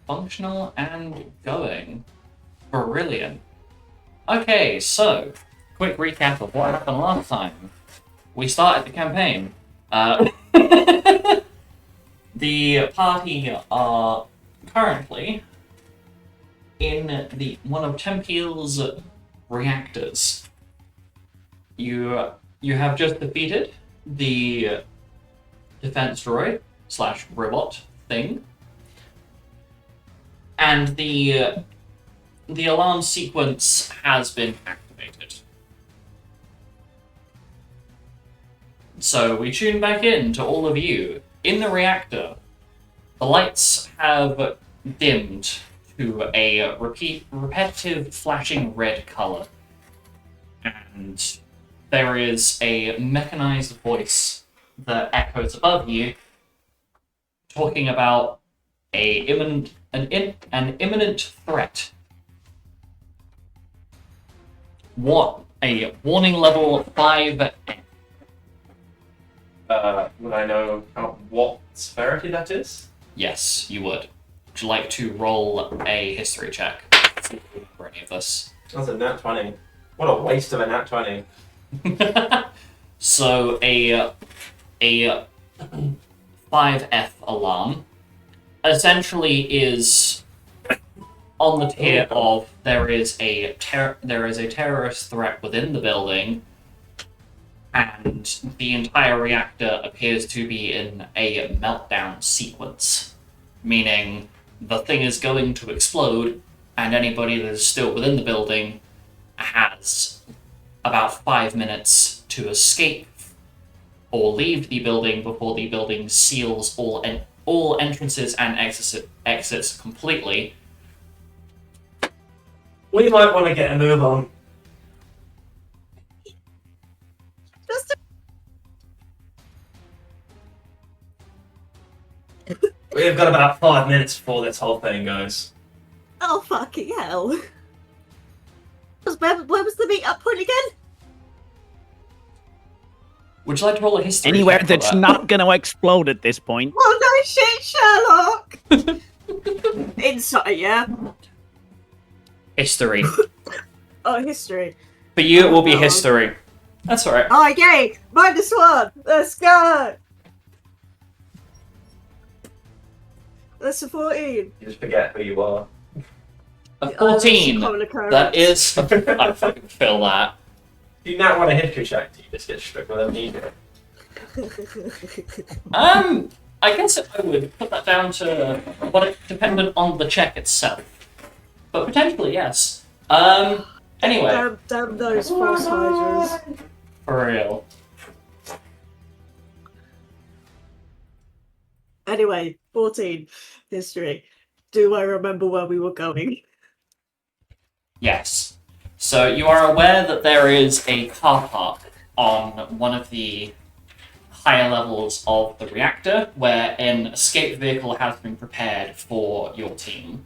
functional and going. Brilliant. Okay, so, quick recap of what happened last time. We started the campaign. The party are currently in one of Tempeal's reactors. You have just defeated the defense droid / robot thing, and the alarm sequence has been activated. So we tune back in to all of you in the reactor. The lights have dimmed to a repetitive flashing red color, and there is a mechanized voice that echoes above you, talking about an imminent threat. What a warning level 5. Would I know what severity that is? Yes, you would. Would you like to roll a history check for any of this? That's a nat 20. What a waste of a nat 20. So a 5F alarm essentially is on the tier of there is a terrorist threat within the building, and the entire reactor appears to be in a meltdown sequence, meaning the thing is going to explode, and anybody that is still within the building has about 5 minutes to escape or leave the building before the building seals all entrances and exits completely. We might want to get a move on. We've got about 5 minutes before this whole thing goes. Oh, fucking hell. Where was the meet-up point again? Would you like to roll a history Anywhere check for that's that? not going to explode at this point. Oh, no shit, Sherlock! Insight, yeah? History. Oh, history. For you, it will be history. That's alright. Oh, yay! -1! Let's go! That's a 14. You just forget who you are. A 14. That is. I fucking feel that. Do you not want a history check? Do you just get struck with amnesia? I guess I would put that down to what it dependent on the check itself. But potentially, yes. Anyway. Damn those force hydras. For real. Anyway, 14. History. Do I remember where we were going? Yes. So you are aware that there is a car park on one of the higher levels of the reactor where an escape vehicle has been prepared for your team.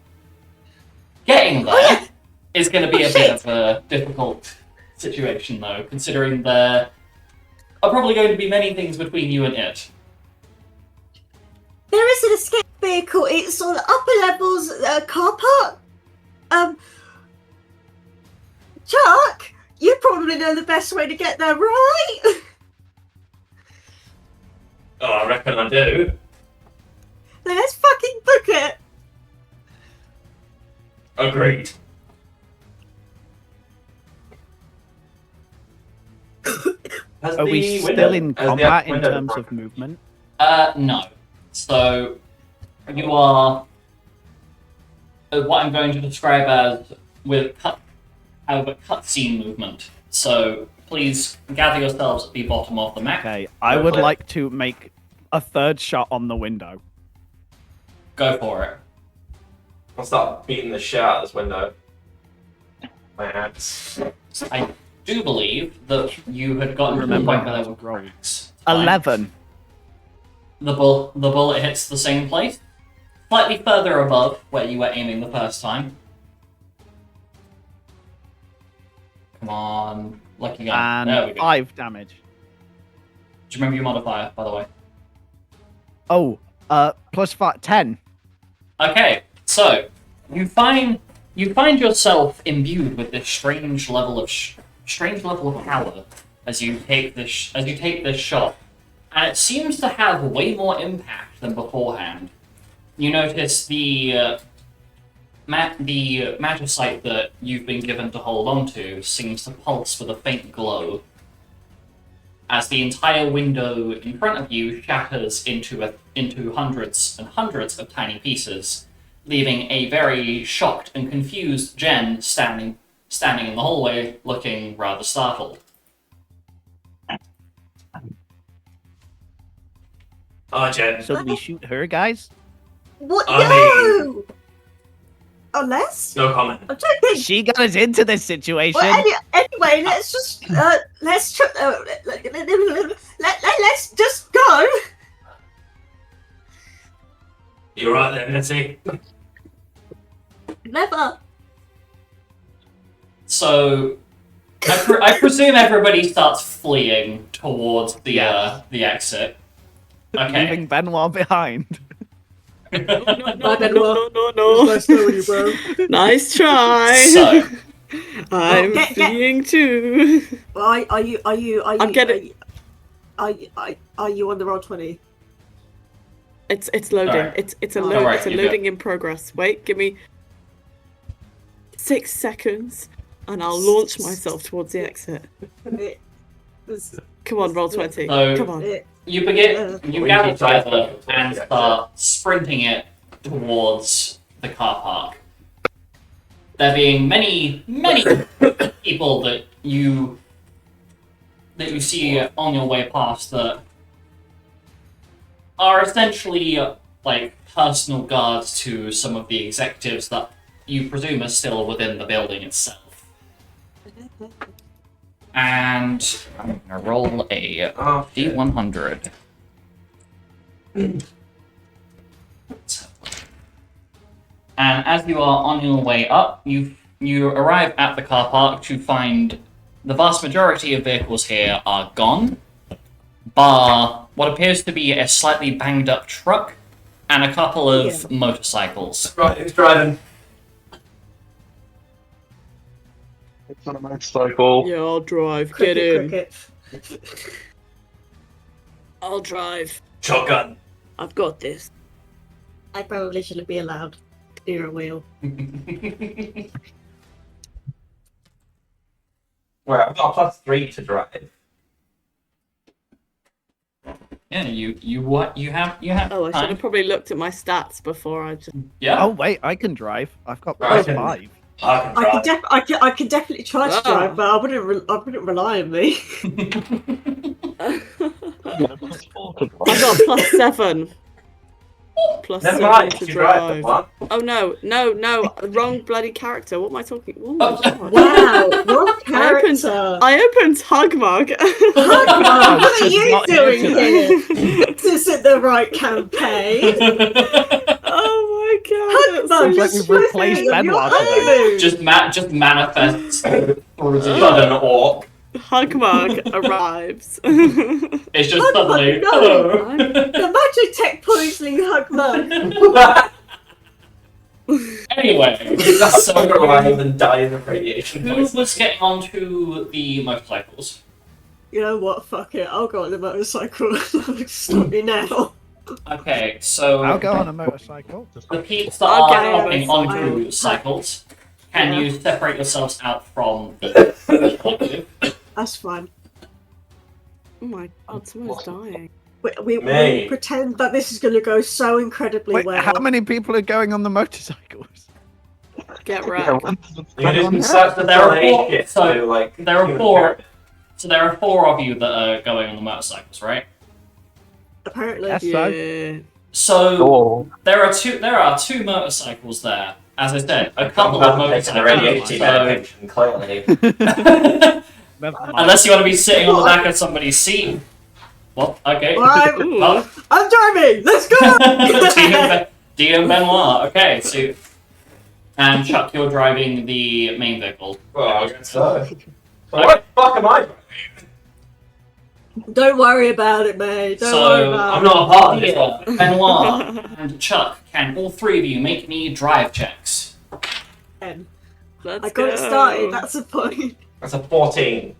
Getting there is going to be a bit of a difficult situation, though, considering there are probably going to be many things between you and it. There is an escape vehicle. It's on the upper levels car park. Chuck, you probably know the best way to get there, right? Oh, I reckon I do. Let's fucking book it. Agreed. Are we still in combat in terms of movement? No. So, you are what I'm going to describe as a cutscene movement. So, please gather yourselves at the bottom of the map. Okay, I would like to make a third shot on the window. Go for it. I'll start beating the shit out of this window. My axe. I do believe that you had gotten to the point where there were cracks. 11. The bullet hits the same place, slightly further above where you were aiming the first time. Come on, lucky gun. There we And go. 5 damage. Do you remember your modifier, by the way? Oh, plus 5, 10. Okay, so So you find yourself imbued with this strange level of power as you take this shot, and it seems to have way more impact than beforehand. You notice the magicite that you've been given to hold on to seems to pulse with a faint glow, as the entire window in front of you shatters into hundreds and hundreds of tiny pieces, leaving a very shocked and confused Jen standing in the hallway, looking rather startled. Oh, Jen. So we shoot her, guys? What? I No! Unless? No comment. I'm joking. She got us into this situation. Well, anyway, let's just let's just go. You're right there, Nancy. Never. So, I presume everybody starts fleeing towards the exit. Okay. Leaving Benoit behind. No. Nice knowing you, bro. Nice try. So, I'm fleeing too. Are you? I'm getting. Are you on the Roll20? It's loading. Alright. It's a Alright, it's a you're loading in progress. Wait, give me 6 seconds, and I'll launch myself towards the exit. Come on, roll 20. So- Come on. you gather together and start sprinting it towards the car park. There being many people that you see on your way past that are essentially like personal guards to some of the executives that you presume are still within the building itself. And I'm gonna roll a D100. And as you are on your way up, you arrive at the car park to find the vast majority of vehicles here are gone, bar what appears to be a slightly banged up truck and a couple of motorcycles. Right, who's driving? It's on a motorcycle. Yeah, I'll drive. Get in. Cricket. I'll drive. Shotgun. I've got this. I probably shouldn't be allowed to steer a wheel. Well, I've got a +3 to drive. Yeah, you have Oh, I should time. have probably looked at my stats before I just. Yeah. Oh wait, I can drive. I've got Right. +5. I can drive. I could definitely try to Ah. drive, but I wouldn't rely on me. I got +7. Never +7 mind, to you drive the drive. one. Oh no! Wrong bloody character. What am I talking? Oh my god! Wow, what character? I opened Hugmug. What This are is you not doing into here? This isn't the right campaign. Oh my god! Sounds that's Sounds so like we've replaced Benoit today. just manifests through the Southern orc. Hugmug arrives. It's just Hug suddenly no. hello. The magic tech poisoning Hugmug. Anyway, That's so so alive and dying of radiation who poisoning. was getting onto the motorcycles? You know what? Fuck it. I'll go on the motorcycle. Stop me now. Okay, so I'll go on a motorcycle. the peeps that I'll are get on hopping a onto cycles, can Yeah. you separate yourselves out from the collective? That's fine. Oh my god! Someone's dying. We May. pretend that this is going to go so incredibly Wait, well. how many people are going on the motorcycles? Get wrecked. You can do some search So there are four- shit so to, like, there are human four- pyramid. So there are 4 of you that are going on the motorcycles, right? Apparently. Yes. So? Yeah. So there are two motorcycles there. As I said, a couple of I'm taking the motorcycles. radiation So, medication, clearly. Never mind. unless you want to be sitting on the back of somebody's seat. What? Okay. Well, Ooh. Well, I'm driving. Let's go. DM Benoit. Okay, so and Chuck, you're driving the main vehicle. Well, I guess so. So what the fuck am I driving? Don't worry about it, mate. Don't worry So about I'm not a part of this yeah, one. Benoit and Chuck, can all three of you make me drive checks? it. Let's I got go. it started. That's the point. That's a 14.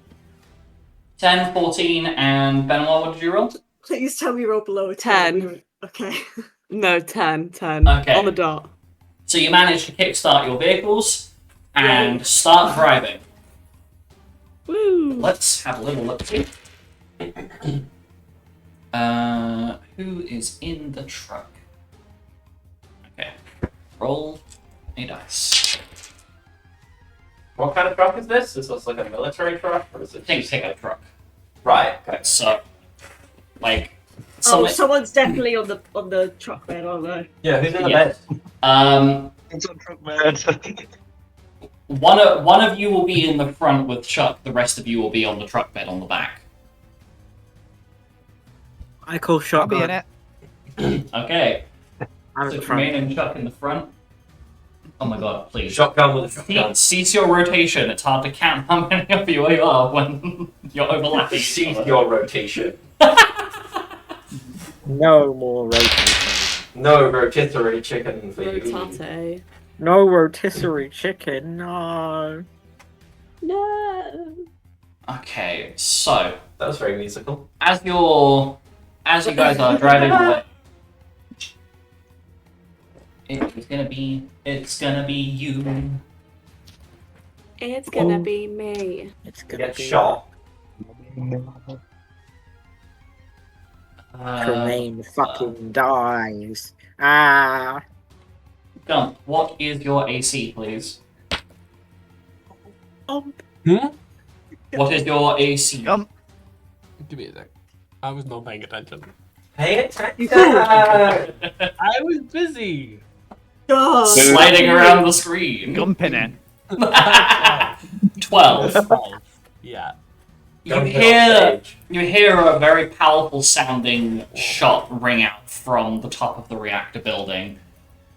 10, 14, and Benoit, what did you roll? Please tell me roll below a 10. Okay. No, 10. Okay. On the dot. So you manage to kickstart your vehicles and start driving. Woo! Let's have a little look see. Who is in the truck? Okay. Roll a dice. What kind of truck is this? Is this like a military truck? Or is it Think pickup truck. Right, okay. So, like, Oh, someone's definitely on the truck bed, aren't they? Yeah, who's in the Yeah. bed? It's a truck man. One of you will be in the front with Chuck. The rest of you will be on the truck bed on the back. I call I'll be in shotgun. Okay. it. I'm So in front. Tremaine and Chuck in the front. Oh my god, please. Shotgun with a shotgun. Cease your rotation. It's hard to count how many of you are when you're overlapping. each Cease other. your rotation. No more rotisserie. No rotisserie chicken for you. Rotate. No rotisserie chicken. No. No. Okay, so That was very musical. as you guys are driving away, it's gonna be you. It's gonna be me. It's You gonna get be shot. Tremaine fucking dies. Ah. Gump, what is your AC, please? What is your AC? Gump. Give me a sec. I was not paying attention. Pay attention! I was busy. God. Sliding around the screen. Gumping it. 12. 12. Yeah. You Don't get hear off stage. You hear a very powerful sounding shot ring out from the top of the reactor building,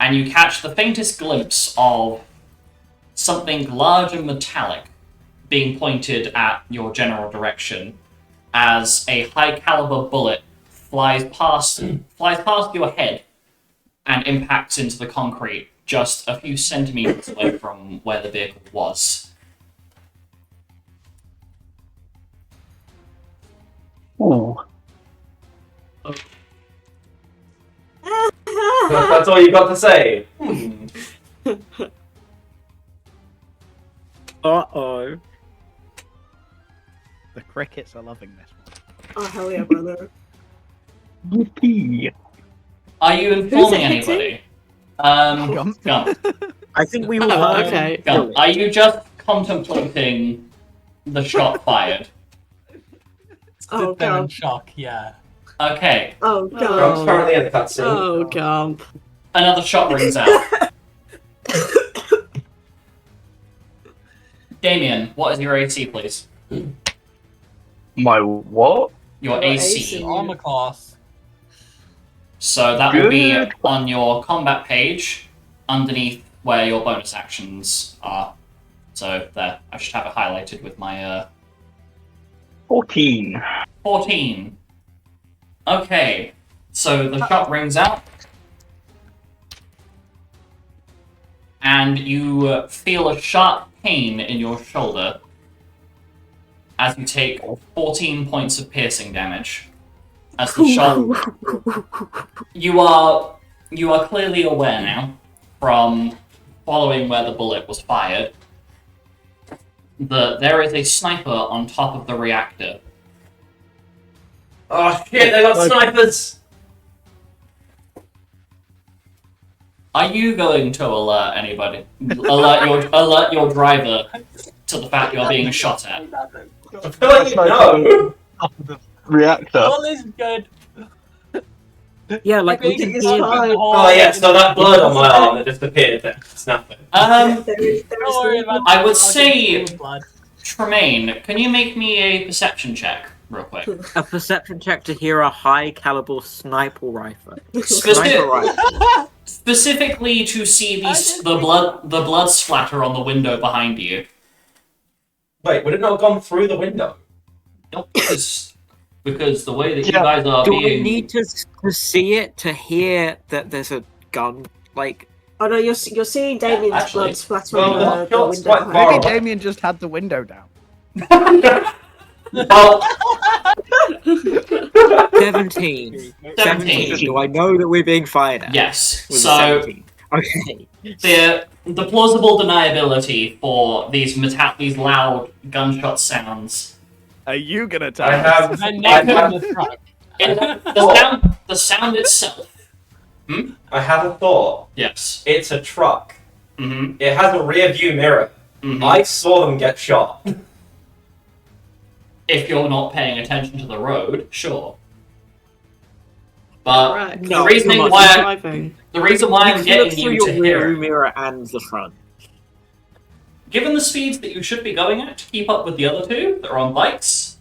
and you catch the faintest glimpse of something large and metallic being pointed at your general direction as a high caliber bullet flies past your head and impacts into the concrete just a few centimeters away from where the vehicle was. Ooh. That's all you got to say. Uh-oh. The crickets are loving this one. Oh, hell yeah, brother. Yippee. Are you informing it hitting? anybody? Gump. Gump. I think we will Oh, heard okay. Gump. Are you just contemplating the shot fired? Oh, Sit there in God. shock, yeah. Okay, Oh, Grump's God. currently in the cutscene. Oh, Gump. another shot rings out. Damien, what is your AC, please? My what? Your Your AC. AC. Armor class. So that will be Good. on your combat page, underneath where your bonus actions are. So there, I should have it highlighted with my 14. 14. Okay, so the shot rings out, and you feel a sharp pain in your shoulder as you take 14 points of piercing damage. As the shot, you are clearly aware now from following where the bullet was fired that there is a sniper on top of the reactor. Oh shit, they got snipers! Are you going to alert anybody? Alert your driver to the fact you're being shot at? I feel like you know! The reactor. All is good. Yeah, like we Everything can is hear fine. them. Oh yeah, so that blood on my arm that just appeared there. It's nothing. Um, There is Don't worry about I would that. I'll say- get you blood. Tremaine, can you make me a perception check, real quick? A perception check to hear a high caliber sniper rifle. Specific- Sniper rifle. Specifically to see the blood splatter on the window behind you. Wait, would it not have gone through the window? Nope, 'cause because the way that you Yeah. guys are Do I being need to see it to hear that there's a gun? Like, Oh no, you're seeing Damien's actually. blood splattering Well, the Shot's window quite behind far him. Maybe away. Damien just had the window down. well, 17. 17. Do I know that we're being fired at? Yes. With a So 17. Okay. the plausible deniability for these loud gunshot sounds. Are you gonna tell I us? have. My I neck have, on the truck. The sound itself. I have a thought. Yes. It's a truck. Mm-hmm. It has a rear view mirror. Mm-hmm. I saw them get shot. If you're not paying attention to the road, sure. But Right. No, the reason Not why driving. I'm You getting look through you your to rear hear, mirror and the front. given the speeds that you should be going at to keep up with the other two that are on bikes,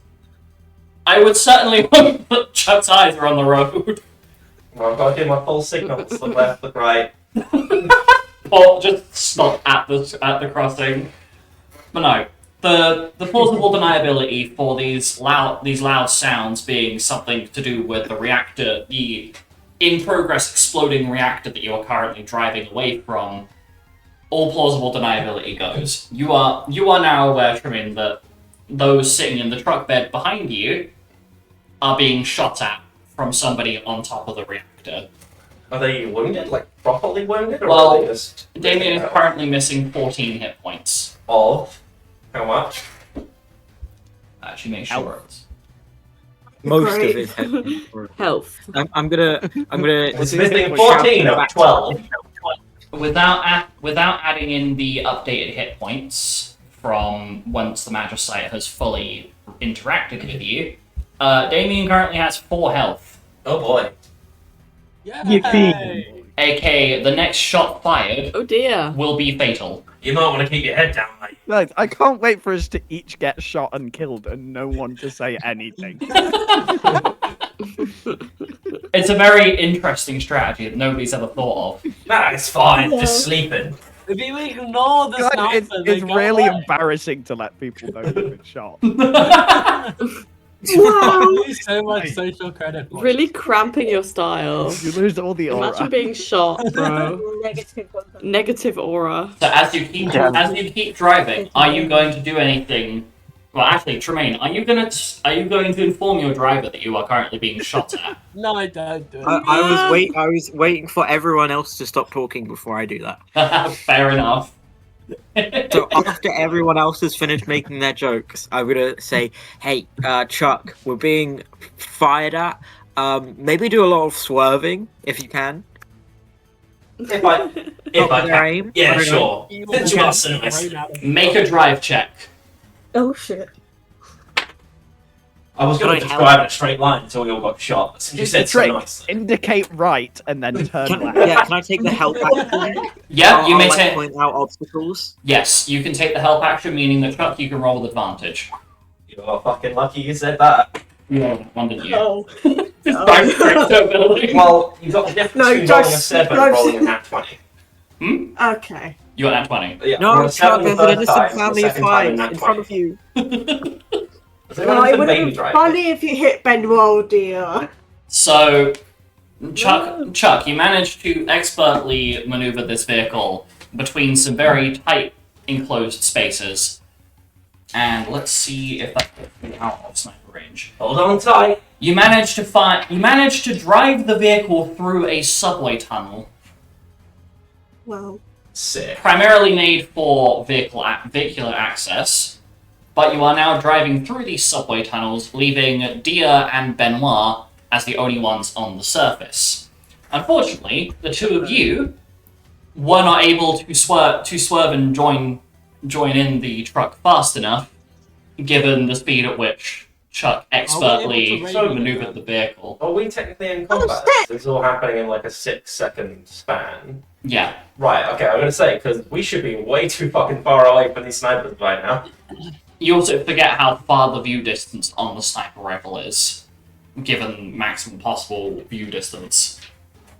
I would certainly hope that Chuck's eyes are on the road. Well, I've got to do my full signals. Look left, look right. Or just stop at the crossing. But no, the plausible deniability for these loud sounds being something to do with the reactor, the in progress exploding reactor that you are currently driving away from. All plausible deniability goes. You are now aware, Trimin, that those sitting in the truck bed behind you are being shot at from somebody on top of the reactor. Are they wounded? Like, properly wounded? Or Well, are they just... Damien is currently missing 14 hit points. Of? How much? Actually, make sure it's... Most Great. of his head. Health. I'm gonna. It's missing 14 of 12. Without adding in the updated hit points from once the Magicite has fully interacted with you, Damien currently has 4 health. Oh boy. Yay! AK, the next shot fired Oh dear. will be fatal. You might want to keep your head down, mate. Guys, I can't wait for us to each get shot and killed and no one to say anything. It's a very interesting strategy that nobody's ever thought of. Nah, it's fine. Just sleeping. If you ignore the God, sniper, they it's go really away. embarrassing to let people know you've been shot. Wow. Lose so much social credit. points. Really cramping your style. You lose all the aura. Imagine being shot, bro. Negative content. Negative aura. So as you keep driving, are you going to do anything? Well, actually, Tremaine, are you going to inform your driver that you are currently being shot at? No, I don't do it. I was waiting for everyone else to stop talking before I do that. Fair enough. So after everyone else has finished making their jokes, I'm gonna say, "Hey, Chuck, we're being fired at. Maybe do a lot of swerving if you can. If I Top of their can. aim. I Yeah, don't know. sure. You Since you will are get so nice. thrown out of the Make a drive check. Oh shit. I was going to Can I describe it in a straight line until we all got shot. Since you It's the said so trick. nicely. Indicate right and then turn Can, left. yeah, can I take the help action? Yeah, you may I'll, take. point out obstacles. Yes, you can take the help action, meaning that Chuck, you can roll with advantage. You're fucking lucky you said that. Yeah, one didn't you? Oh. Just drive straight to a building. Well, you got the difference No, between drive- rolling a 7 and drive- rolling a nat 20. Okay. You got that 20. Yeah, No, roll a 7 Chuck, the there's an first innocent time, the family of second time a 5 nat in front 20. of you. Is there No, anything it would have baby been driving? funny if you hit Benoit, dear. So, Chuck, you managed to expertly maneuver this vehicle between some very tight enclosed spaces. And let's see if that gets me out of sniper range. Hold on tight. You managed to drive the vehicle through a subway tunnel, Well, Sick. primarily made for vehicular access. But you are now driving through these subway tunnels, leaving Dia and Benoit as the only ones on the surface. Unfortunately, the two of you were not able to swerve and join in the truck fast enough, given the speed at which Chuck expertly able to maneuvered the vehicle. Are we technically in combat? This is all happening in like a 6-second span. Yeah. Right, okay, I'm gonna say, because we should be way too fucking far away from these snipers by now. You also forget how far the view distance on the sniper rifle is, given maximum possible view distance.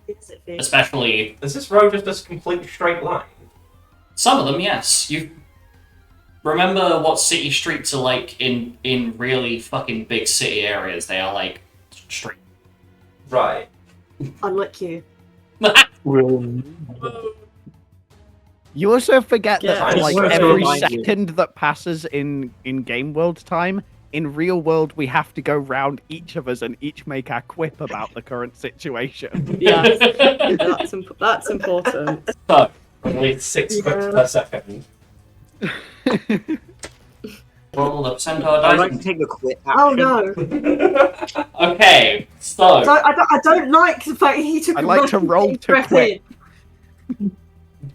is it big? Especially Is this road just a completely straight line? some of them, yes. remember what city streets are like in really fucking big city areas. They are like street. Right. Unlike you. You also forget Yeah, that I like swear to every remind you. second that passes in game world time, in real world we have to go round each of us and each make our quip about the current situation. Yes, that's important. So, Only 6 Yeah. quips per second. roll the percentile I'd like to dice. take the quit Oh action. no. Okay, so I don't like the fact he took I'd a like to run roll getting to breath quit. in.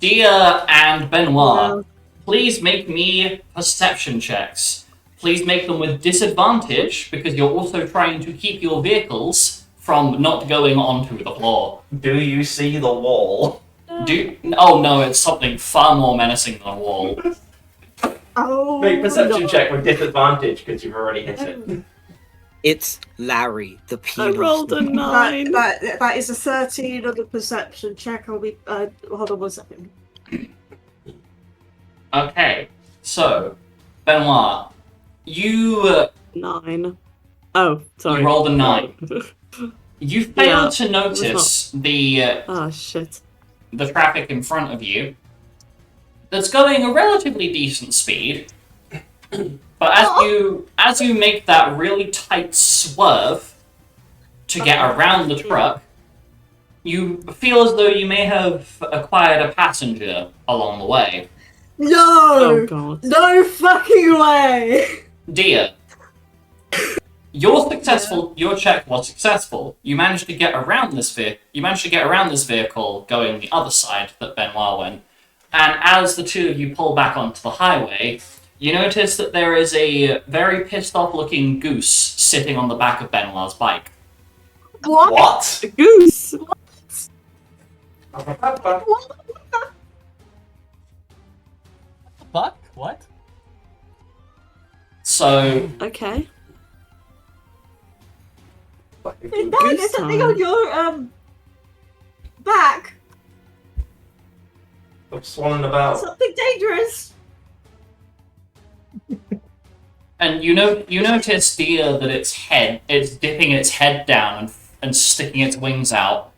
Dia and Benoit, No. please make me perception checks. Please make them with disadvantage because you're also trying to keep your vehicles from not going onto the floor. Do you see the wall? Oh no, it's something far more menacing than a wall. Oh, Make perception no. check with disadvantage because you've already hit it. It's Larry, the I penis. rolled a 9. That is a 13 on the perception check. I'll be hold on 1 second. Okay, so Benoit, you 9. Oh, sorry. you rolled a 9. You failed Yeah, to notice the Oh shit. traffic in front of you that's going a relatively decent speed. But as you make that really tight swerve to get around the truck, you feel as though you may have acquired a passenger along the way. No! Oh god. No fucking way! Dia, your check was successful. You managed to get around this vehicle going the other side that Benoit went. And as the two of you pull back onto the highway, you notice that there is a very pissed off looking goose sitting on the back of Benoit's bike. What? What? A goose! Fuck? What? So, Okay. Is that something on your back? I'm swanning about. Something dangerous? and you notice, Dia, that it's dipping its head down and sticking its wings out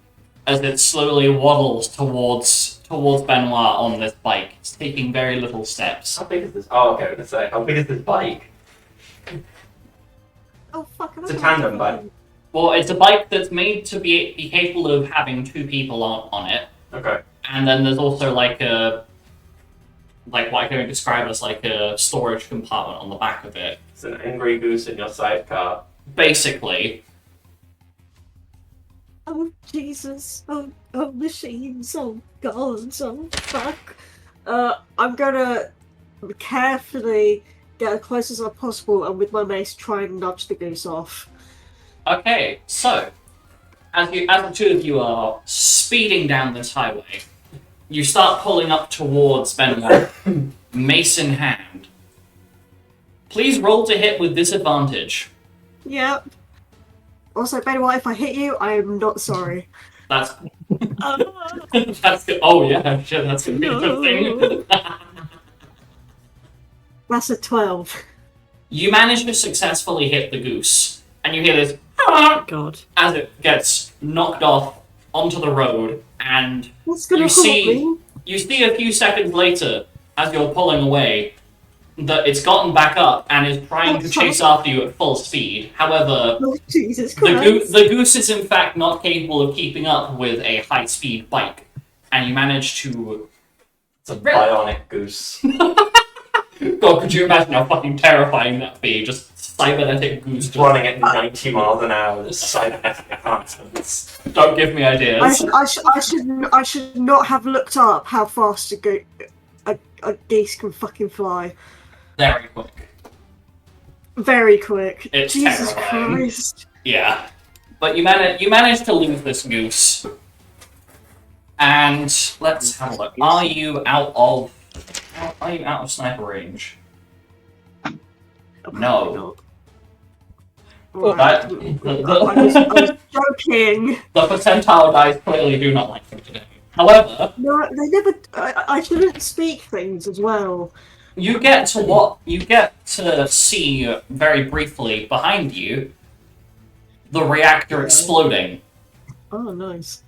as it slowly waddles towards Benoit on this bike. It's taking very little steps. How big is this? Oh, okay, I was gonna say, how big is this bike? Oh fuck! It's a tandem bike. Well, it's a bike that's made to be capable of having two people on it. Okay. And then there's also like what I can describe as like a storage compartment on the back of it. It's an angry goose in your sidecar. Basically, Oh Jesus! Oh machines! Oh gods! Oh fuck! I'm gonna carefully get as close as possible and with my mace try and nudge the goose off. okay, so as the two of you are speeding down this highway, you start pulling up towards Benoit, mace in hand. Please roll to hit with disadvantage. Yep. Also, Benoit, if I hit you, I am not sorry. That's that's good. Oh yeah, shit, that's gonna be a good thing. That's a 12. You manage to successfully hit the goose, and you hear this God. as it gets knocked off onto the road, and What's gonna You hurt see- me? you see a few seconds later, as you're pulling away, that it's gotten back up and is trying to chase after you at full speed. However, Oh Jesus the Christ! goose is in fact not capable of keeping up with a high-speed bike, and you manage to... It's a bionic goose. God, could you imagine how fucking terrifying that'd be? Just cybernetic goose. It's running at 90 miles an hour with cybernetic enhancements. Don't give me ideas. I should not have looked up how fast a geese can fucking fly. Very quick. Very quick. It's Jesus terrifying. Christ. Yeah. But you managed to lose this goose. And let's have a look. Are you out of sniper range? No. Right. That, I was joking. the percentile dice clearly do not like you today. However, No, they never. I shouldn't speak things as well. you get to see very briefly behind you the reactor exploding. Oh, nice.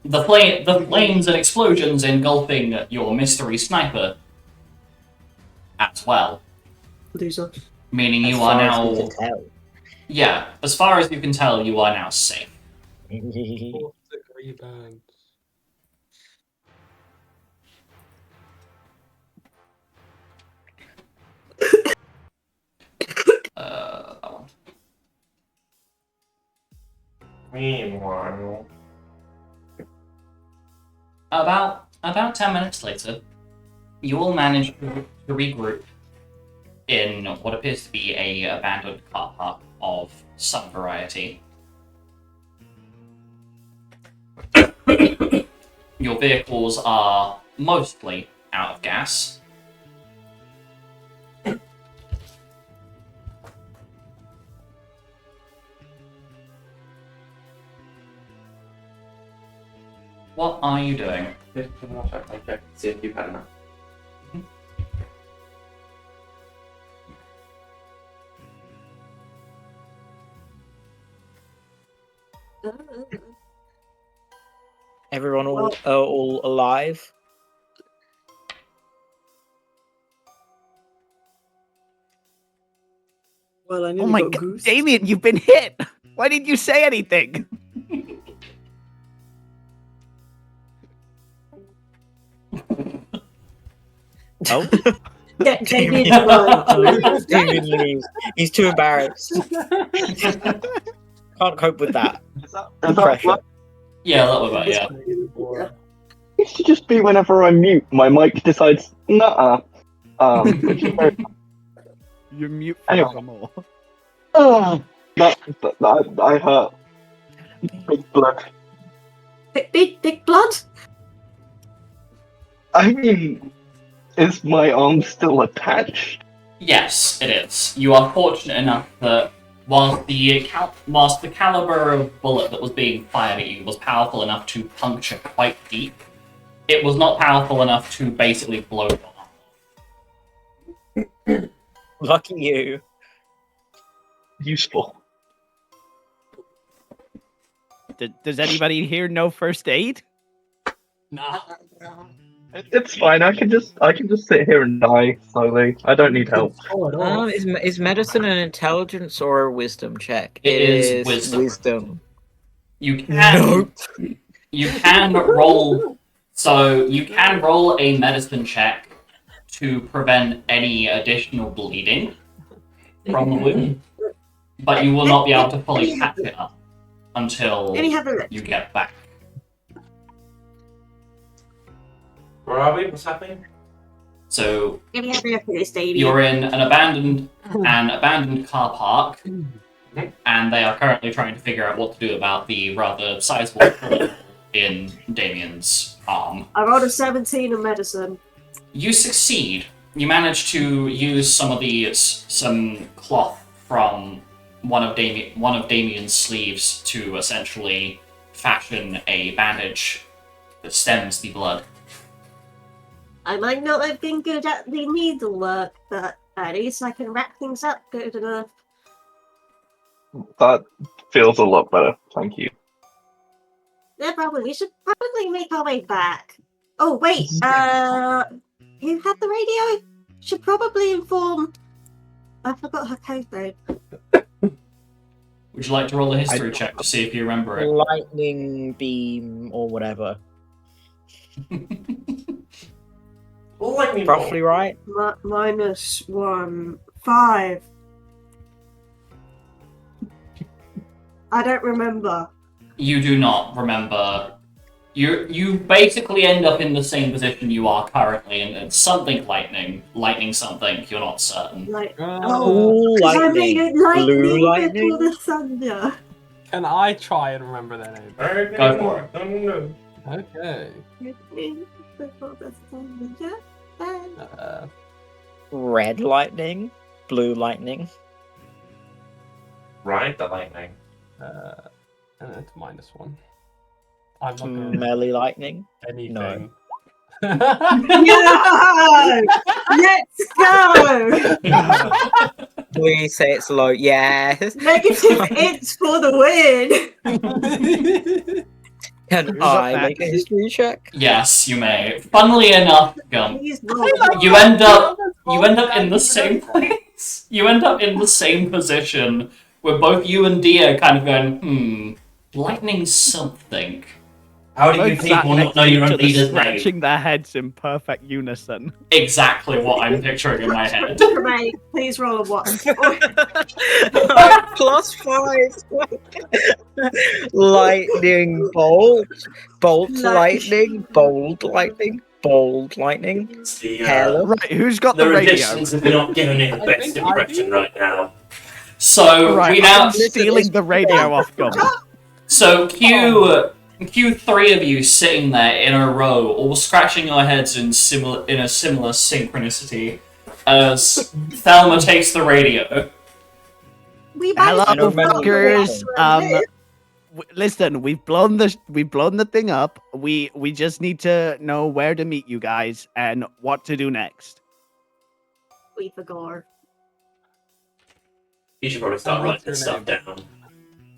The flames and explosions engulfing your mystery sniper as well. Loser. Meaning As you are far as now... we can tell. Yeah, as far as you can tell, you are now safe. Toxic rebound. That one. Meanwhile, About 10 minutes later, you all manage to regroup in what appears to be a abandoned car park of some variety. Your vehicles are mostly out of gas. What are you doing? just one sec, I'll check see if you've had enough. Everyone all alive? Well, I Oh nearly my got god, goosed. Damien, you've been hit! Why didn't you say anything? Oh, Damien, Damien lose. He's too embarrassed. Can't cope with that. Is that Pressure. what Yeah, that was about, yeah. Yeah. it used to just be whenever I mute, my mic decides, nah. Which is very... you're mute Anyway. forevermore. I hurt. Big blood. Big blood? I mean, is my arm still attached? Yes, it is. You are fortunate enough that whilst the caliber of bullet that was being fired at you was powerful enough to puncture quite deep, it was not powerful enough to basically blow your arm off. Lucky you. Useful. Does anybody here know first aid? Nah. It's fine. I can just sit here and die slowly. I don't need help. Oh, at all. Is medicine an intelligence or a wisdom check? It is wisdom. Wisdom. You can Nope. you can roll a medicine check to prevent any additional bleeding from the wound, but you will not be able to fully patch it up until Let me have a look. you get back. Where are we? What's happening? So Let me have a look at this, Davey. you're in an abandoned car park, and they are currently trying to figure out what to do about the rather sizable hole in Damien's arm. I rolled a 17 in medicine. You succeed. You manage to use some cloth from one of Damien's sleeves to essentially fashion a bandage that stems the blood. I might not have been good at the needlework, but at least I can wrap things up good enough. That feels a lot better. Thank you. No problem. We should probably make our way back. Oh wait, who had the radio? Should probably inform. I forgot her code word. Would you like to roll a history check to see if you remember it? Lightning beam or whatever. Lightning Roughly right? -1, 5. I don't remember. You do not remember. You basically end up in the same position you are currently, and it's something lightning something. You're not certain. Like, Oh, 'cause I made lightning. it lightning Blue before lightning? the thunder. Can I try and remember their name? Go for it. No. Okay. Lightning before the thunder. Red lightning? Blue lightning? Ride the lightning. And it's -1. I'm not going to Melee lightning? anything. No. Yeah! Let's go! Please say it's low. Yes. Negative its for the win! Can Who's up I make a next? history check? Yes, you may. Funnily enough, Gump, Please not. you end up in the same place. You end up in the same position where both you and Dia kind of going, lightning something. How do you Both people sat not next know to your each own other, leader's name? scratching their heads in perfect unison. Exactly what I'm picturing in my head. Mate, please roll a 1. +5. Lightning bolt. Bolt lightning. Bold lightning. Bold lightning. It's the, Hello. Right, who's got the the radio? renditions are not giving it the I best think- impression right now. So Right, we now I'm stealing the radio off Gump. So cue 3 of you sitting there in a row, all scratching your heads in a similar synchronicity, as Thelma takes the radio. We Hello, managed to remember fuckers. the Listen, we've blown the thing up. We just need to know where to meet you guys and what to do next. We forgot. You should probably start What's writing this your stuff down.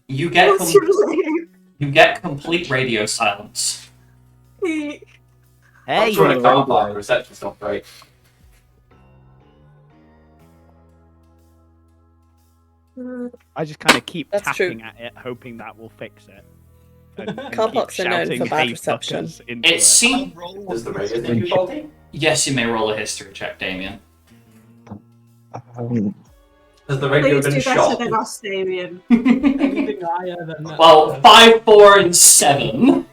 You get What's your name? you get complete radio silence. Hey, I'm sure in a car park, the reception's not great. I just kind of keep That's tapping true. at it, hoping that will fix it. And Car keep parks are known shouting, for bad "Hey, reception." fuckers," into It seems. Does the radio think you're faulty? Yes, you may roll a history check, Damien. Has the radio Please been do better shot? than us, Damien. Anything higher than that. Well, 5, 4, and 7.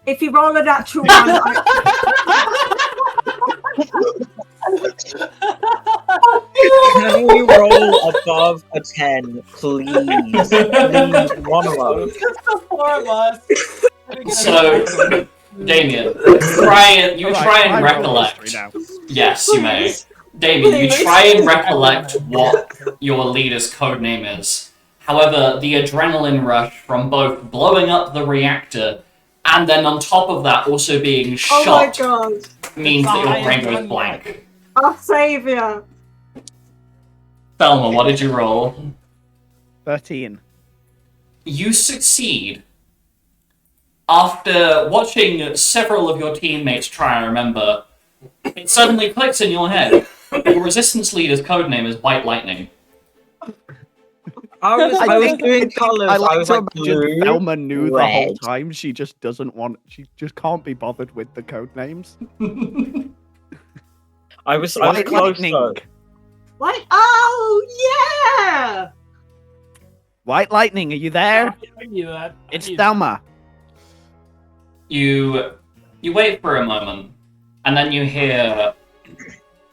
If you roll a natural 1, I... Can we roll above a 10, please? Please, one of us. Just the 4 of us. So, Damien, you try and I roll recollect. history now. Yes, you may. Damien, you try and recollect what your leader's code name is. However, the adrenaline rush from both blowing up the reactor and then on top of that also being Oh my shot god. means that your brain goes blank. Our saviour. Thelma, what did you roll? 13. You succeed. After watching several of your teammates try and remember, it suddenly clicks in your head. Your resistance leader's codename is White Lightning. I was doing colours. I like was to like imagine blue, Thelma knew the whole red. time. She just doesn't want. She just can't be bothered with the code names. I was White close lightning. though. What? Oh, yeah! White lightning, are you there? I knew that. I It's knew that. Thelma. You wait for a moment, and then you hear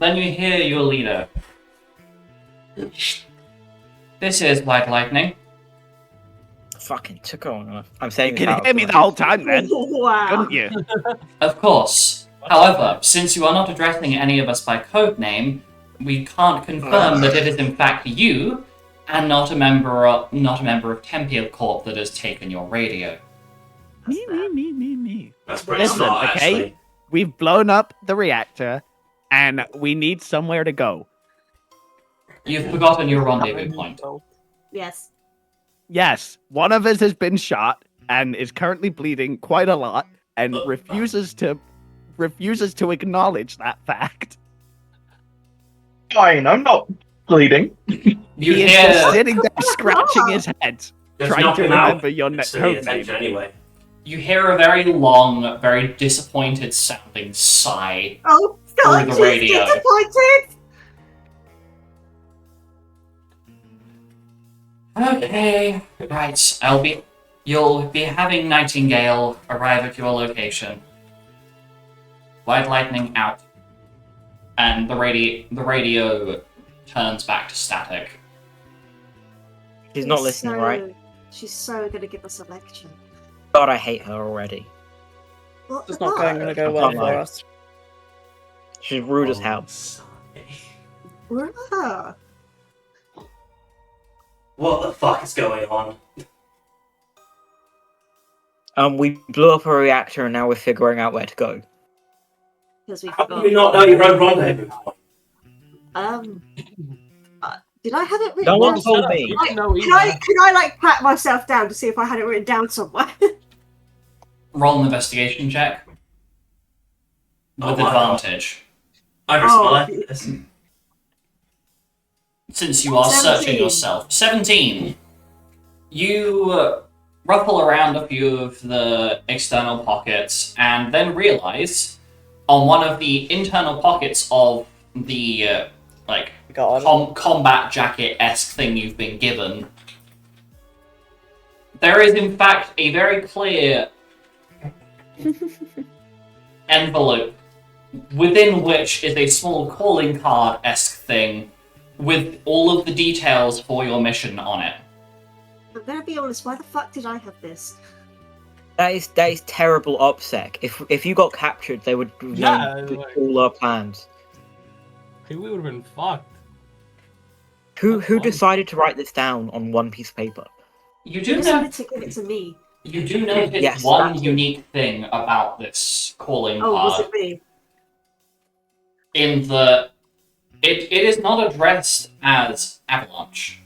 your leader. This is White Lightning. Fucking took on. I'm saying You this can out hear me loud. the whole time then, Wow. couldn't you? Of course. However, since you are not addressing any of us by code name, we can't confirm that it is in fact you, and not a member of Tempeal Corp that has taken your radio. Me. That's pretty Listen, smart, okay? actually. We've blown up the reactor, and we need somewhere to go. You've forgotten your rendezvous point. Yes. Yes, one of us has been shot and is currently bleeding quite a lot, and refuses to acknowledge that fact. Fine, I'm not bleeding. You He is just hear sitting there scratching his head, Just trying knock to him out. remember your Just to code the name. attention anyway. you hear a very long, very disappointed sounding sigh. Oh, God, the she's radio. disappointed! Okay, right. You'll be having Nightingale arrive at your location. White Lightning out, and the radio turns back to static. She's not She's listening, so- right? She's so gonna give us a lecture. God, I hate her already. What It's the not going to fuck? go I well can't for lie. us. She's rude as hell. Bruh. What the fuck is going on? We blew up a reactor and now we're figuring out where to go. because we How forgot. do you not know your own rendezvous? Did I have it written No one down? told Shut up, me. you Like, didn't know Can I either. like pat myself down to see if I had it written down somewhere? Roll an investigation check with Oh, my advantage, I risk Oh, my life for this. since you are searching 17. yourself. 17. You ruffle around a few of the external pockets and then realize on one of the internal pockets of the combat jacket-esque thing you've been given, there is in fact a very clear envelope within which is a small calling card-esque thing with all of the details for your mission on it. I'm gonna be honest. Why the fuck did I have this? That is terrible OPSEC. If you got captured, they would have Yeah, known like- all our plans. We would have been fucked. Who That's fine. decided to write this down on one piece of paper? You You do know. decided to give it to me. You do notice Yes, one that's it. unique thing about this calling Oh, was card it me? in the it is not addressed as Avalanche.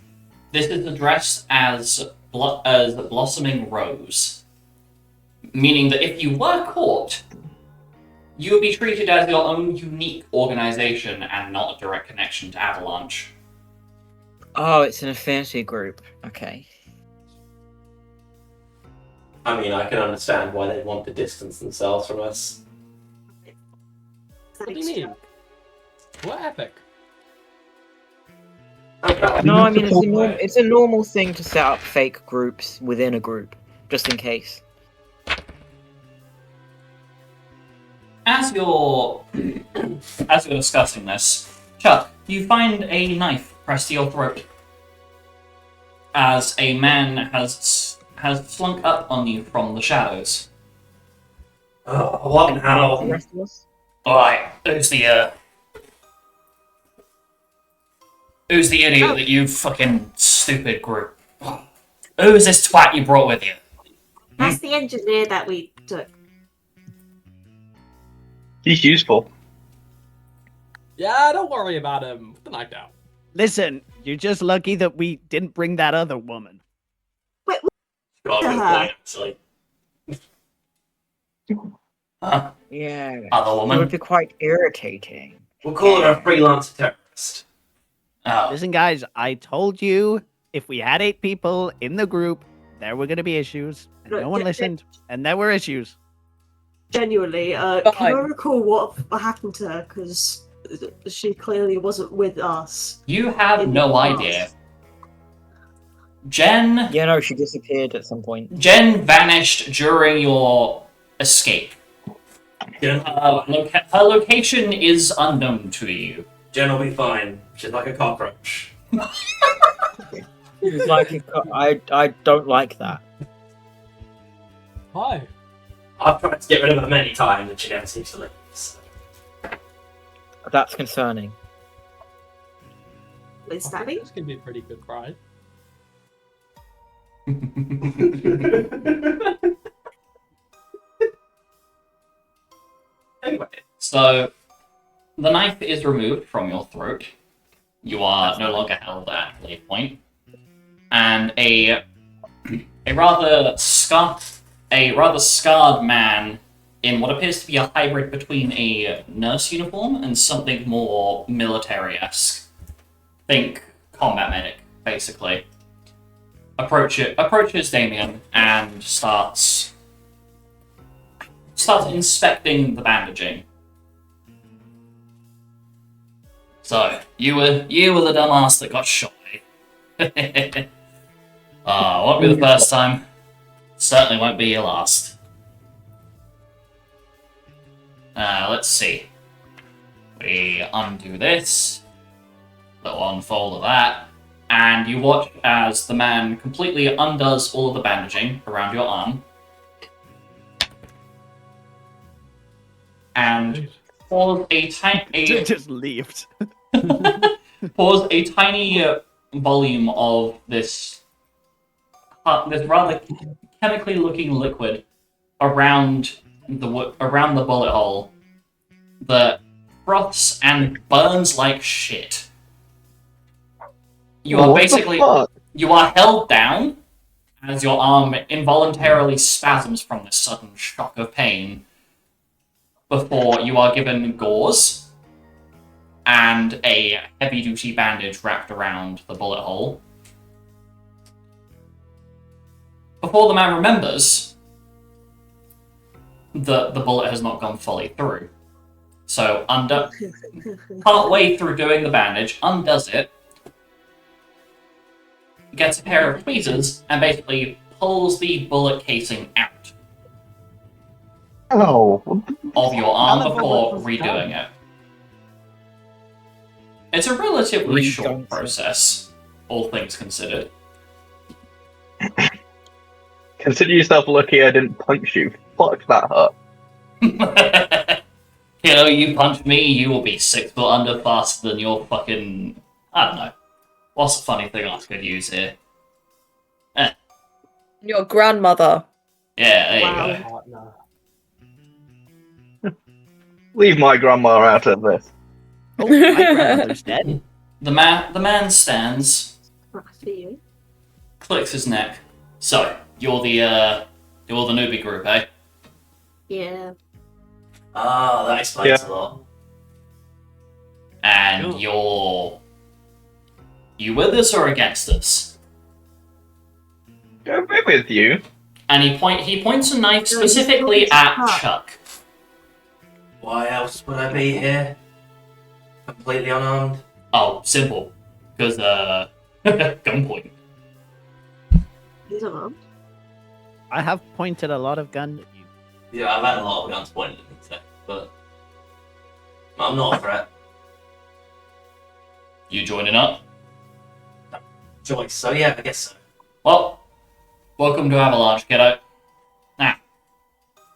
This is addressed as Blossoming Rose, meaning that if you were caught, you would be treated as your own unique organization and not a direct connection to Avalanche. Oh, it's an affinity group. Okay. I mean, I can understand why they'd want to distance themselves from us. What do you mean? What epic? No, I mean it's a normal thing to set up fake groups within a group, just in case. As you're discussing this, Chuck, you find a knife pressed to your throat as a man has slunk up on you from the shadows. Oh, what The now? rest of us? Alright, who's the idiot that you fucking stupid group? Who is this twat you brought with you? That's the engineer that we took. He's useful. Yeah, don't worry about him. The knocked out. Listen, you're just lucky that we didn't bring that other woman. Got a good point, actually. Huh? Yeah. Other It would woman? be quite irritating. We'll call her a freelance terrorist. Oh. Listen, guys, I told you if we had 8 people in the group, there were going to be issues. And no one listened, and there were issues. Genuinely, can I recall what happened to her? Because she clearly wasn't with us. You have In no the past. idea. Jen Yeah, no, she disappeared at some point. vanished during your escape. Jen, Her location is unknown to you. Jen will be fine. She's like a cockroach. It's like I don't like that. Hi. I've tried to get rid of her many times and she never seems to leave. So. That's concerning. Is I that think me? this could be a pretty good ride. Anyway, So, the knife is removed from your throat. You are no longer held at a point. And a rather scarred man in what appears to be a hybrid between a nurse uniform and something more military-esque. Think combat medic, basically. Approaches Damien and starts inspecting the bandaging. So, you were the dumbass that got shot. Won't be the first time. Certainly won't be your last. Let's see. We undo this. Little unfold of that. And you watch as the man completely undoes all of the bandaging around your arm. And pours a tiny Just leaves. pours a tiny volume of this rather chemically looking liquid around the bullet hole, that froths and burns like shit. You Oh, are what the basically fuck? you are held down as your arm involuntarily spasms from this sudden shock of pain before you are given gauze and a heavy-duty bandage wrapped around the bullet hole. Before the man remembers that the bullet has not gone fully through. So, partway through doing the bandage, undoes it, gets a pair of tweezers, and basically pulls the bullet casing out Oh, of your arm Another before bullet was redoing done. it. It's a relatively short Redone. process, all things considered. consider yourself lucky I didn't punch you. Fuck, that hurt. You punch me, you will be 6 foot under faster than your fucking... I don't know. What's the funny thing I could use here? Your grandmother. Yeah, there Wow. you go. Partner. Leave my grandma out of this. Oh, my grandmother's dead. The man stands, That's for you. clicks his neck. So, you're the newbie group, eh? Yeah. Ah, that explains Yeah. a lot. And Cool. you with us or against us? Go be with you. And he points a knife No, he's specifically talking at to Chuck. Chuck. Why else would I be here? Completely unarmed? Oh, simple. Because, gunpoint. He's unarmed. I have pointed a lot of guns at you. Yeah, I've had a lot of guns pointed at me today, but I'm not a threat. You joining up? Joyce, so yeah, I guess so. Well, welcome to Avalanche, kiddo. Now,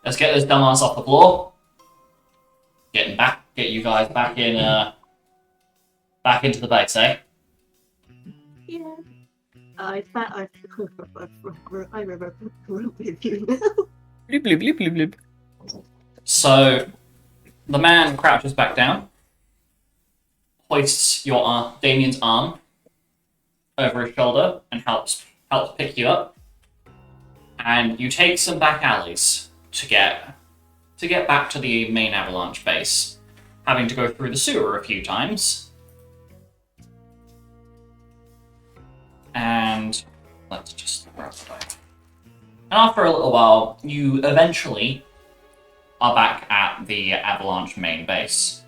let's get this dumbass off the floor. Get you guys back into the base, eh? Yeah. I remember with you now. Bloop, bloop, bloop, bloop, bloop. So, the man crouches back down, hoists Damien's arm over his shoulder, and helps pick you up. And you take some back alleys to get back to the main Avalanche base, having to go through the sewer a few times. And let's just grab that. And after a little while, you eventually are back at the Avalanche main base.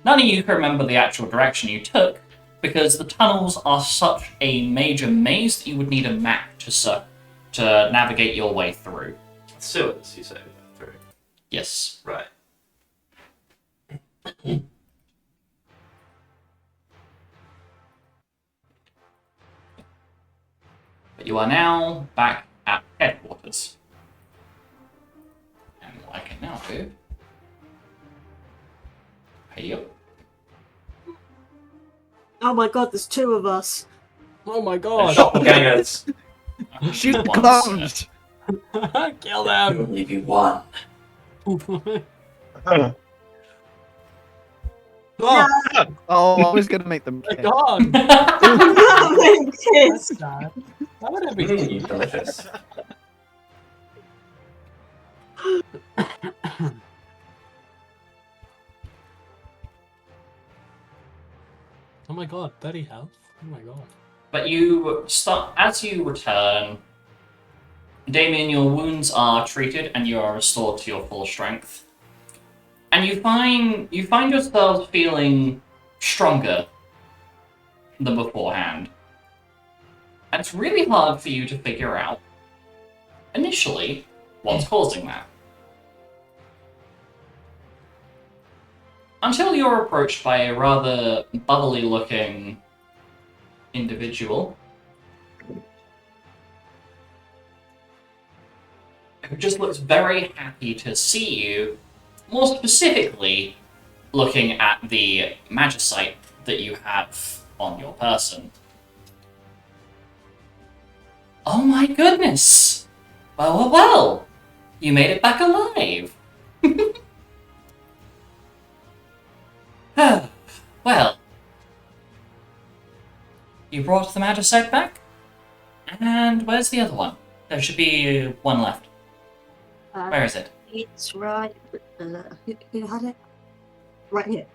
None of you can remember the actual direction you took, because the tunnels are such a major maze that you would need a map to navigate your way through. Sewers, you say, through. Yes. Right. But you are now back at headquarters. And what I can now do... Hey up. Oh my god, there's two of us. Oh my god. Doppelgangers. Shoot the One clones! Kill them. Only be one. Oh Oh, I was gonna make them my kiss. god. Kiss. That's sad. That would have been Mm, delicious. Oh my god, 30 health? Oh my god. But as you return, Damien, your wounds are treated and you are restored to your full strength. And you find yourselves feeling stronger than beforehand. And it's really hard for you to figure out, initially, what's causing that. Until you're approached by a rather bubbly-looking individual who just looks very happy to see you, more specifically looking at the magicite that you have on your person. Oh my goodness! Well, you made it back alive! Well, you brought the Magicite back? And where's the other one? There should be one left. Where is it? It's right. Who had it? Right here.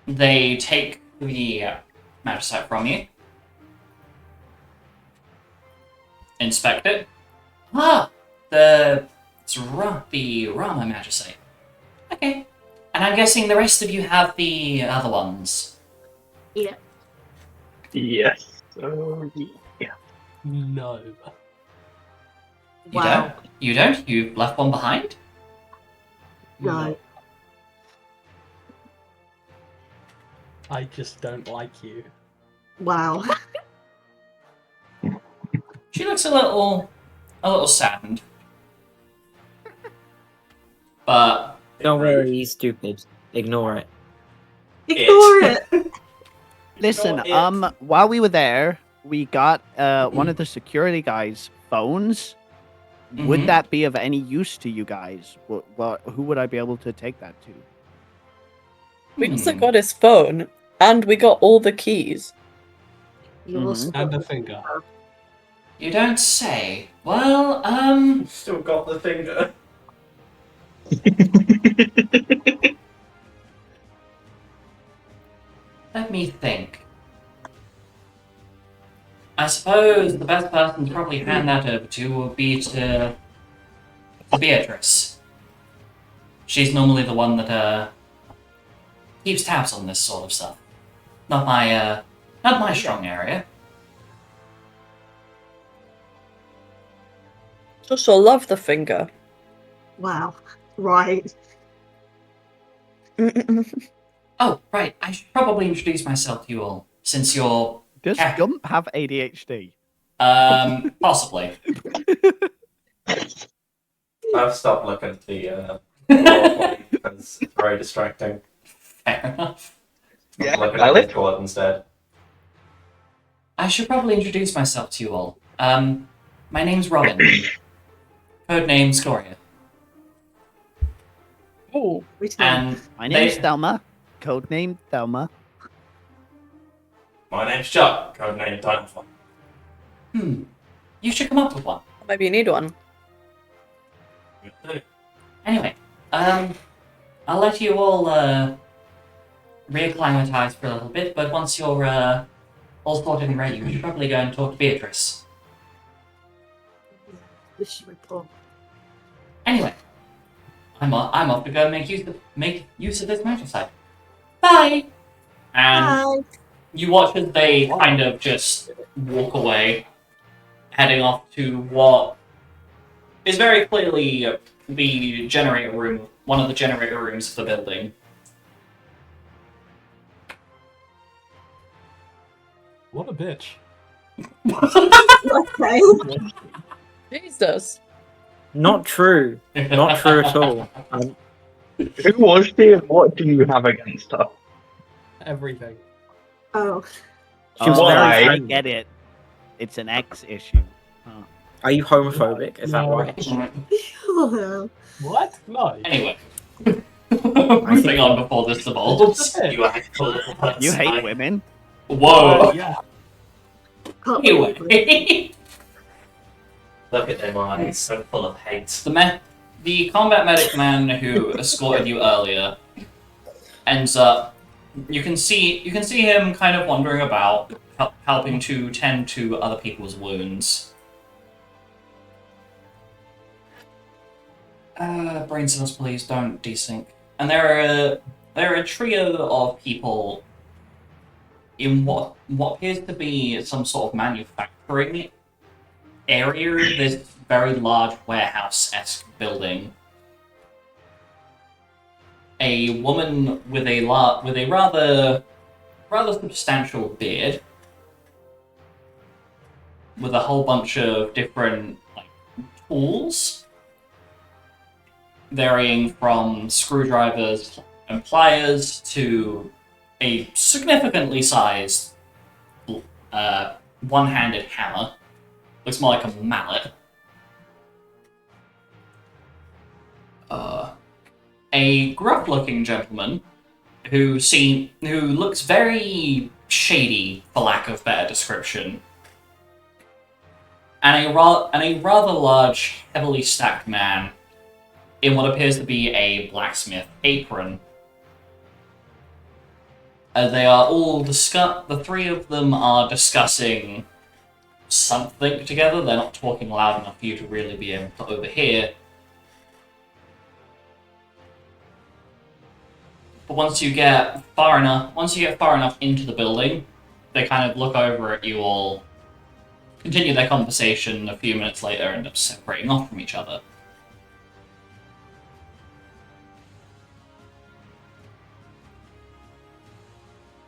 They take the Magicite from you. Inspect it. Ah! The Rama Magicite. Okay. And I'm guessing the rest of you have the other ones. Yeah. Yes. Oh, yeah. No. You Wow. don't? You don't? You left one behind? No. I just don't like you. Wow. She looks a little saddened. But Don't worry, he's stupid. Ignore it. Ignore it. Listen, Ignore while we were there, we got one of the security guys' phones. Mhm. Would that be of any use to you guys? Who would I be able to take that to? We also got his phone, and we got all the keys. You Mhm. also And a finger. you don't say. Well, Still got the finger. let me think. I suppose the best person to probably hand that over to would be to Beatrice. She's normally the one that keeps tabs on this sort of stuff. Not my strong area. Also love the finger. Wow. Right. Oh, right. I should probably introduce myself to you all, since you're Does Yeah. Gump have ADHD? possibly. I've stopped looking at the PowerPoint because it's very distracting. Fair enough. Yeah, Looking at valid. Discord instead. I should probably introduce myself to you all. My name's Robin. Codename Scoria. Oh, Return. And My name's they- Thelma. Codename Thelma. My name's Chuck. Codename Dynamite. you should come up with one. maybe you need one. Anyway, I'll let you all reacclimatize for a little bit, but once you're all sorted and ready, we should probably go and talk to Beatrice. This should report. Anyway, I'm off to go make use of this Magicite. Bye. And Hi. you watch as they kind of just walk away, heading off to what is very clearly the generator room, one of the generator rooms of the building. What a bitch. Okay. Jesus. Not true. Not true at all. Who was she and what do you have against her? Everything. Oh. She was Why? very I friendly. get it. It's an X issue. Are you homophobic? Is that No. why? Oh. What? No. Anyway, moving on before this devolves. You actual little person. You hate women? Whoa. Yeah. Can't believe it. Anyway, Look at them eyes, so full of hate. the combat medic man who escorted you earlier ends up. You can see him kind of wandering about, helping to tend to other people's wounds. Brain cells, please don't desync. And there are a trio of people in what appears to be some sort of manufacturing area. This very large warehouse-esque building. A woman with a rather substantial beard, with a whole bunch of different tools, varying from screwdrivers and pliers to a significantly sized one-handed hammer. Looks more like a mallet. a gruff-looking gentleman who looks very shady, for lack of better description, and a rather large, heavily stacked man in what appears to be a blacksmith apron. The three of them are discussing something together. They're not talking loud enough for you to really be able to overhear. But once you get far enough into the building, they kind of look over at you all, continue their conversation. A few minutes later, end up separating off from each other.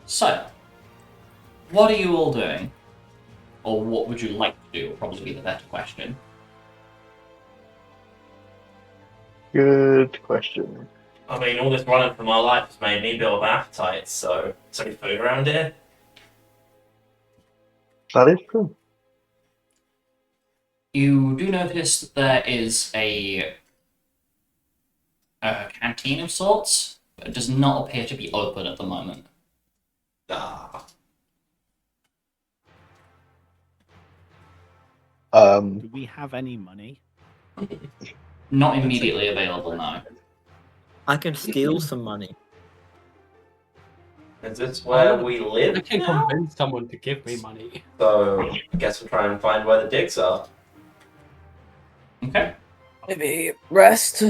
So, what are you all doing? Or what would you like to do, would probably be the better question. Good question. I mean, all this running for my life has made me build an appetite, so is there any food around here? That is true. You do notice that there is a canteen of sorts, but it does not appear to be open at the moment. Ah. Do we have any money? Not immediately available now. I can steal some money. Is this where we live I can now? convince someone to give me money. So, I guess we'll try and find where the digs are. Okay. Maybe rest.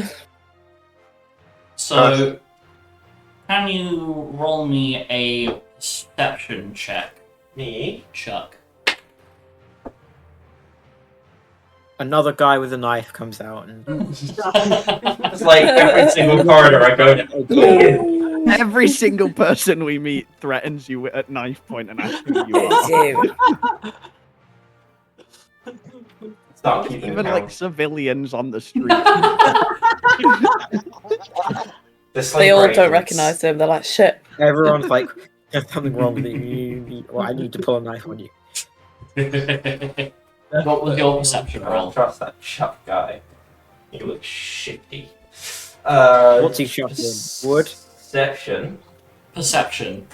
So, can you roll me a perception check, Me? Chuck? Another guy with a knife comes out and It's like every single corridor I go down. Every single person we meet threatens you at knife point and asks who you are. Start keeping Even count. like civilians on the street. They all don't recognise him. They're like, shit. everyone's like, "There's something wrong with you. I need to pull a knife on you." What was your perception I don't roll? trust that Chuck guy. He looks shifty. What's he shot in? Wood? Perception. Perception.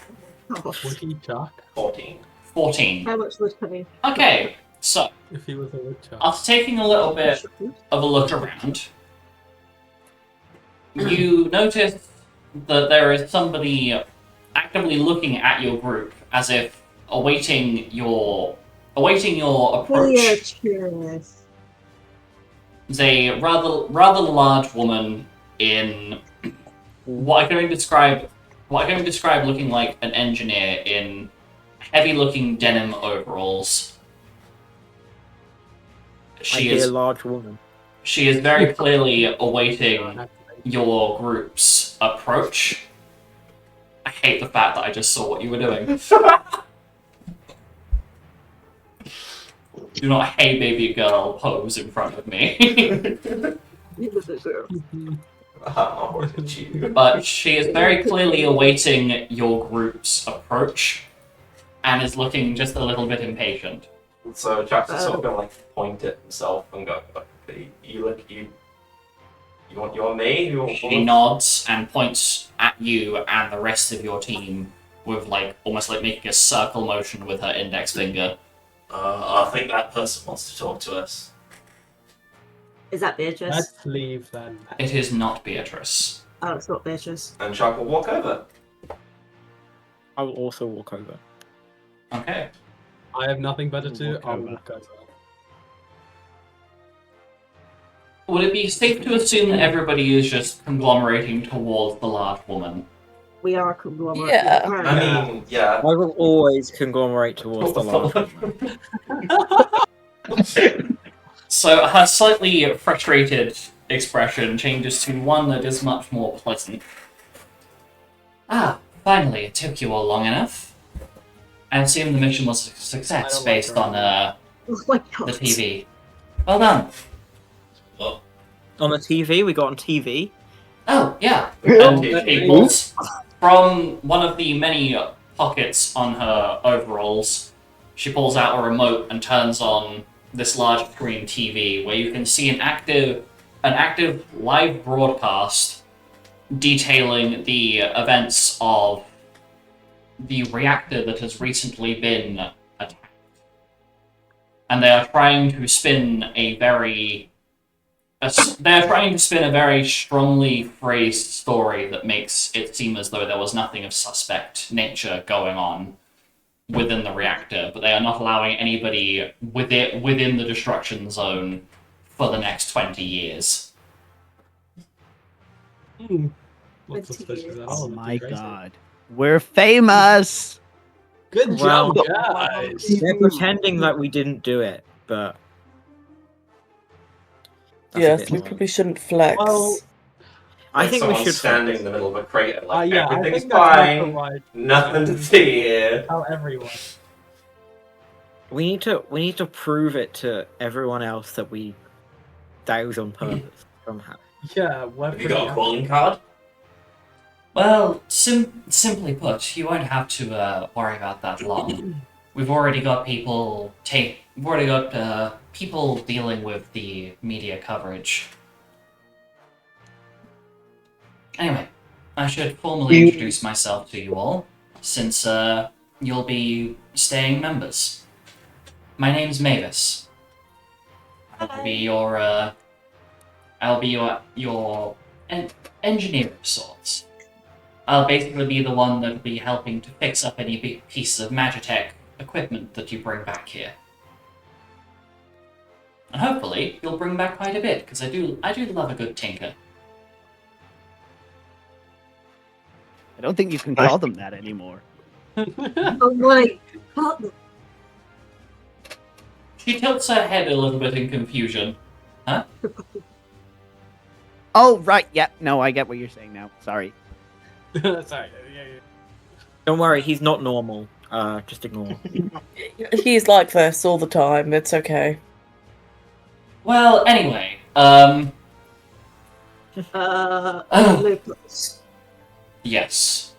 Would he chuck 14. 14. How much was coming? Okay, so, if he was a woodchuck? after taking a little bit of a look around, you notice that there is somebody actively looking at your group as if awaiting your approach. Cheers. Is a rather large woman in what I can only describe looking like an engineer in heavy-looking denim overalls. She a is large woman. She is very clearly awaiting your group's approach. I hate the fact that I just saw what you were doing. Do not "Hey baby girl" pose in front of me. But she is very clearly awaiting your group's approach and is looking just a little bit impatient. So Chuck's just sort of gonna like point at himself and go, you want me? She nods and points at you and the rest of your team with like almost like making a circle motion with her index finger. I think that person wants to talk to us. Is that Beatrice? Let's leave then. It is not Beatrice. Oh, it's not Beatrice. And Chuck will walk over. I will also walk over. Okay. I have nothing better to do. Walk I'll over. walk over. Would it be safe to assume that everybody is just conglomerating towards the large woman? We are a conglomerate. Yeah. I mean, yeah. I will always conglomerate towards the large woman. So her slightly frustrated expression changes to one that is much more pleasant. Ah, finally, it took you all long enough. I assume the mission was a success based on Oh my god. the TV. Well done. On the TV, we got on TV. Oh, yeah. Yeah. And she pulls from one of the many pockets on her overalls. She pulls out a remote and turns on this large screen TV where you can see an active live broadcast detailing the events of the reactor that has recently been attacked. And they are trying to spin a very strongly phrased story that makes it seem as though there was nothing of suspect nature going on within the reactor, but they are not allowing anybody within the destruction zone for the next 20 years. What's suspicious? Oh my god. We're famous! Good job, Well, guys. They're pretending that we didn't do it, but that's a Yes, bit we annoying. probably shouldn't flex. Well, I think we someone's should standing in the middle of a crater, like yeah, I everything's think that's fine, not the right. nothing to see here. Tell everyone. We need to prove it to everyone else that it was on purpose somehow. Yeah, we're Have you got a pretty- calling card? Well, simply put, you won't have to worry about that long. We've already got people people dealing with the media coverage. Anyway, I should formally introduce myself to you all, since you'll be staying members. My name's Mavis. I'll be your engineer of sorts. I'll basically be the one that'll be helping to fix up any pieces of Magitech equipment that you bring back here. And hopefully, you'll bring back quite a bit, because I do love a good tinker. I don't think you can call them that anymore. Oh my god. She tilts her head a little bit in confusion. Huh? Oh, right. Yep. No, I get what you're saying now. Sorry. Sorry. Yeah. Don't worry, he's not normal. Just ignore him. He's like this all the time. It's okay. Well, anyway, Lupus. yes.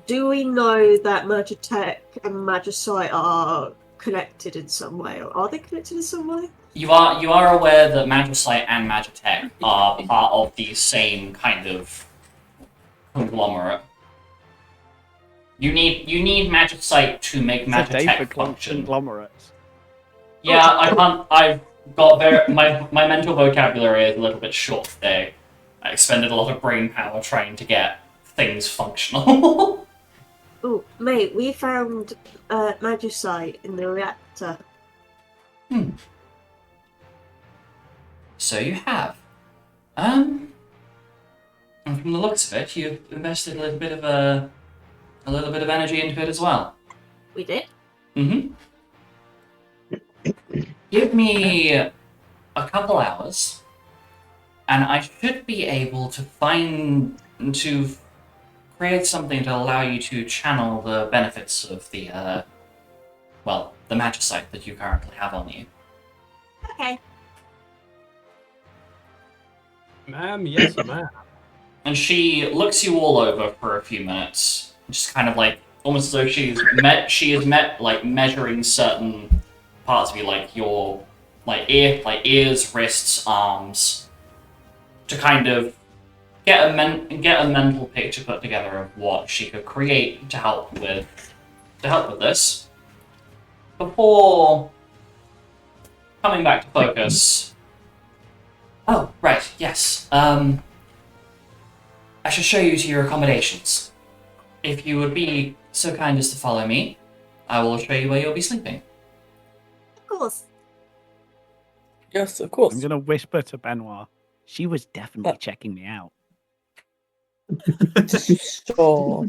Do we know that Magitech and Magicite are connected in some way, or are they connected in some way? You are aware that Magicite and Magitech are part of the same kind of conglomerate. You need Magicite to make It's a day for Magitech function. conglomerates. Yeah, I can't. I've got my mental vocabulary is a little bit short today. I expended a lot of brain power trying to get things functional. Oh, mate, we found Magicite in the reactor. So you have. And from the looks of it, you've invested a little bit of energy into it as well. We did? Mm-hmm. Give me a couple hours, and I should be able to create something to allow you to channel the benefits of the magicite that you currently have on you. Okay. Ma'am, yes, ma'am. And she looks you all over for a few minutes, just kind of like almost as though she is measuring certain parts of you, like your ears, wrists, arms, to kind of get a mental picture put together of what she could create to help with this. Before coming back to focus. Oh, right, yes. I should show you to your accommodations. If you would be so kind as to follow me, I will show you where you'll be sleeping. Of course. Yes, of course. I'm gonna whisper to Benoit. She was definitely checking me out. Sure.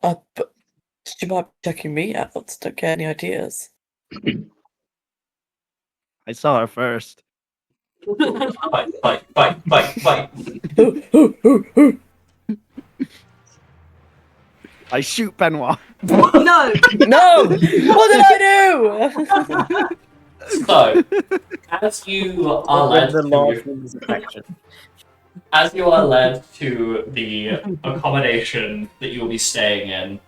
But she might be checking me out. Don't get any ideas. I saw her first. Fight. I shoot Benoit. No! No! What did I do? So, as you are led the to large woman's affection. As you are led to the accommodation that you'll be staying in,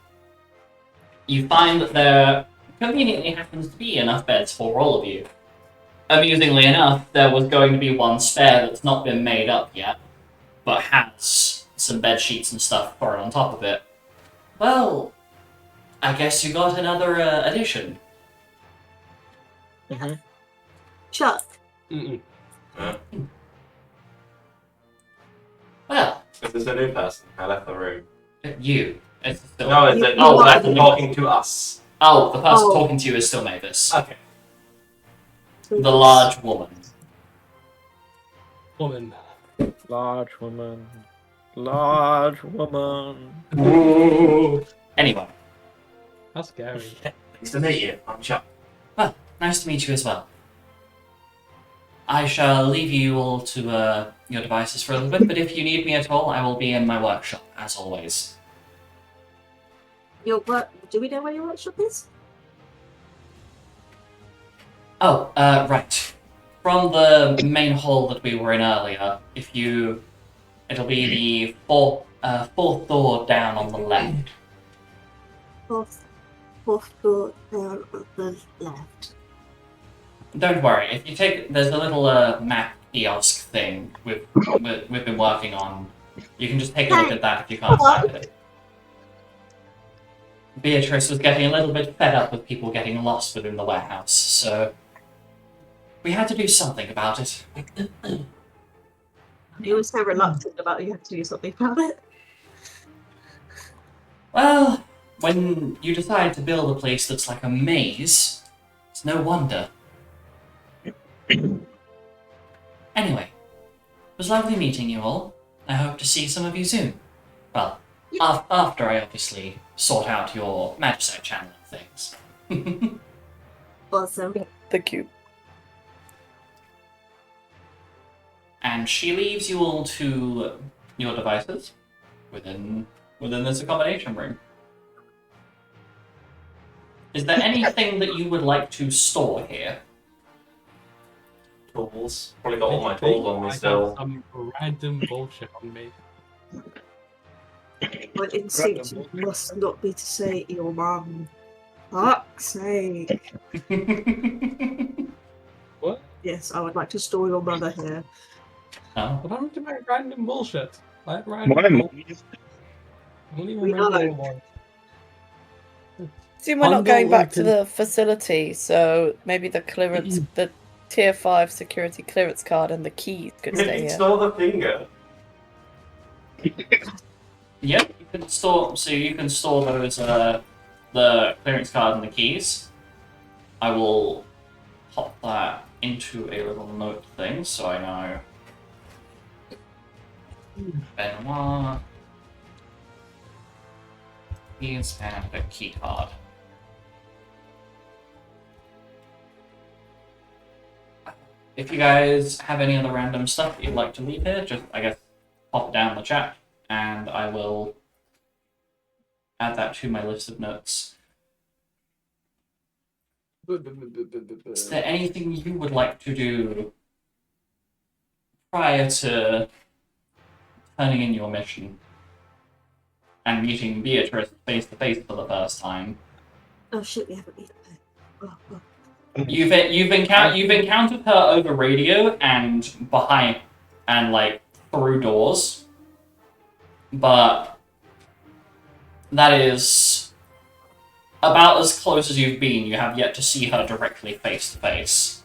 you find that there conveniently happens to be enough beds for all of you. Amusingly enough, there was going to be one spare that's not been made up yet. but has some bed sheets and stuff thrown on top of it. Well, I guess you got another addition. Chuck. Mm-mm. Well, This is a new person. I left the room. you. It's still... No, it's a Oh, person that's talking to us. Oh, the person Oh. talking to you is still Mavis. Okay. The large woman. Woman. Large woman. Large woman. Anyway, How scary. Nice to meet you. I'm Chuck. nice to meet you as well. I shall leave you all to your devices for a little bit, but if you need me at all, I will be in my workshop, as always. Your work? Do we know where your workshop is? Oh, right. From the main hall that we were in earlier, it'll be the fourth door down on the left. Fourth door down on the left. Don't worry, if you there's a little map kiosk thing we've been working on. You can just take a look at that if you can't find it. Beatrice was getting a little bit fed up with people getting lost within the warehouse, so we had to do something about it. He was so reluctant about you had to do something about it. Well, when you decide to build a place that's like a maze, it's no wonder. Anyway, it was lovely meeting you all. I hope to see some of you soon. Well, after I obviously sort out your Magicite channel and things. Awesome. Thank you. And she leaves you all to your devices within this accommodation room. Is there anything that you would like to store here? Tools. Probably got all my tools on me still. Some random bullshit on me. My instinct must not be to say your mum. Fuck's sake. What? Yes, I would like to store your mother here. Oh. What happened to my random bullshit? I have My random mum. bullshit. I don't even We remember know. what it was. Assume we're not going back to Unbelievable. the facility, so maybe the clearance, the tier 5 security clearance card and the keys could stay You here. stole the finger. Yep, you can store. So you can store those, the clearance card and the keys. I will pop that into a little note thing, so I know. Benoit. Keys and a key card. If you guys have any other random stuff that you'd like to leave here, just, I guess, pop it down in the chat, and I will add that to my list of notes. Is there anything you would like to do prior to turning in your mission and meeting Beatrice face to face for the first time? Oh shit, we haven't eaten it. Oh, oh. You've encountered her over radio and behind and like through doors, but that is about as close as you've been. You have yet to see her directly face to face.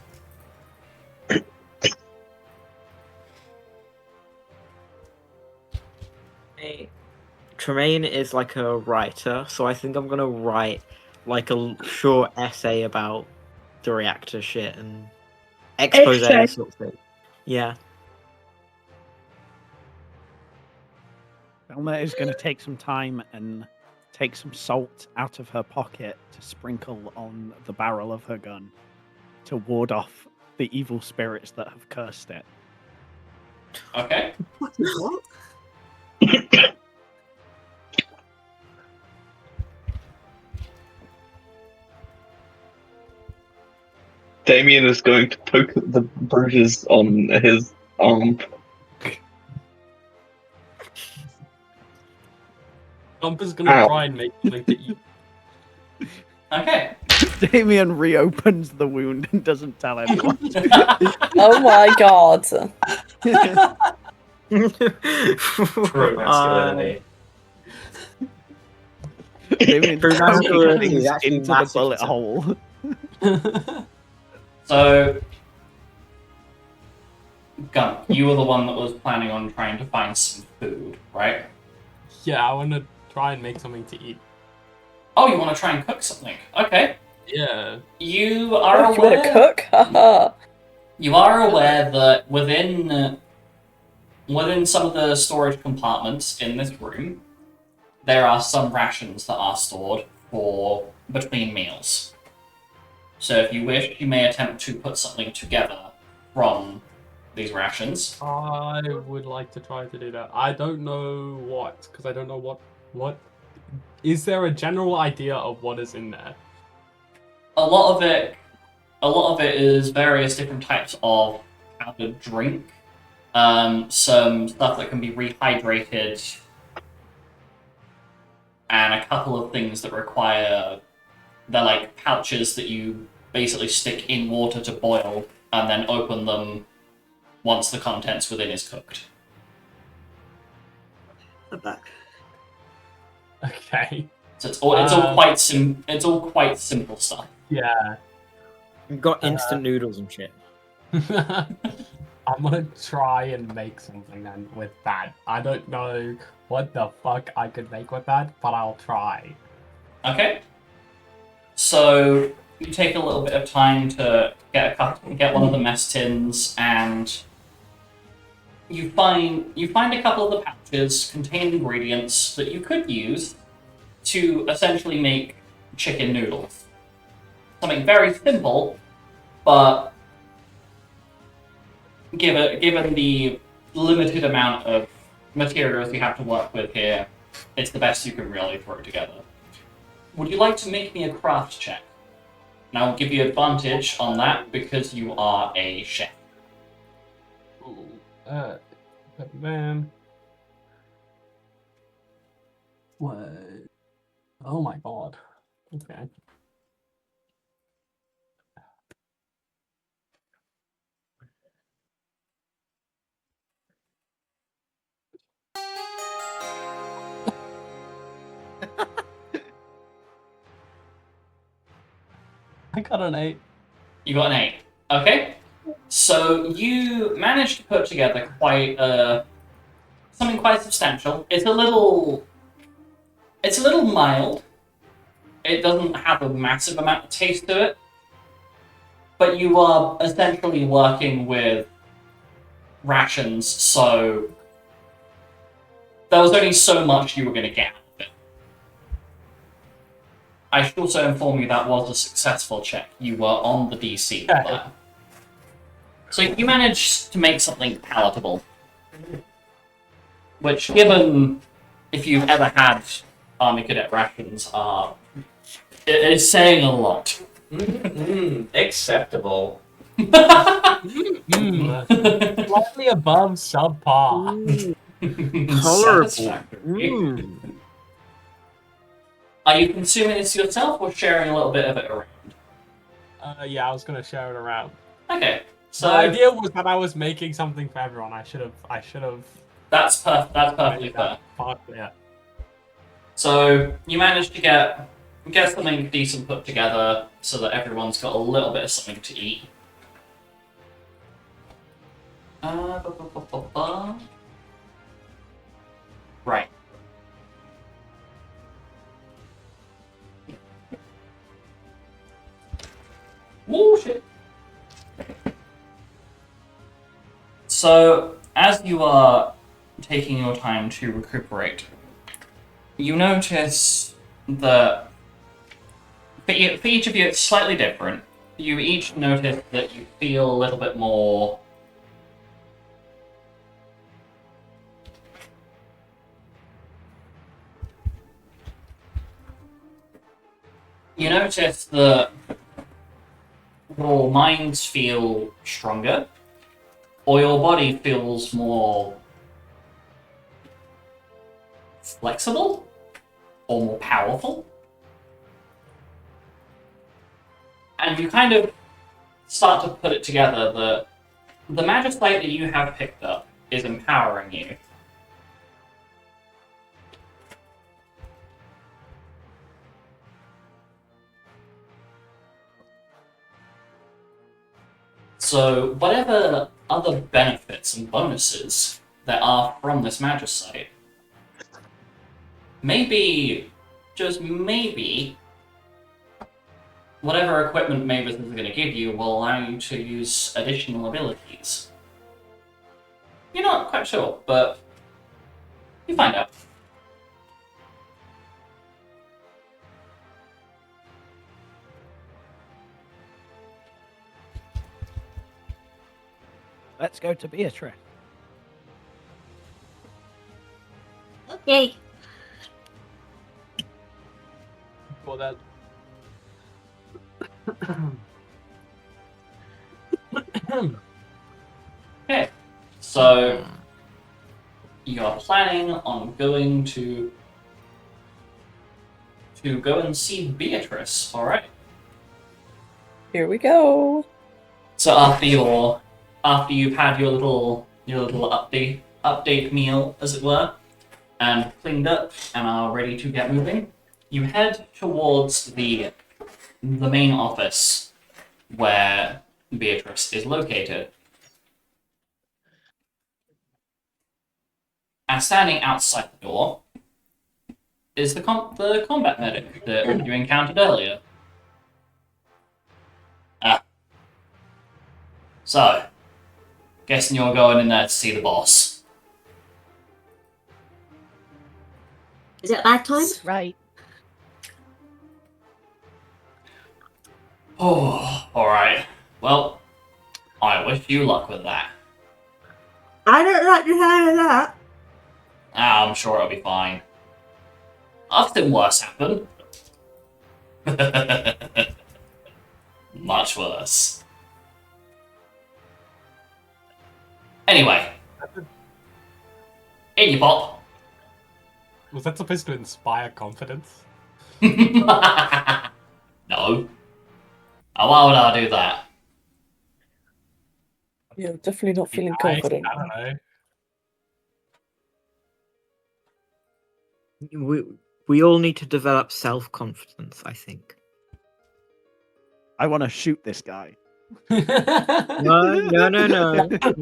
Tremaine is like a writer, so I think I'm gonna write like a short essay about the reactor shit and expose Essay. sort of thing. Yeah. Velma is going to take some time and take some salt out of her pocket to sprinkle on the barrel of her gun to ward off the evil spirits that have cursed it. Okay. Fucking what? Damien is going to poke at the bruises on his arm. Gumpa's gonna Ow. try and make something to eat. Okay. Damien reopens the wound and doesn't tell anyone. Oh my god. True masculinity. Doing True masculinity, things actually into the massive bullet concern. hole. So, Gunk, you were the one that was planning on trying to find some food, right? Yeah, I want to try and make something to eat. Oh, you want to try and cook something? Okay. Yeah. You are Oh, you want to aware. cook? Haha. You are aware that within some of the storage compartments in this room, there are some rations that are stored for between meals. So if you wish, you may attempt to put something together from these rations. I would like to try to do that. I don't know what, because I don't know what. Is there a general idea of what is in there? A lot of it is various different types of powdered drink. Some stuff that can be rehydrated, and a couple of things that require, they're like pouches that you basically stick in water to boil and then open them once the contents within is cooked. I'm back. Okay. So it's all quite simple stuff. Yeah. You've got instant noodles and shit. I'm gonna try and make something then with that. I don't know what the fuck I could make with that, but I'll try. Okay. So you take a little bit of time to get one of the mess tins, and you find a couple of the pouches contain ingredients that you could use to essentially make chicken noodles. Something very simple, but given the limited amount of materials you have to work with here, it's the best you can really throw together. Would you like to make me a craft check? And I will give you advantage on that because you are a chef. Ooh, but man. What? Oh my god. Okay. I got an 8. You got an 8. Okay. So you managed to put together quite something quite substantial. It's a little mild. It doesn't have a massive amount of taste to it. But you are essentially working with rations, so there was only so much you were going to get out of it. I should also inform you that was a successful check. You were on the DC for that. So you managed to make something palatable. Which, given if you've ever had Army Cadet rations, it is saying a lot. Acceptable. Slightly above subpar. Satisfactory. Are you consuming this yourself or sharing a little bit of it around? Yeah, I was gonna share it around. Okay, so The idea was that I was making something for everyone. I should have. that's perfectly fair. Yeah. So you managed to get something decent put together so that everyone's got a little bit of something to eat. Right. Oh shit. So, as you are taking your time to recuperate, you notice that for each of you it's slightly different. You each notice that you feel a little bit more you notice that your minds feel stronger, or your body feels more flexible, or more powerful. And you kind of start to put it together that the magicite that you have picked up is empowering you. So, whatever other benefits and bonuses there are from this Magicite, maybe, just maybe, whatever equipment Mavis is going to give you will allow you to use additional abilities. You're not quite sure, but you find out. Let's go to Beatrice. Okay. For that. Okay, so you're planning on going to go and see Beatrice, alright? Here we go. So after you've had your little update meal, as it were, and cleaned up and are ready to get moving, you head towards the main office where Beatrice is located. And standing outside the door is the combat medic that you encountered earlier. So, guessing you're going in there to see the boss. Is it bad time? That's right. Oh, alright. Well, I wish you luck with that. I don't like the sound of that. I'm sure it'll be fine. I've seen worse happen. Much worse. Anyway. In you pop. Was that supposed to inspire confidence? No. Why would I do that? You're definitely not feeling confident. I don't know. We all need to develop self-confidence, I think. I want to shoot this guy. No.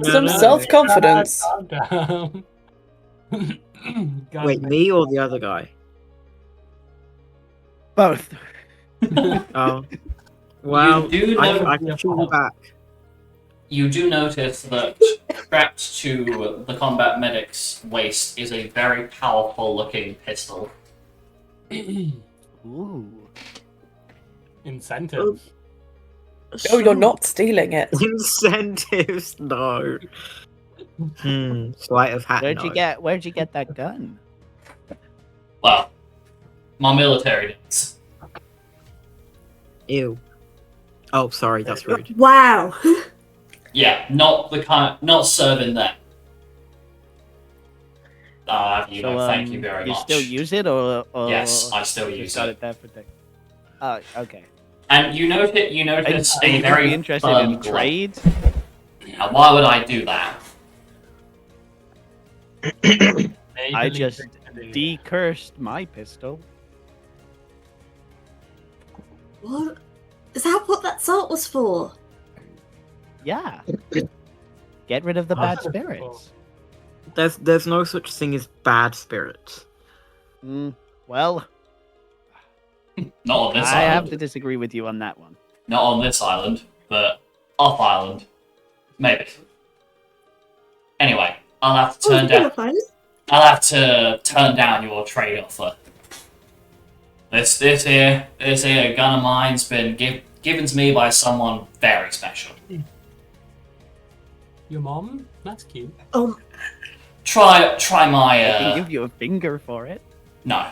Some self-confidence. Calm down. Wait, me or the other guy? Both. Oh. Well, You do I can shoot you back. You do notice that strapped to the combat medic's waist is a very powerful looking pistol. Ooh. Incentive. Oh, you're not stealing it. Incentives, no. Sleight of hat. Where'd no. you get that gun? Well, my military days. Ew. Oh, sorry, that's rude. Wow. Yeah, not serving them. Thank you very you much. still use it, or Yes, I still you use got it. it there for okay. And you notice a I'd very be interested firm in glove. trade. Now, why would I do that? I just decursed my pistol. What? Is that what that salt was for? Yeah. Get rid of the bad spirits. There's no such thing as bad spirits. Well, Not on this I island. have to disagree with you on that one. Not on this island, but off island. Maybe. Anyway, I'll have to turn down your trade offer. This here gun of mine's been given to me by someone very special. Your mom? That's cute. Try I my can give you a finger for it. no.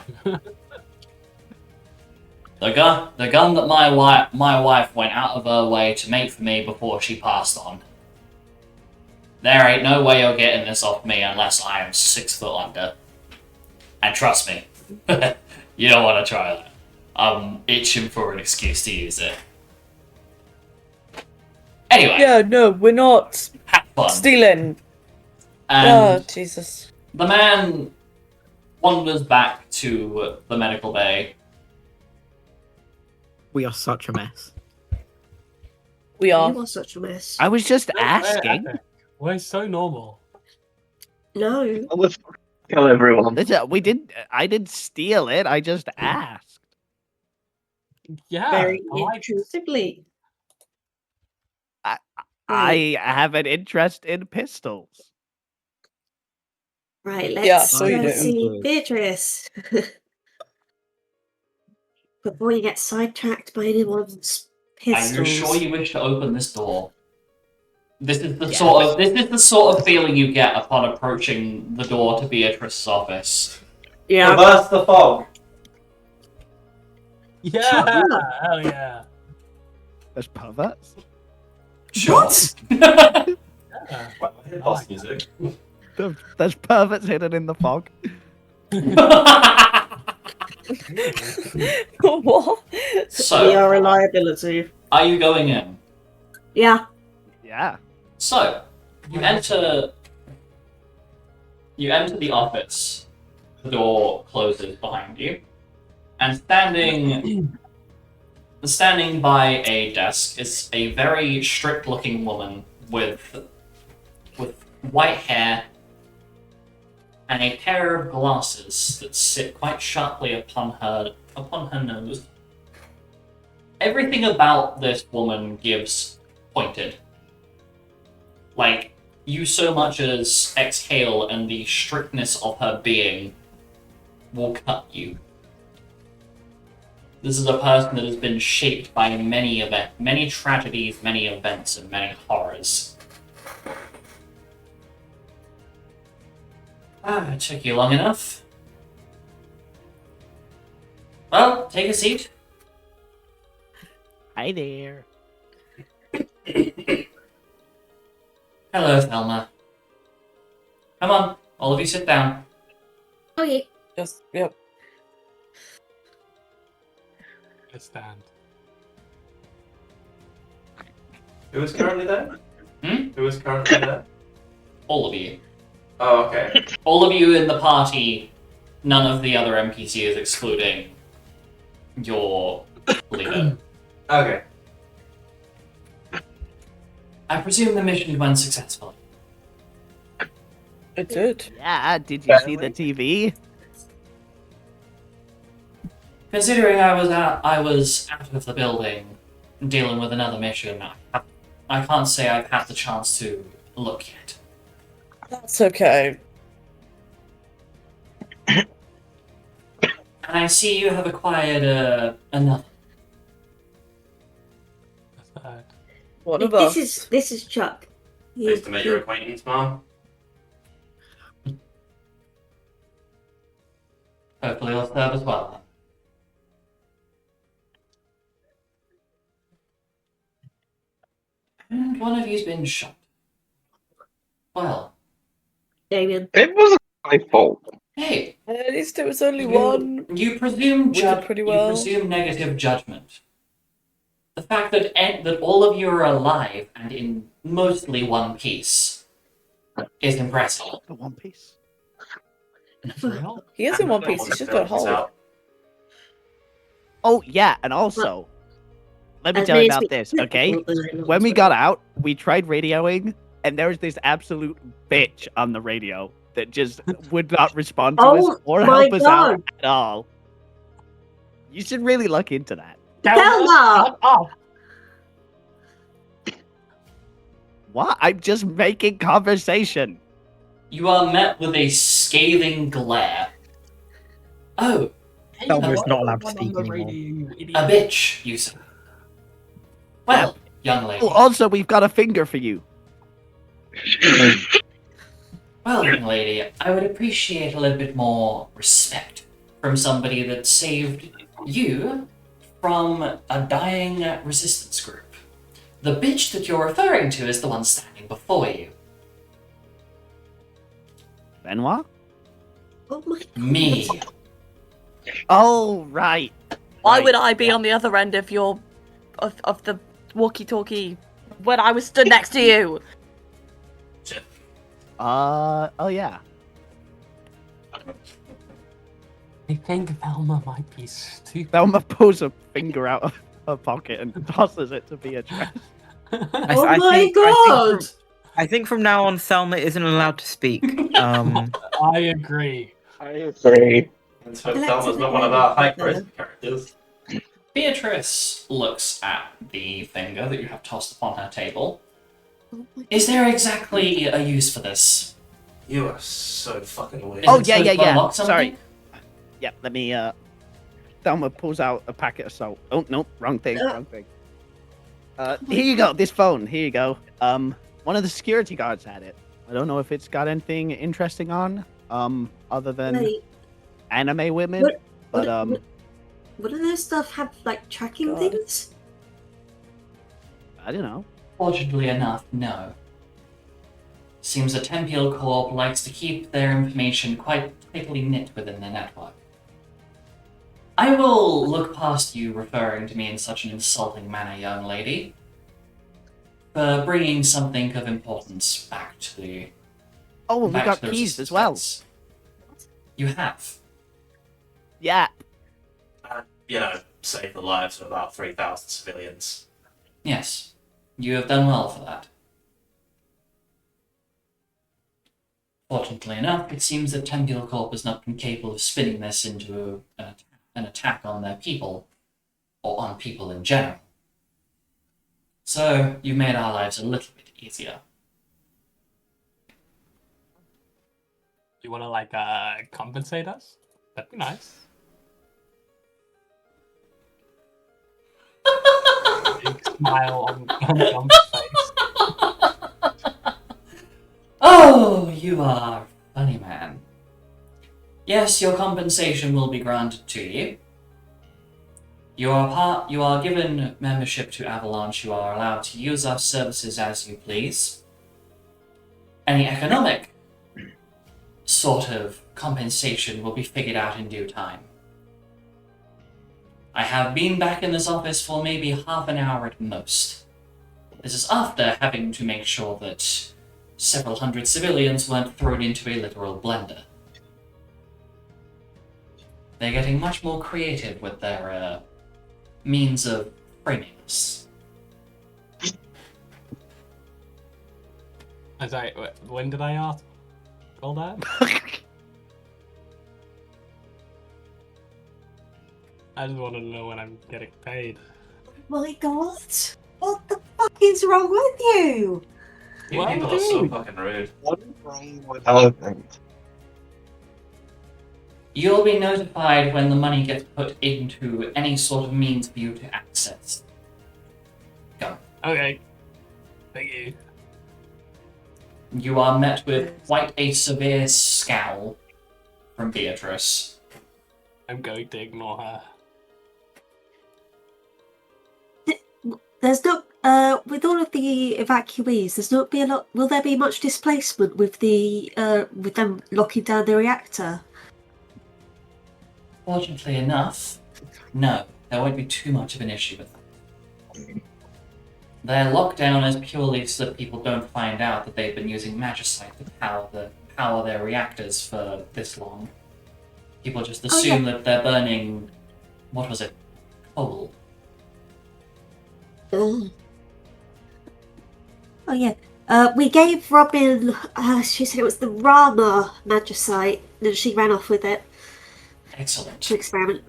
The gun that my wife went out of her way to make for me before she passed on. There ain't no way you're getting this off me unless I am 6 foot under. And trust me, you don't want to try that. I'm itching for an excuse to use it. Anyway, Yeah, no, we're not have fun. stealing. And Jesus. the man wanders back to the medical bay. We are such a mess. We are. You are such a mess. I was just We're asking. epic. We're so normal. No. Let's kill everyone. We didn't. I didn't steal it. I just asked. Yeah. Very I intrusively. I have an interest in pistols. Right, Yeah, let's so you go do. see Beatrice. Before you get sidetracked by anyone's Are pistols. you sure you wish to open this door? This is the Yes. sort of feeling you get upon approaching the door to Beatrice's office. Yeah. Reverse the fog. Yeah. Hell yeah. There's perverts. What? Yeah. Wow, hip hop music. There's perverts hidden in the fog. What? We So, are a liability. are you going in? Yeah. Yeah. So, you enter the office. The door closes behind you, and standing by a desk is a very strict-looking woman with white hair and a pair of glasses that sit quite sharply upon her nose. Everything about this woman gives pointed. Like, you so much as exhale and the strictness of her being will cut you. This is a person that has been shaped by many tragedies, many events, and many horrors. It took you long enough. Well, take a seat. Hi there. Hello, Thelma. Come on, all of you sit down. Okay. Just, yep. I stand. Who is currently there? Hmm? Who is currently there? All of you. Oh, okay. All of you in the party, none of the other NPCs excluding your leader. Okay. I presume the mission went successfully. It did. Yeah. Did you see the TV? Considering I was out of the building dealing with another mission, I can't say I've had the chance to look yet. That's okay. And I see you have acquired another. That's bad. One of us. This is Chuck. Nice to make your acquaintance, Mom. Hopefully you'll serve as well. And one of you's been shot. Well, Damien. It wasn't my fault. hey, At least it was only one. you presume We did pretty well. You presume negative judgment. The fact that that all of you are alive and in mostly one piece is impressive. The One Piece. Real? He is in one piece. He's just got a hole. Oh yeah, and also, let me As tell you many as about we- this, okay? When we got out, we tried radioing, and there was this absolute bitch on the radio that just would not respond to us Oh or my help us out God. at all. You should really look into that. Thelma! Shut up! What? I'm just making conversation. You are met with a scathing glare. Oh, Thelma's not allowed to One on speak the anymore. radio, you idiot. a bitch, you say. Well, young lady. Oh, also, we've got a finger for you. Well, young lady, I would appreciate a little bit more respect from somebody that saved you from a dying resistance group. The bitch that you're referring to is the one standing before you. Benoit? Oh my God. Me. Oh, right. Why Right. would I be on the other end of your of the walkie-talkie when I was stood next to you? Oh yeah. I think Velma might be stupid. Thelma pulls a finger out of her pocket and tosses it to Beatrice. Oh my god! I think from now on, Thelma isn't allowed to speak. I agree. I agree. Let's hope Thelma's not one of our high charisma characters. Beatrice looks at the finger that you have tossed upon her table. Is there exactly a use for this? You are so fucking weird. Oh it yeah, supposed to yeah. unlock something? Sorry. Yeah, let me. Thelma pulls out a packet of salt. Oh no, wrong thing, wrong thing. Here you go. This phone. Here you go. One of the security guards had it. I don't know if it's got anything interesting on, other than Wait, anime women. What- But what do those stuff have, like, tracking God. things? I don't know. Fortunately enough, no. Seems that Tempeal Corp likes to keep their information quite tightly knit within their network. I will look past you referring to me in such an insulting manner, young lady, for bringing something of importance back to the. Oh, and we back got to the keys as well. resistance. You have. Yeah. You know, save the lives of about 3,000 civilians. Yes, you have done well for that. Fortunately enough, it seems that Tempeal Corp has not been capable of spinning this into an attack on their people, or on people in general. So, you've made our lives a little bit easier. You want to compensate us? That'd be nice. Big smile on Tom's face. Oh, you are a funny man. Yes, your compensation will be granted to you. You are given membership to Avalanche. You are allowed to use our services as you please. Any economic sort of compensation will be figured out in due time. I have been back in this office for maybe half an hour at most. This is after having to make sure that several hundred civilians weren't thrown into a literal blender. They're getting much more creative with their means of framing us. When did I ask all that? I just want to know when I'm getting paid. My god! What the fuck is wrong with you? You Well, people are so dude. fucking rude. What is wrong with elephants? You'll be notified when the money gets put into any sort of means for you to access. Go. Okay. Thank you. You are met with quite a severe scowl from Beatrice. I'm going to ignore her. There's not, with all of the evacuees, there's not be a lot. Will there be much displacement with with them locking down the reactor? Fortunately enough, no, there won't be too much of an issue with that. Their lockdown is purely so that people don't find out that they've been using magicite to power their reactors for this long. People just assume that they're burning, what was it, coal. Oh yeah. We gave Robin. She said it was the Rama magicite, and she ran off with it Excellent. to experiment.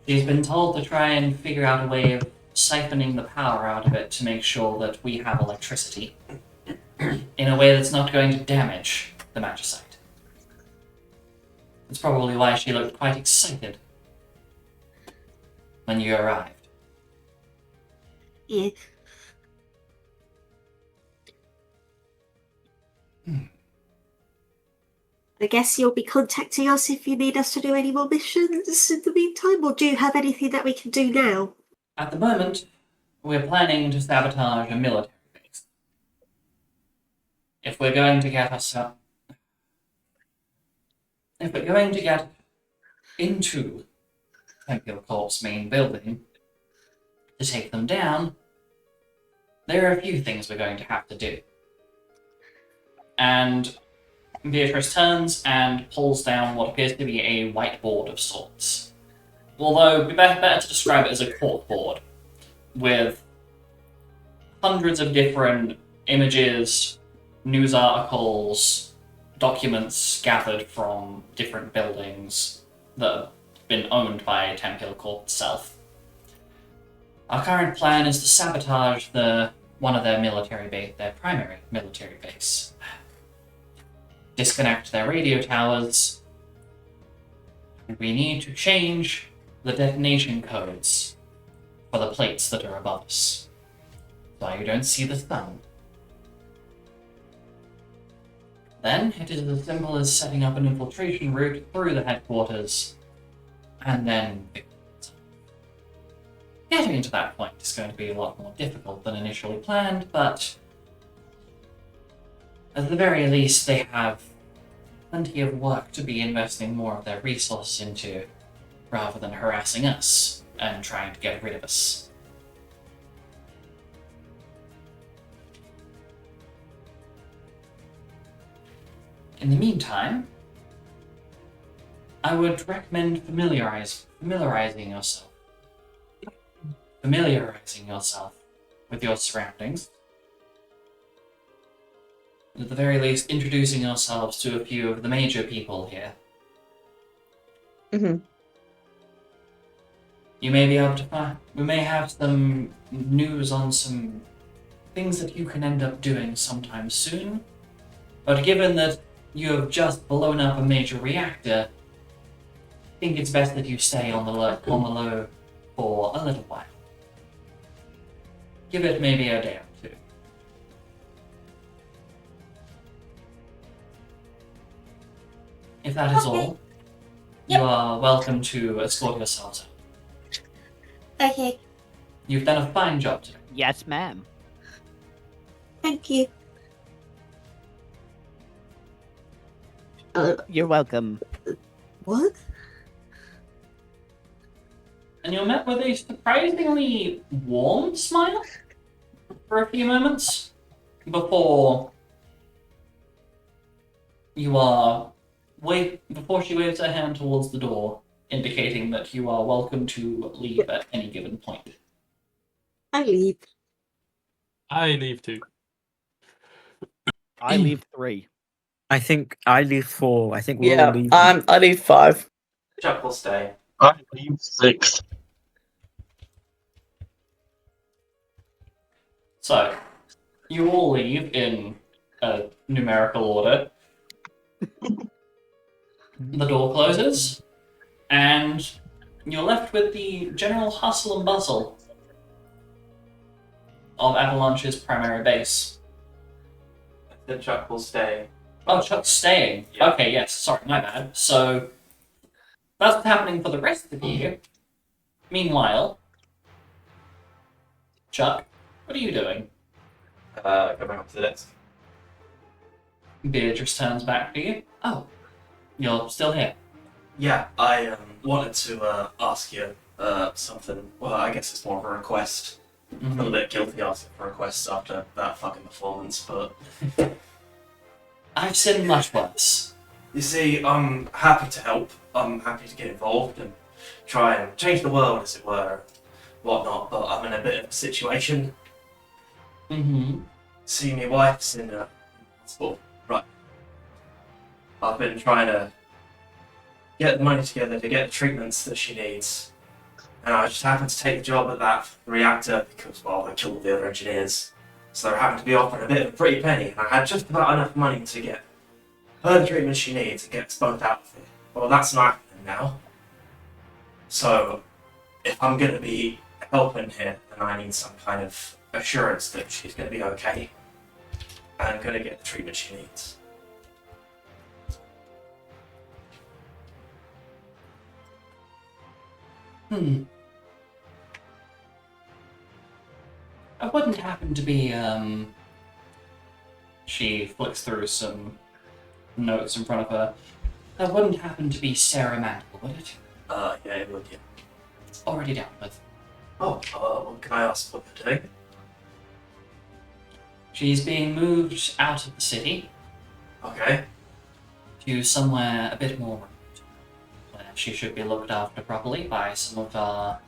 She's been told to try and figure out a way of siphoning the power out of it to make sure that we have electricity in a way that's not going to damage the magicite. That's probably why she looked quite excited when you arrived. Yeah. I guess you'll be contacting us if you need us to do any more missions in the meantime, or do you have anything that we can do now? At the moment, we're planning to sabotage a military base. If we're going to get into Tempeal Corp's main building to take them down, there are a few things we're going to have to do. And Beatrice turns and pulls down what appears to be a whiteboard of sorts. Although, it'd be better to describe it as a corkboard, with hundreds of different images, news articles, documents gathered from different buildings that have been owned by Tempeal Corp itself. Our current plan is to sabotage one of their primary military base. Disconnect their radio towers. And we need to change the detonation codes for the plates that are above us, so you don't see the sun. Then it is as simple as setting up an infiltration route through the headquarters, and then getting to that point is going to be a lot more difficult than initially planned, but at the very least they have plenty of work to be investing more of their resources into, rather than harassing us and trying to get rid of us. In the meantime, I would recommend familiarizing yourself with your surroundings. At the very least, introducing yourselves to a few of the major people here. Mm-hmm. You may be able to we may have some news on some things that you can end up doing sometime soon. But given that you have just blown up a major reactor, I think it's best that you stay on the low for a little while. Give it maybe a day or two. If that is all, you are welcome to escort yourselves out. Okay, You've done a fine job today. Yes, ma'am. thank you. You're welcome. What? And you're met with a surprisingly warm smile for a few moments before before she waves her hand towards the door, indicating that you are welcome to leave at any given point. I leave. I leave too. I leave 3. I think I leave 4. I think we'll Yeah, all leave. I leave 5. Chuck will stay. I leave 6. So, you all leave in a numerical order. The door closes, and you're left with the general hustle and bustle of Avalanche's primary base. Then Chuck will stay. Oh, Chuck's staying. Yeah. Okay, yes, sorry, my bad. So, that's what's happening for the rest of you. Meanwhile, Chuck, what are you doing? Go back up to the desk. Beatrice turns back to you. Oh, you're still here. Yeah, I wanted to ask you something. Well, I guess it's more of a request. I'm a little bit guilty asking for requests after that fucking performance, but I've seen much worse. you see, I'm happy to help. I'm happy to get involved and try and change the world, as it were, whatnot. But I'm in a bit of a situation. Mm-hmm. See, my wife's in a hospital. Right. I've been trying to get the money together to get the treatments that she needs. And I just happened to take the job at that reactor because, well, I killed the other engineers. So there happened to be offering a bit of a pretty penny. And I had just about enough money to get her the treatment she needs and get us both out of it. Well, that's not happening now. So if I'm going to be helping here, then I need some kind of assurance that she's going to be okay and going to get the treatment she needs. I wouldn't happen to be, She flicks through some notes in front of her. That wouldn't happen to be Sarah Mantle, would it? Yeah, it would, yeah. It's already dealt with. Oh, well, can I ask what you're doing? She's being moved out of the city. Okay. to somewhere a bit more remote, where she should be looked after properly by some of our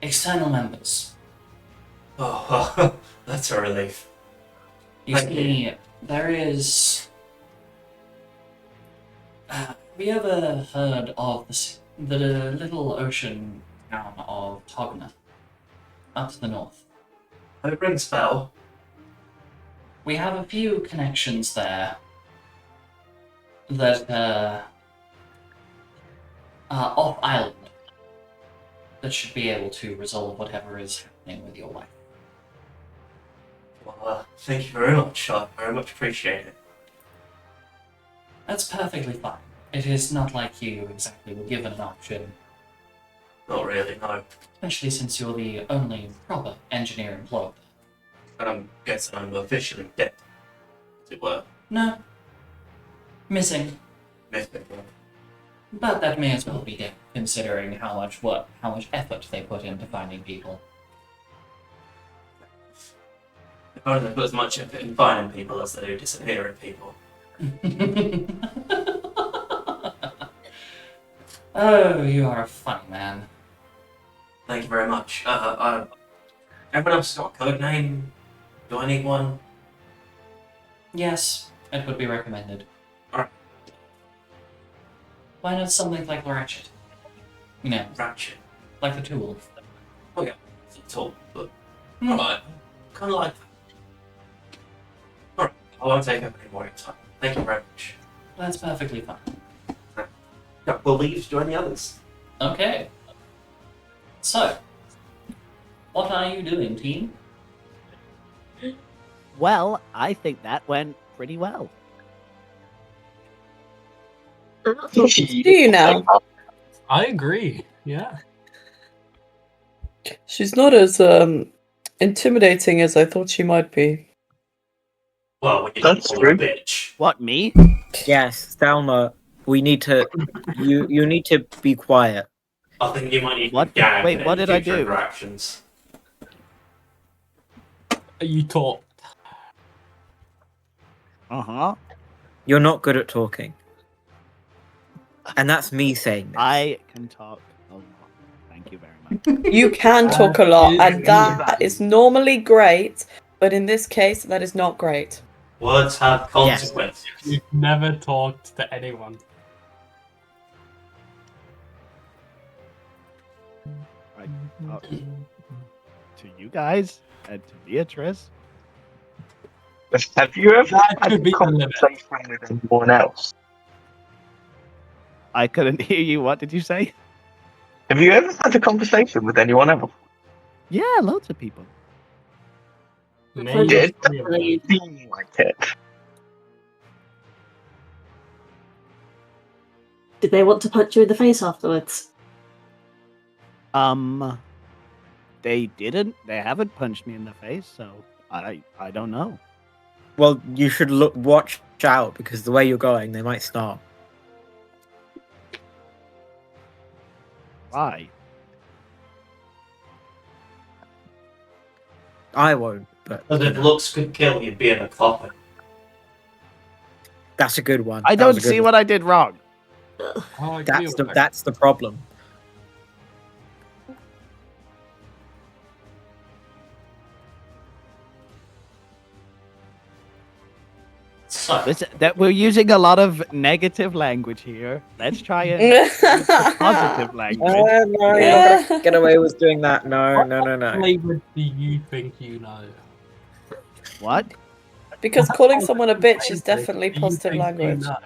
external members. Oh, that's a relief. You Thank see, there is. Have you ever heard of the little ocean town of Togna, up to the north? It rings a bell. We have a few connections there that are off island that should be able to resolve whatever is happening with your wife. Well, thank you very much. I very much appreciate it. That's perfectly fine. It is not like you exactly were given an option, Not really, no. especially since you're the only proper engineer employed. And I'm guessing I'm officially dead, as it were. No. Missing. Missing. But that may as well be dead, considering how much effort they put into finding people. If only they put as much effort in finding people as they do disappearing people. Oh, you are a funny man. Thank you very much. Everyone else got a code name? Do I need one? Yes, it would be recommended. Alright. Why not something like Ratchet? You know, Ratchet. like the tool. Oh yeah, it's a tool, but alright. Kind of like that. Alright, I won't take up any more of your time. Thank you very much. That's perfectly fine. Yeah, we'll leave to join the others. Okay. So, what are you doing, team? Well, I think that went pretty well. Do you now? I agree. Yeah. She's not as intimidating as I thought she might be. Well, when you That's call her a true. bitch. What, me? Yes, Thelma, we need to. You need to be quiet. I think you might need What? to gag Wait, in what did I future do? interactions. You talk. Uh-huh. You're not good at talking. And that's me saying this. I can talk a lot. Thank you very much. You can talk a lot, and that is normally great, but in this case, that is not great. Words have consequences. You've never talked to anyone. Right. To you guys and to Beatrice. Have you ever That had could a be the limit. conversation with anyone else? I couldn't hear you. What did you say? Have you ever had a conversation with anyone else? Yeah, loads of people. Name Did three of them. seem like it. Did they want to punch you in the face afterwards? They didn't. They haven't punched me in the face, so I don't know. Well, you should watch out because the way you're going, they might start. Why? I won't, but Because if looks could kill, you'd be in a coffin. that's a good one. I don't see what I did wrong. Oh, give me a second. That's the problem. So, That we're using a lot of negative language here. Let's try it. Use the positive language. No, you're not gonna get away with doing that. No. What language do you think you know? What? Because calling someone a bitch is definitely Do you positive think you language. know?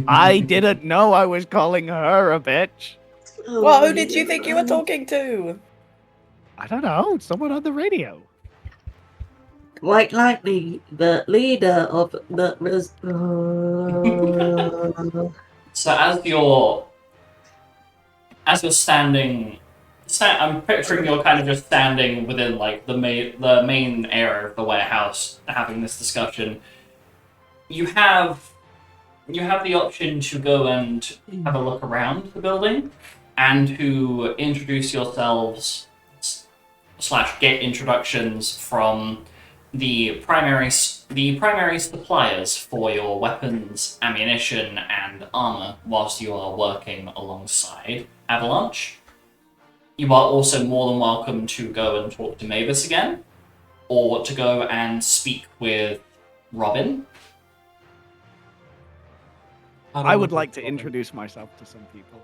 I didn't know I was calling her a bitch. Well, who did you think you were talking to? I don't know. Someone on the radio. Quite likely the leader of the so as you're standing, I'm picturing you're kind of just standing within like the main area of the warehouse, having this discussion. You have the option to go and have a look around the building, and to introduce yourselves / get introductions from the primary suppliers for your weapons, ammunition, and armor whilst you are working alongside Avalanche. You are also more than welcome to go and talk to Mavis again, or to go and speak with Robin. I would like to introduce myself to some people.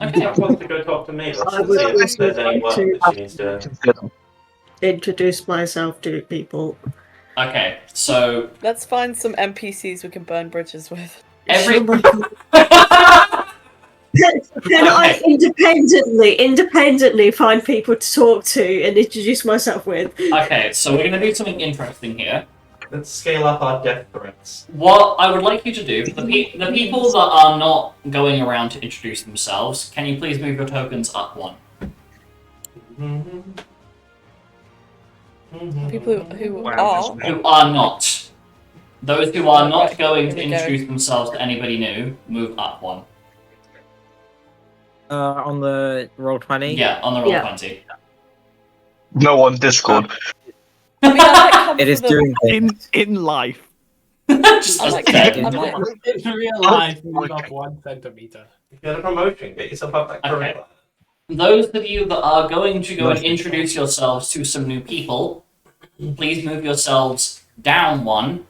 Okay. I'm supposed to go talk to Mavis I and would see if also there's any like work to- that she needs to. Introduce myself to people. Okay, so Let's find some NPCs we can burn bridges with. every Can I independently find people to talk to and introduce myself with? Okay, so we're gonna do something interesting here. Let's scale up our death threats. What I would like you to do, the people that are not going around to introduce themselves, can you please move your tokens up one? People who Wow. are. Who are not. Those who are not Right, going here to we go. introduce themselves to anybody new, move up one. On the roll 20. Yeah, on the roll Yeah. 20. No on Discord. I mean, I might come It is for the- doing In things. in life. Just I as like dead. that. I might. In real life, move up 1 centimeter. Get a promotion, get yourself up that Okay. career ladder. Those of you that are going to go and introduce yourselves to some new people, please move yourselves down one,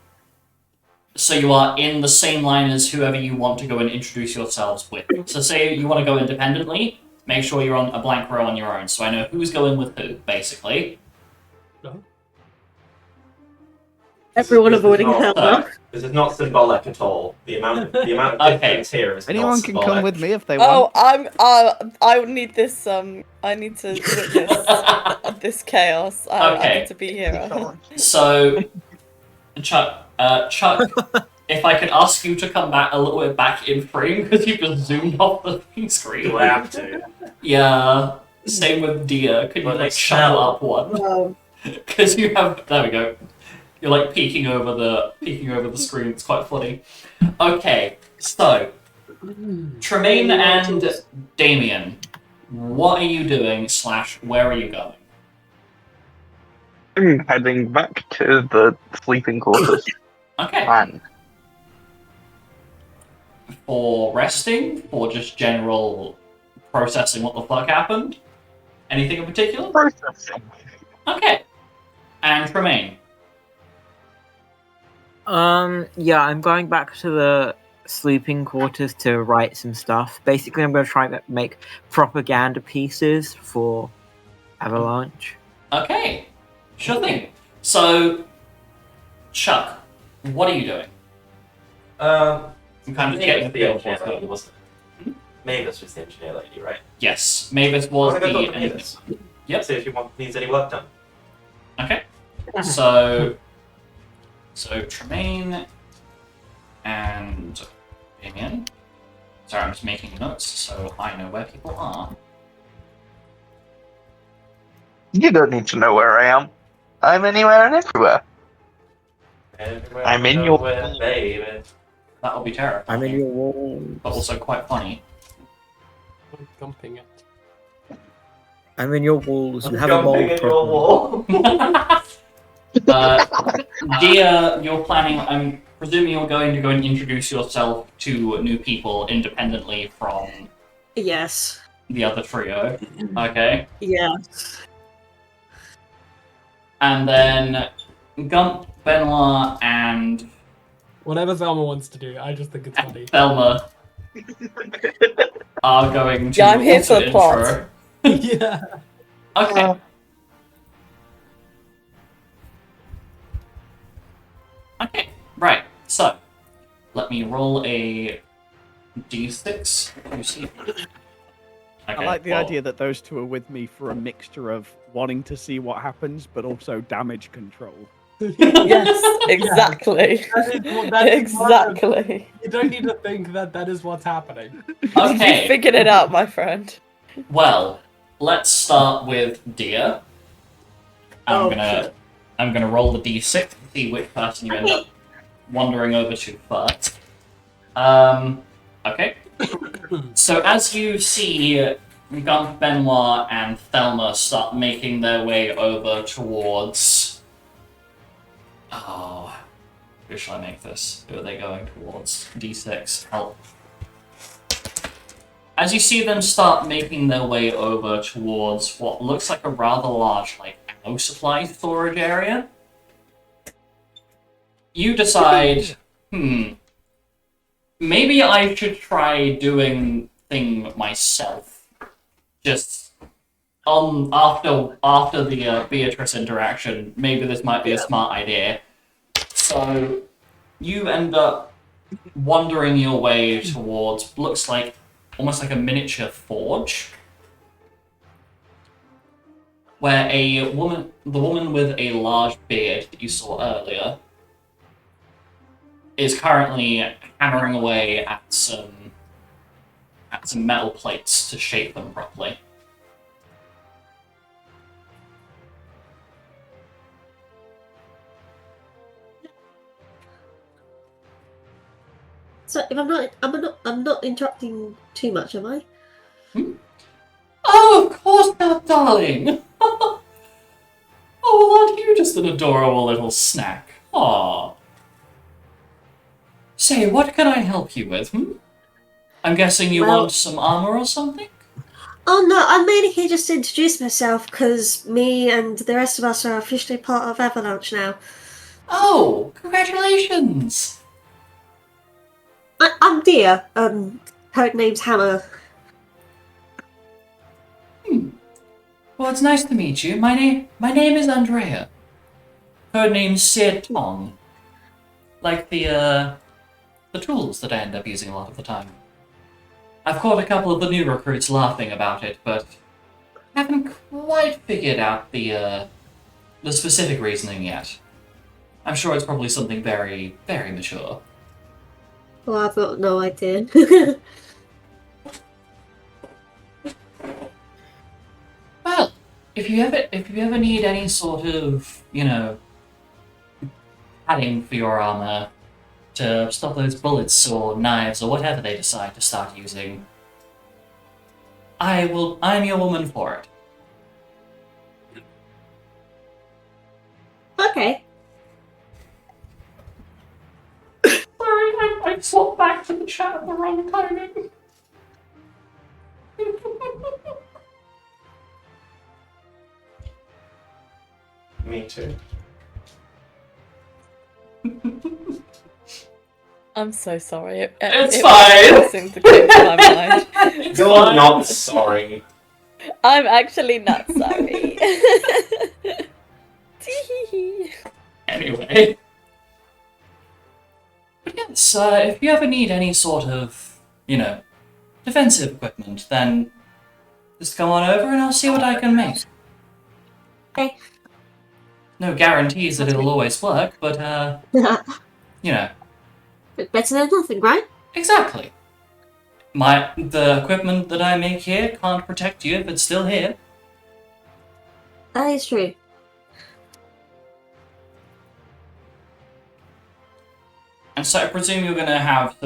so you are in the same line as whoever you want to go and introduce yourselves with. So say you want to go independently, make sure you're on a blank row on your own, so I know who's going with who, basically. Everyone This is avoiding not- Helmer. This is not symbolic at all. The amount of Okay. distance here is Anyone not can symbolic. come with me if they Oh, want. I would need this. I need to witness this chaos. I Okay. need to be here. So, Chuck, if I could ask you to come back a little bit back in frame, because you just zoomed off the screen. Do I have to? Yeah, same with Dia. Could you Well, they like shuffle smell. up one? Because you have. There we go. You're like peeking over the screen. It's quite funny. Okay, so Tremaine and Damien, what are you doing? / where are you going? I'm heading back to the sleeping quarters. Okay, And for resting, or just general processing what the fuck happened? Anything in particular? processing. Okay, and Tremaine. Yeah, I'm going back to the sleeping quarters to write some stuff. Basically, I'm going to try to make propaganda pieces for Avalanche. Okay, sure thing. So, Chuck, what are you doing? I'm kind of getting the the feel for engineer lady, it. wasn't it? Mavis was the engineer lady, right? Yes, Mavis I was wanna go talk to the. Mavis. Yep. See if she needs any work done. Okay. So Tremaine and Damien. Sorry, I'm just making notes so I know where people are. You don't need to know where I am. I'm anywhere and everywhere. Everywhere I'm in your nowhere, wall. baby. That will be terrifying, I'm in your wall. but also quite funny. I'm dumping it. I'm in your walls. You I'm have a mole jumping in your problem. wall. Dia, you're planning. I'm presuming you're going to go and introduce yourself to new people independently from Yes. the other trio. Okay. Yeah. And then Gump, Benoit, and Whatever Zelma wants to do, I just think it's funny. Thelma are going to Yeah, I'm here for the auto-intro. plot. Yeah. Okay. Okay, right. So, let me roll a d6. You see. Okay, I like the well, idea that those two are with me for a mixture of wanting to see what happens, but also damage control. Yes, exactly. That is Exactly. You don't need to think that that is what's happening. You Okay, figured it out, my friend. well, let's start with Dia. Oh, I'm gonna roll the d6 to see which person you end up wandering over to first. Okay. So as you see Gump, Benoit, and Thelma start making their way over towards Oh, who shall I make this? Who are they going towards? D6, help. As you see them start making their way over towards what looks like a rather large, like, ammo supply storage area, you decide, maybe I should try doing thing myself. Just after the Beatrice interaction, maybe this might be a smart idea. So you end up wandering your way towards looks like almost like a miniature forge, where the woman with a large beard that you saw earlier, is currently hammering away at some metal plates to shape them properly. So if I'm not interrupting too much, am I? Oh, of course not, darling. Oh, well, aren't you just an adorable little snack? Aww. Say, what can I help you with? I'm guessing you want some armor or something? Oh no, I'm mainly here just to introduce myself because me and the rest of us are officially part of Avalanche now. Oh, congratulations! I'm Dia. Her name's Hammer. Well, it's nice to meet you. My name is Andrea. Her name's Sid Tong. Like the tools that I end up using a lot of the time. I've caught a couple of the new recruits laughing about it, but haven't quite figured out the specific reasoning yet. I'm sure it's probably something very, very mature. Well, I've got no idea. Well, if you ever need any sort of, padding for your armor to stop those bullets or knives or whatever they decide to start using, I'm your woman for it. Okay. Sorry, I swapped back to the chat at the wrong timing. Me too. I'm so sorry. It's fine. Seemed to come to my mind. You're not sorry. I'm actually not sorry. Tee-hee-hee. Anyway. But yes, if you ever need any sort of, defensive equipment, then just come on over and I'll see what I can make. Okay. No guarantees that it'll always work, but, Better than nothing, right? Exactly. The equipment that I make here can't protect you if it's still here. That is true. And so I presume you're gonna have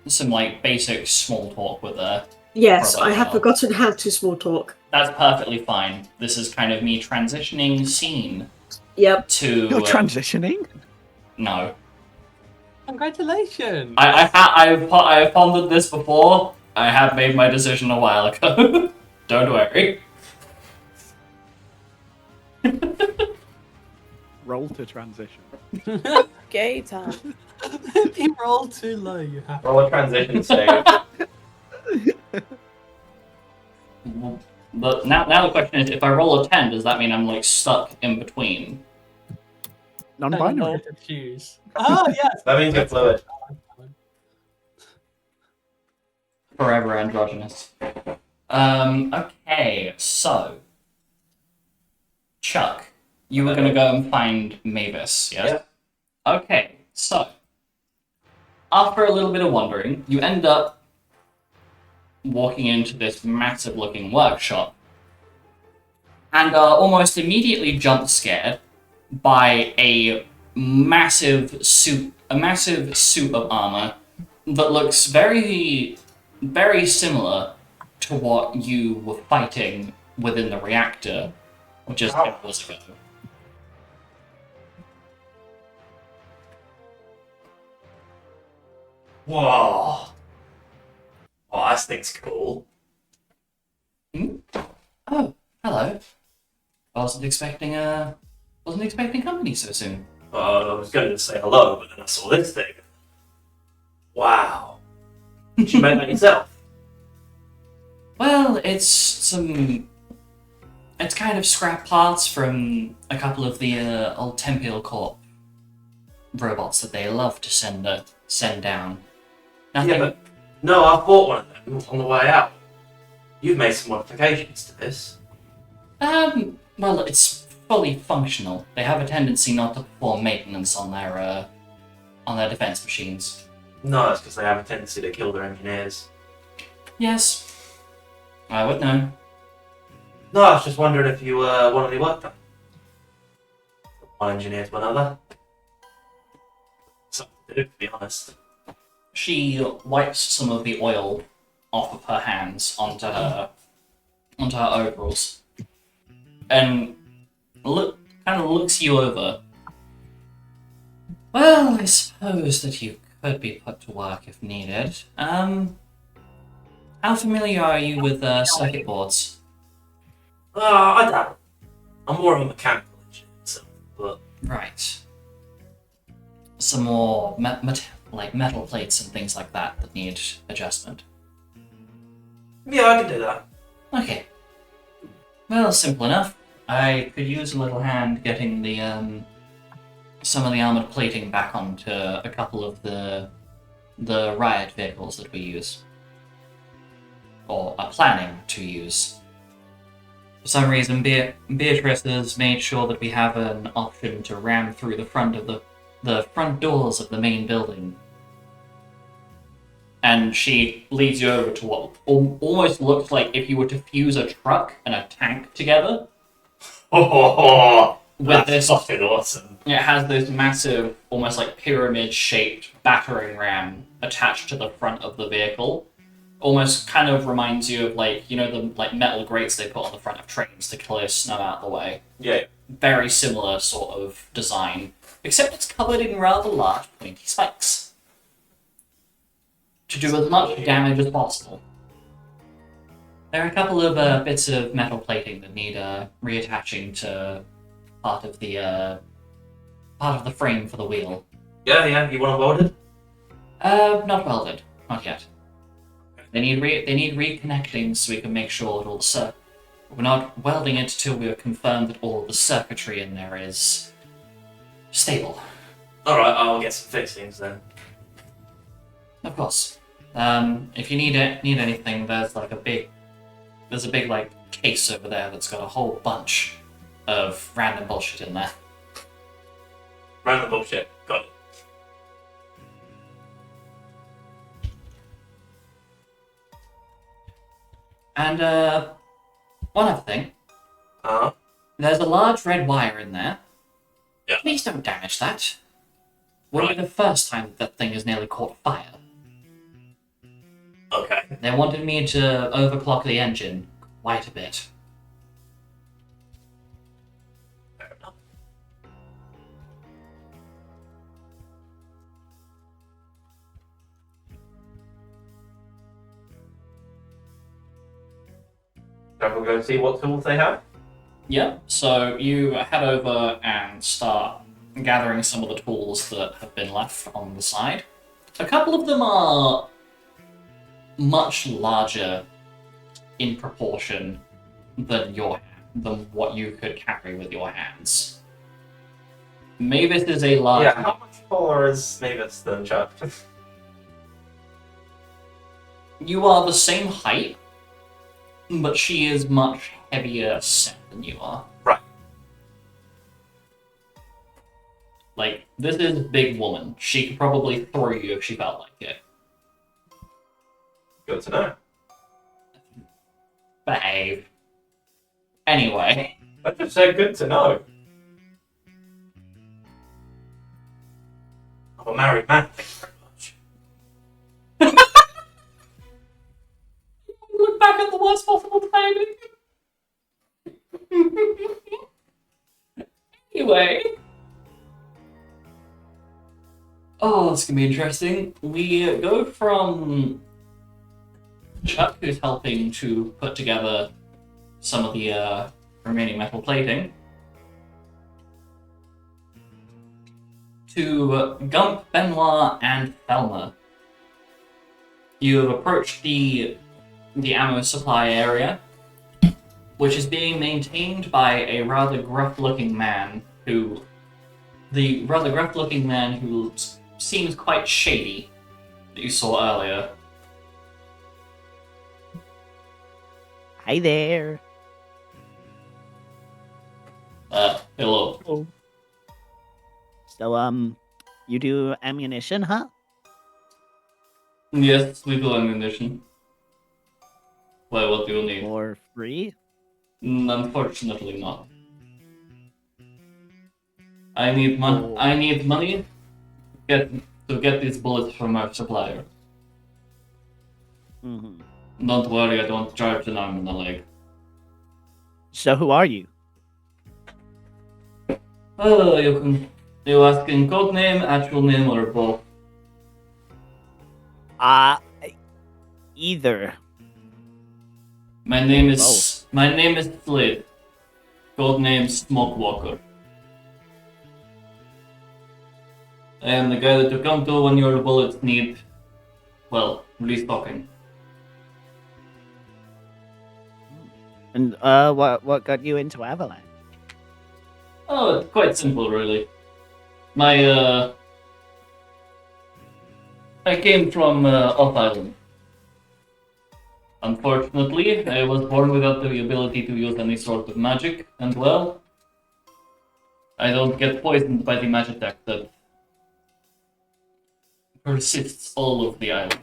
some basic small talk with her. Yes, Probably I have not. forgotten how to small talk. That's perfectly fine. This is kind of me transitioning scene Yep. to... You're transitioning? No. Congratulations! I've pondered this before. I have made my decision a while ago. Don't worry. Roll to transition. Gay time. If you roll too low, you have Roll a transition save. But now the question is, if I roll a 10, does that mean I'm stuck in between? Non-binary. to choose. Oh, yes! That means you're fluid. Forever androgynous. Okay, so Chuck, you were gonna go and find Mavis, yes? Yep. Okay, so after a little bit of wandering, you end up walking into this massive looking workshop and are almost immediately jump scared by a massive suit of armor that looks very, very similar to what you were fighting within the reactor just hours ago. Whoa. Oh, that thing's cool. Oh, hello. Wasn't expecting company so soon. I was going to say hello, but then I saw this thing. Wow. Did you make that yourself? Well, it's kind of scrap parts from a couple of the old Tempeal Corp robots that they love to send down. Nothing. Yeah, but no, I bought one of them on the way out. You've made some modifications to this. Well, it's fully functional. They have a tendency not to perform maintenance on their defense machines. No, it's because they have a tendency to kill their engineers. Yes, I would know. No, I was just wondering if you want any work done. One engineer to another. Something to do, to be honest. She wipes some of the oil off of her hands onto her overalls, and kind of looks you over. Well, I suppose that you could be put to work if needed. How familiar are you with circuit boards? I doubt. I'm more of a mechanical engineer, so, but Right. Some more metal plates and things like that need adjustment. yeah, I can do that. Okay. Well, simple enough. I could use a little hand getting the some of the armored plating back onto a couple of the riot vehicles that we use, or are planning to use. For some reason, Beatrice has made sure that we have an option to ram through the front doors of the main building. And she leads you over to what almost looks like if you were to fuse a truck and a tank together. Oh, With that's fucking awesome. It has this massive, almost like pyramid-shaped battering ram attached to the front of the vehicle. Almost kind of reminds you of the metal grates they put on the front of trains to clear snow out of the way. Yeah. Very similar sort of design, except it's covered in rather large pointy spikes to do as much damage as possible. There are a couple of bits of metal plating that need reattaching to part of the frame for the wheel. Yeah, you want them welded? Not welded, not yet. They need reconnecting so we can make sure that all the we're not welding it till we are confirmed that all the circuitry in there is stable. Alright, I'll get some fixings then. Of course. If you need anything, there's a big case over there that's got a whole bunch of random bullshit in there. Random bullshit. Got it. And one other thing. Uh-huh. There's a large red wire in there. Yeah. Please don't damage that. Won't be the first time that thing has nearly caught fire. Okay. They wanted me to overclock the engine quite a bit. Fair enough. Shall we go see what tools they have? Yeah, so you head over and start gathering some of the tools that have been left on the side. A couple of them are much larger in proportion than what you could carry with your hands. Mavis is a large. Yeah, how much taller is Mavis than Chuck? You are the same height, but she is much heavier set than you are. Right. Like, this is a big woman. She could probably throw you if she felt like it. Good to know. Behave. Anyway. I just said good to know. I'm a married man, thank you very much. Look back at the worst possible timing. Anyway. Oh, this can be interesting. We go from Chuck, who's helping to put together some of the remaining metal plating, to Gump, Benoit, and Thelma. You have approached the ammo supply area, which is being maintained by a rather gruff-looking man who seems quite shady that you saw earlier. Hi there. Hello. Oh. So, you do ammunition, huh? Yes, we do ammunition. Why, what do you need? For free? Unfortunately not. I need Oh. money to get these bullets from our supplier. Mm-hmm. Don't worry, I don't charge an arm and a leg. So who are you? Oh, you asking code name, actual name, or both? Either. My name is Slade. Code name Smokewalker. I am the guy that you come to when your bullets need, well, restocking. And what got you into Avalanche? Oh, it's quite simple, really. I came from off island. Unfortunately, I was born without the ability to use any sort of magic, and well, I don't get poisoned by the magic attack that persists all of the island.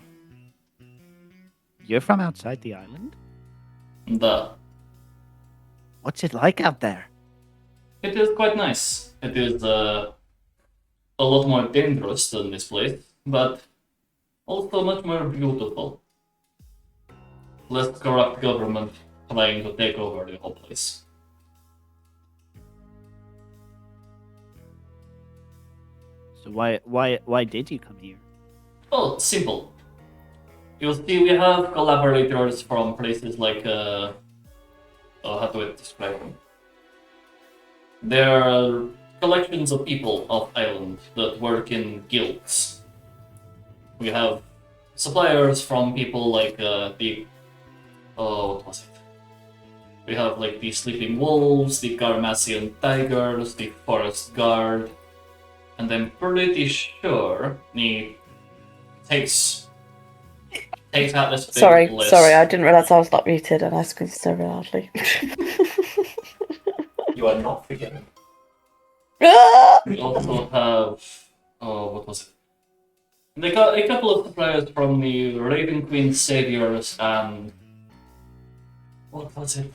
You're from outside the island? What's it like out there? It is quite nice. It is a lot more dangerous than this place, but also much more beautiful. Less corrupt government trying to take over the whole place. So why did you come here? Oh, simple. You see, we have collaborators from places like, how do I describe them? There are collections of people off island that work in guilds. We have suppliers from people like what was it? We have like the Sleeping Wolves, the Garmassian Tigers, the Forest Guard, and I'm pretty sure he takes out this big list. Sorry, I didn't realise I was not muted and I squeezed so loudly. You are not forgiven. We also have, what was it? They got a couple of suppliers from the Raven Queen Saviors and what was it?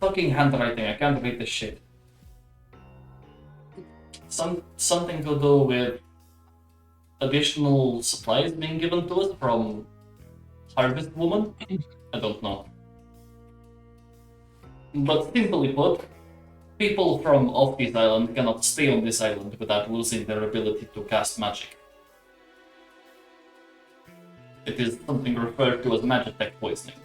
Fucking handwriting, I can't read this shit. Something to do with additional supplies being given to us from Harvest Woman? I don't know. But simply put, people from off this island cannot stay on this island without losing their ability to cast magic. It is something referred to as magitech poisoning,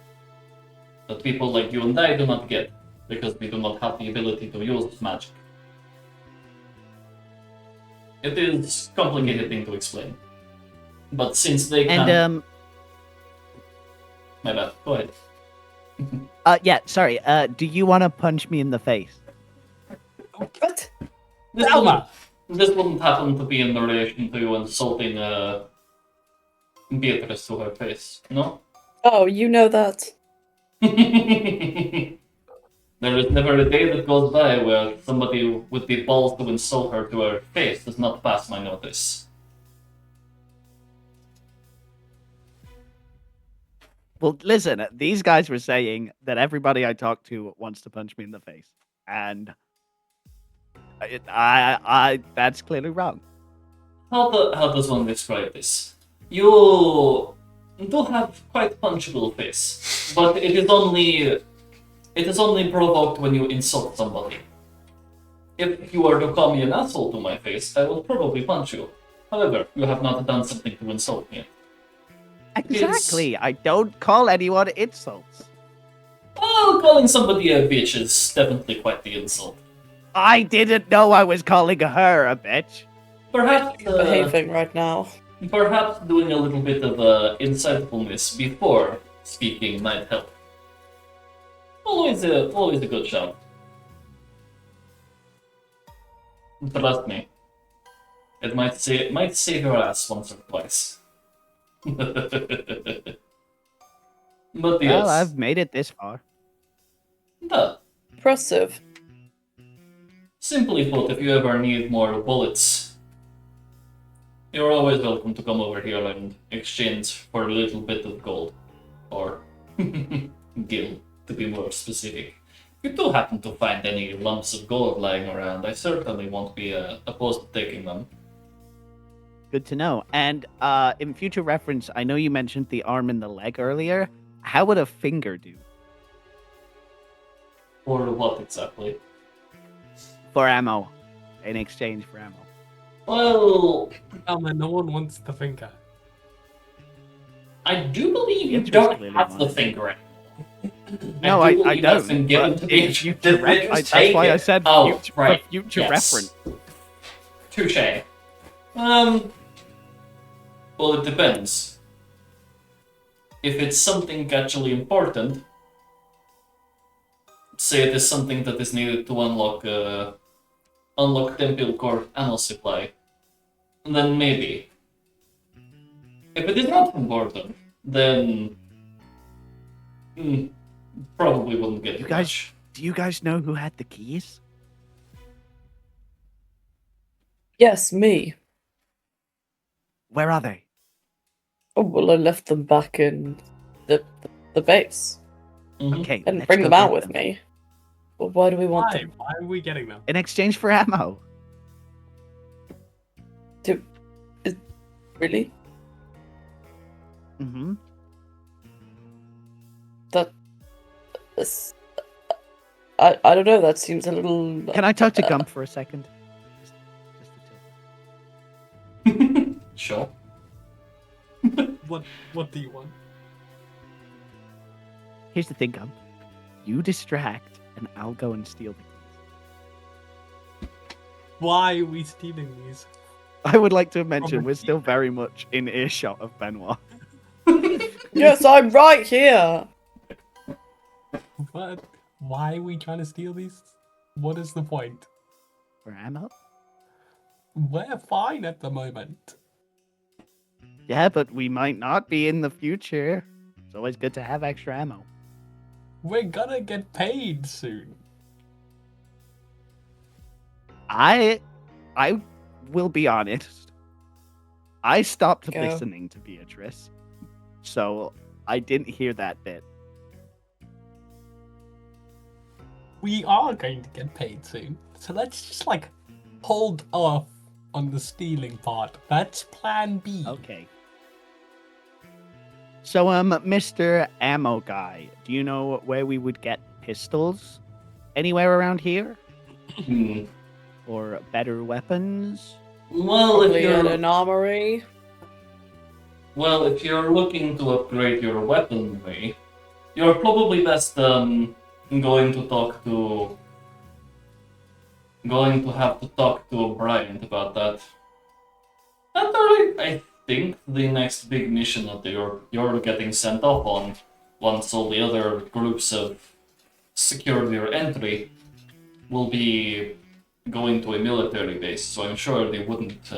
that people like you and I do not get, because we do not have the ability to use magic. It is a complicated thing to explain. But since they can... And, My bad, go ahead. yeah, sorry, do you want to punch me in the face? What? This wouldn't happen to be in relation to you insulting Beatrice to her face, no? Oh, you know that. There is never a day that goes by where somebody with the balls to insult her to her face does not pass my notice. Well, listen, these guys were saying that everybody I talk to wants to punch me in the face, and I that's clearly wrong. How does one describe this? You do have quite punchable face, but it is only provoked when you insult somebody. If you were to call me an asshole to my face, I will probably punch you. However, you have not done something to insult me. Exactly. I don't call anyone insults. Well, calling somebody a bitch is definitely quite the insult. I didn't know I was calling her a bitch. Perhaps, Behaving right now. perhaps doing a little bit of insightfulness before speaking might help. Always a good shout. Trust me. It might save your ass once or twice. But yes. Well, I've made it this far. Duh. Impressive. Simply put, if you ever need more bullets, you're always welcome to come over here and exchange for a little bit of gold. Or gil, to be more specific. If you do happen to find any lumps of gold lying around, I certainly won't be opposed to taking them. Good to know. And in future reference, I know you mentioned the arm and the leg earlier. How would a finger do? Or what exactly? For ammo. In exchange for ammo. Well, Oh man, no one wants the finger. I do believe you Interest don't clearly have the wanted. finger anymore. No, do I believe that's don't. been given but to me. in future Did they ref- just that's why take I it? said Oh, future, right. for future Yes. reference. Touche. Well, it depends. If it's something actually important, say it is something that is needed to unlock Tempeal core ammo supply, then maybe. If it is not important, then probably wouldn't get You too guys- much. Do you guys know who had the keys? Yes, me. Where are they? Oh, well, I left them back in the base. Mhm. Okay, Didn't let's bring go them out get with me. Well, why do we want Why? them? Why are we getting them? In exchange for ammo. Really? Mm-hmm. This... I don't know, that seems a little... Can I talk to Gump for a second? Just a tilt. Sure. What do you want? Here's the thing, Gump. You distract, and I'll go and steal the keys. Why are we stealing these? I would like to mention Probably. we're still very much in earshot of Benoit. Yes, I'm right here! What? Why are we trying to steal these? What is the point? For ammo? We're fine at the moment. Yeah, but we might not be in the future. It's always good to have extra ammo. We're gonna get paid soon. I will be honest. I stopped Go. listening to Beatrice, so I didn't hear that bit. We are going to get paid soon. So let's just like hold off on the stealing part. That's plan B. Okay. So, Mr. Ammo Guy, do you know where we would get pistols? Anywhere around here? Hmm. Or better weapons? Well, if Probably at you're an armory. if you're looking to upgrade your weaponry, you're probably best going to have to talk to Bryant about that. After I think the next big mission that you're getting sent off on, once all the other groups have secured your entry, will be going to a military base. So I'm sure they wouldn't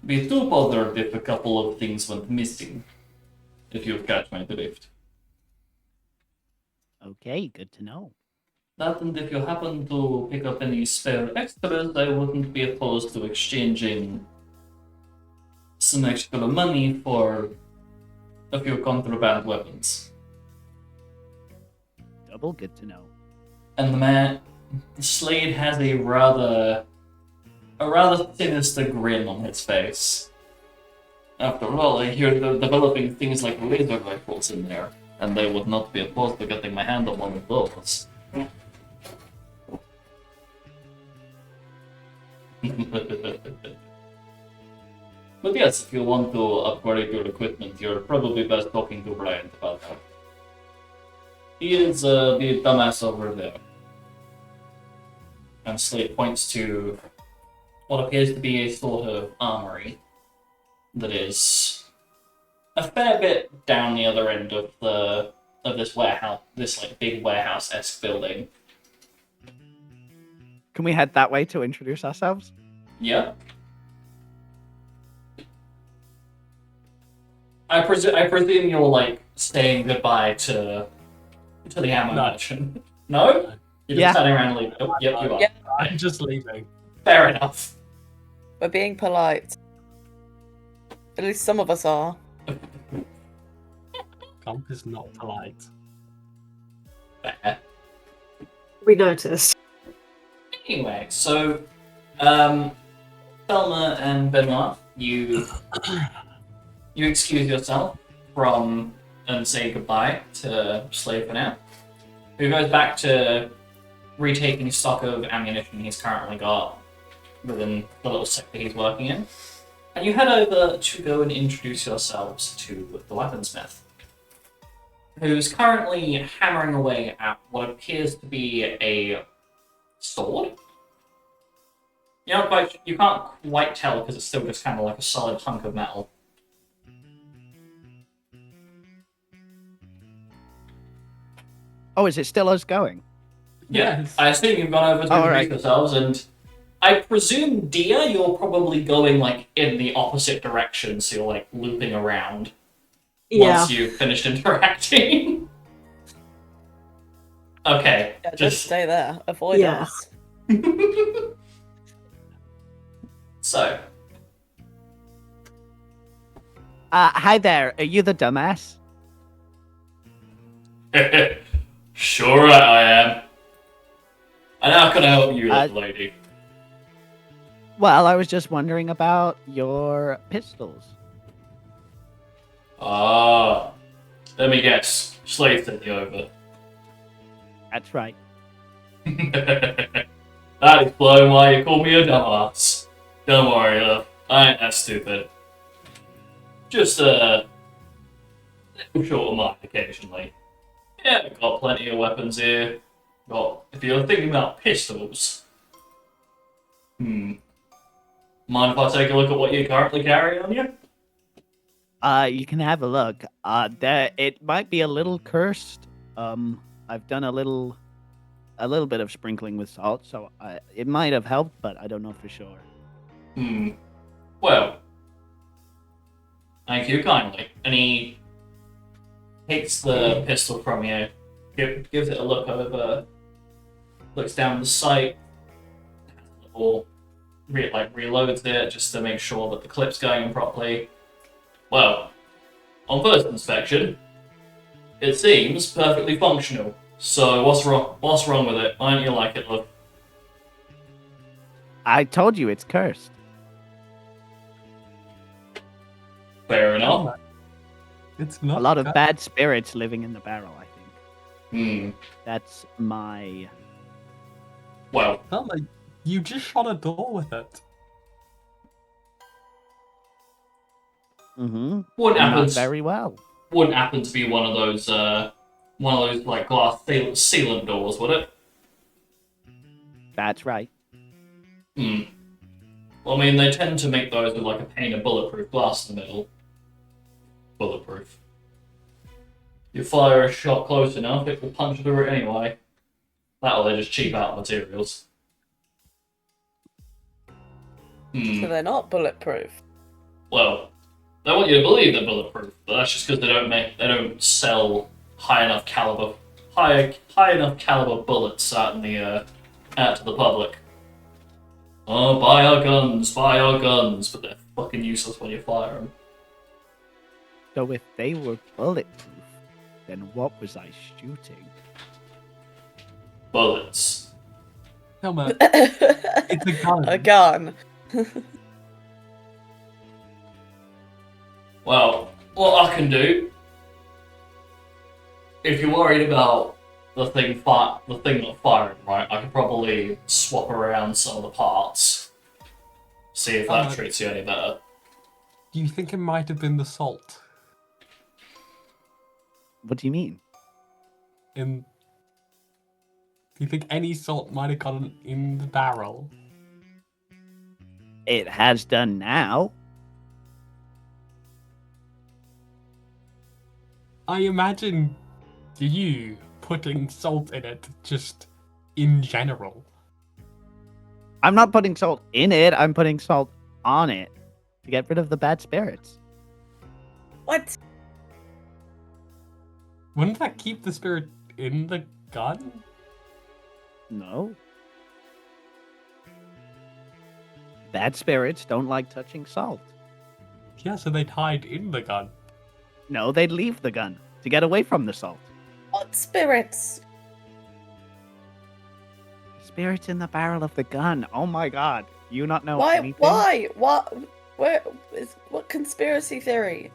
be too bothered if a couple of things went missing. If you catch my drift. Okay, good to know. That, and if you happen to pick up any spare extras, I wouldn't be opposed to exchanging some extra money for a few contraband weapons. Double good to know. And the man, Slade has a rather sinister grin on his face. After all, I hear they're developing things like laser rifles in there, and I would not be opposed to getting my hand on one of those. But yes, if you want to upgrade your equipment, you're probably best talking to Bryant about that. He is the dumbass over there. And Slate points to what appears to be a sort of armory that is a fair bit down the other end of this warehouse, this like big warehouse-esque building. Can we head that way to introduce ourselves? Yeah. I presume you're like saying goodbye to the ammo merchant. No? You're just turning around and leaving. Oh, yep, you are. Yeah. I'm just leaving. Fair enough. We're being polite. At least some of us are. Gump is not polite. Fair. We noticed. Anyway, so Thelma and Benoit, you excuse yourself from and say goodbye to Slade for now, who goes back to retaking stock of ammunition he's currently got within the little sector he's working in. And you head over to go and introduce yourselves to the weaponsmith, who's currently hammering away at what appears to be a sword. You can't quite tell because it's still just kind of like a solid hunk of metal. Oh, is it still us going? Yeah, Yes. I assume you've gone over to introduce yourselves, and I presume, Dia, you're probably going like in the opposite direction, so you're like looping around once you've finished interacting. Okay, Yeah, just stay there. Avoid us. So, Hi there. Are you the dumbass? sure I am. And how can I help you, little lady? Well, I was just wondering about your pistols. Ah, let me guess. Slave sent you over. That's right. That explains why you call me a dumbass. Don't worry, love. I ain't that stupid. Just a little short of mine occasionally. Yeah, we've got plenty of weapons here. If you're thinking about pistols, mind if I take a look at what you currently carry on you? You can have a look. It might be a little cursed. I've done a little bit of sprinkling with salt, so it might have helped, but I don't know for sure. Well, thank you kindly. And he takes the pistol from you, gives it a look over, looks down the sight, or reloads it just to make sure that the clip's going in properly. Well, on first inspection, it seems perfectly functional. So what's wrong? What's wrong with it? Why don't you like it, love? I told you it's cursed. Fair enough. It's not A lot of bad spirits living in the barrel, I think. Hmm. That's my... Well, Thelma, you just shot a door with it. Mm-hmm. Wouldn't happen. Not very well. Wouldn't happen to be one of those like glass sealant doors, would it? That's right. Well, I mean, they tend to make those with like a pane of bulletproof glass in the middle. Bulletproof. You fire a shot close enough, it will punch through it anyway. That or they just cheap out materials. So they're not bulletproof. Well, they want you to believe they're bulletproof, but that's just because they don't sell high enough caliber bullets out to the public. Oh, buy our guns, but they're fucking useless when you fire them. So if they were bulletproof, then what was I shooting? Bullets. Thelma, it's a gun. A gun. Well, what I can do, if you're worried about the thing not firing right, I could probably swap around some of the parts See if that treats you any better. Do you think it might have been the salt? What do you mean? Do you think any salt might have gotten in the barrel? It has done now. I imagine you putting salt in it just in general. I'm not putting salt in it. I'm putting salt on it to get rid of the bad spirits. What? Wouldn't that keep the spirit in the gun? No. Bad spirits don't like touching salt. Yeah, so they'd hide in the gun. No, they'd leave the gun to get away from the salt. What spirits? Spirits in the barrel of the gun. Oh my god. You not know Why? anything? Why? What? What conspiracy theory?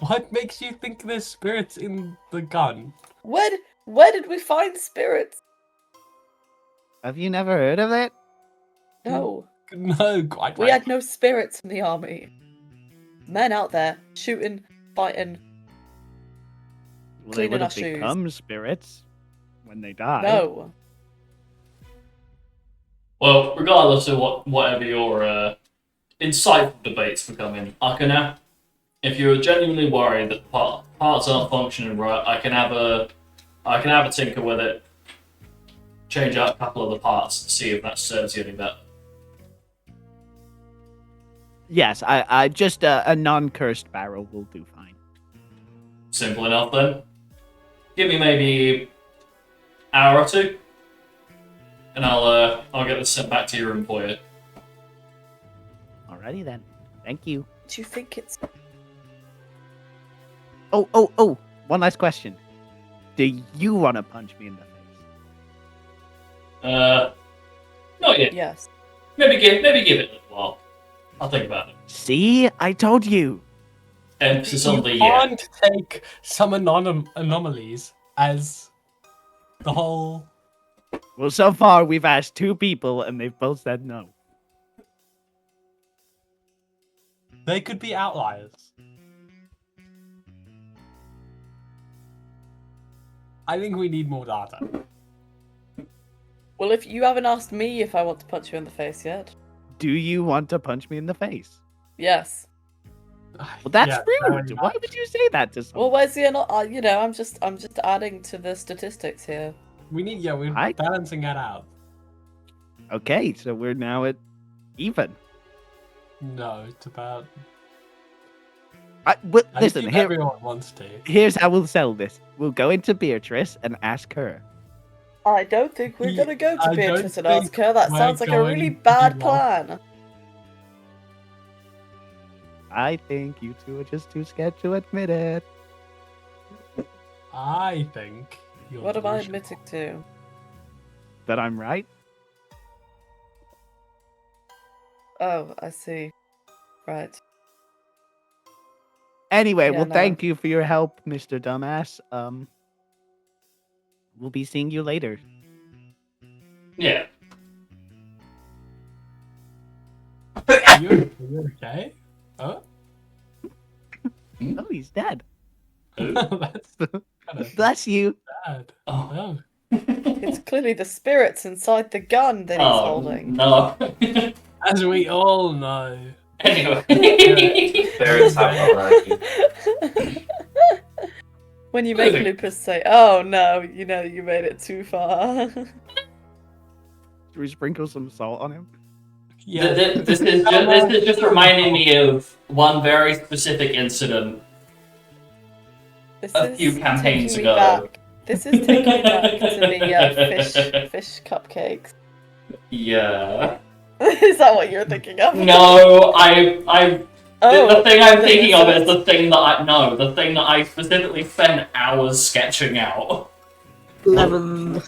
What makes you think there's spirits in the gun? Where did we find spirits? Have you never heard of it? No. No, quite We right. had no spirits in the army. Men out there shooting, fighting. Well, they Cleaning would our have shoes. become spirits when they die. No. Well, regardless of whatever your insightful debates becoming, Akana, if you're genuinely worried that parts aren't functioning right, I can have a tinker with it, change out a couple of the parts to see if that serves you any better. Yes, I just a non-cursed barrel will do fine. Simple enough then. Give me maybe an hour or two, and I'll get this sent back to your room for you. Alrighty then. Thank you. Do you think it's... Oh! One last question. Do you want to punch me in the face? Not yet. Yes. Maybe give it a little while. I'll think about it. See, I told you. Emphasis You on the yeah. can't take some anomalies as the whole... Well, so far we've asked 2 people and they've both said no. They could be outliers. I think we need more data. Well, if you haven't asked me if I want to punch you in the face yet. Do you want to punch me in the face? Yes. Well, that's Yeah, rude. Why would you say that to someone? Well, where's the... I'm just adding to the statistics here. We're Right. balancing that out. Okay, so we're now at even. No, it's about... Listen, think here, everyone wants to. here's how we'll settle this. We'll go into Beatrice and ask her. I don't think we're gonna go to I Beatrice don't and ask think her. That we're sounds like a really going to bad do that. plan. I think you 2 are just too scared to admit it. I think you're What am I delusional. admitting to? That I'm right? Oh, I see. Right. Anyway, Yeah, well, no. thank you for your help, Mr. Dumbass. We'll be seeing you later. Yeah. You okay? Oh? Oh, he's dead. That's kind of Bless you. bad. Oh. It's clearly the spirits inside the gun that he's holding. No. As we all know. Anyway. Spirits have variety. When you make Lupus say, "Oh no, you know you made it too far." Should we sprinkle some salt on him? Yeah. This is just reminding me of one very specific incident This a is few campaigns taking me ago. back. This is taking me back to the fish cupcakes. Yeah. Is that what you're thinking of? No, the thing I'm thinking of this is the thing that I specifically spent hours sketching out. Lemon.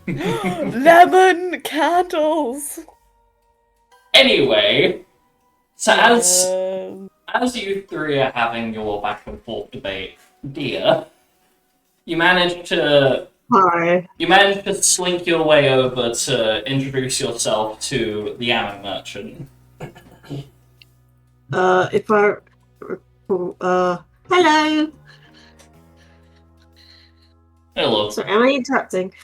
Lemon candles. Anyway, so Um, as you 3 are having your back and forth debate, dear, you manage to Hi. You manage to slink your way over to introduce yourself to the ammo merchant. If I recall, hello. Hello. So, am I interrupting?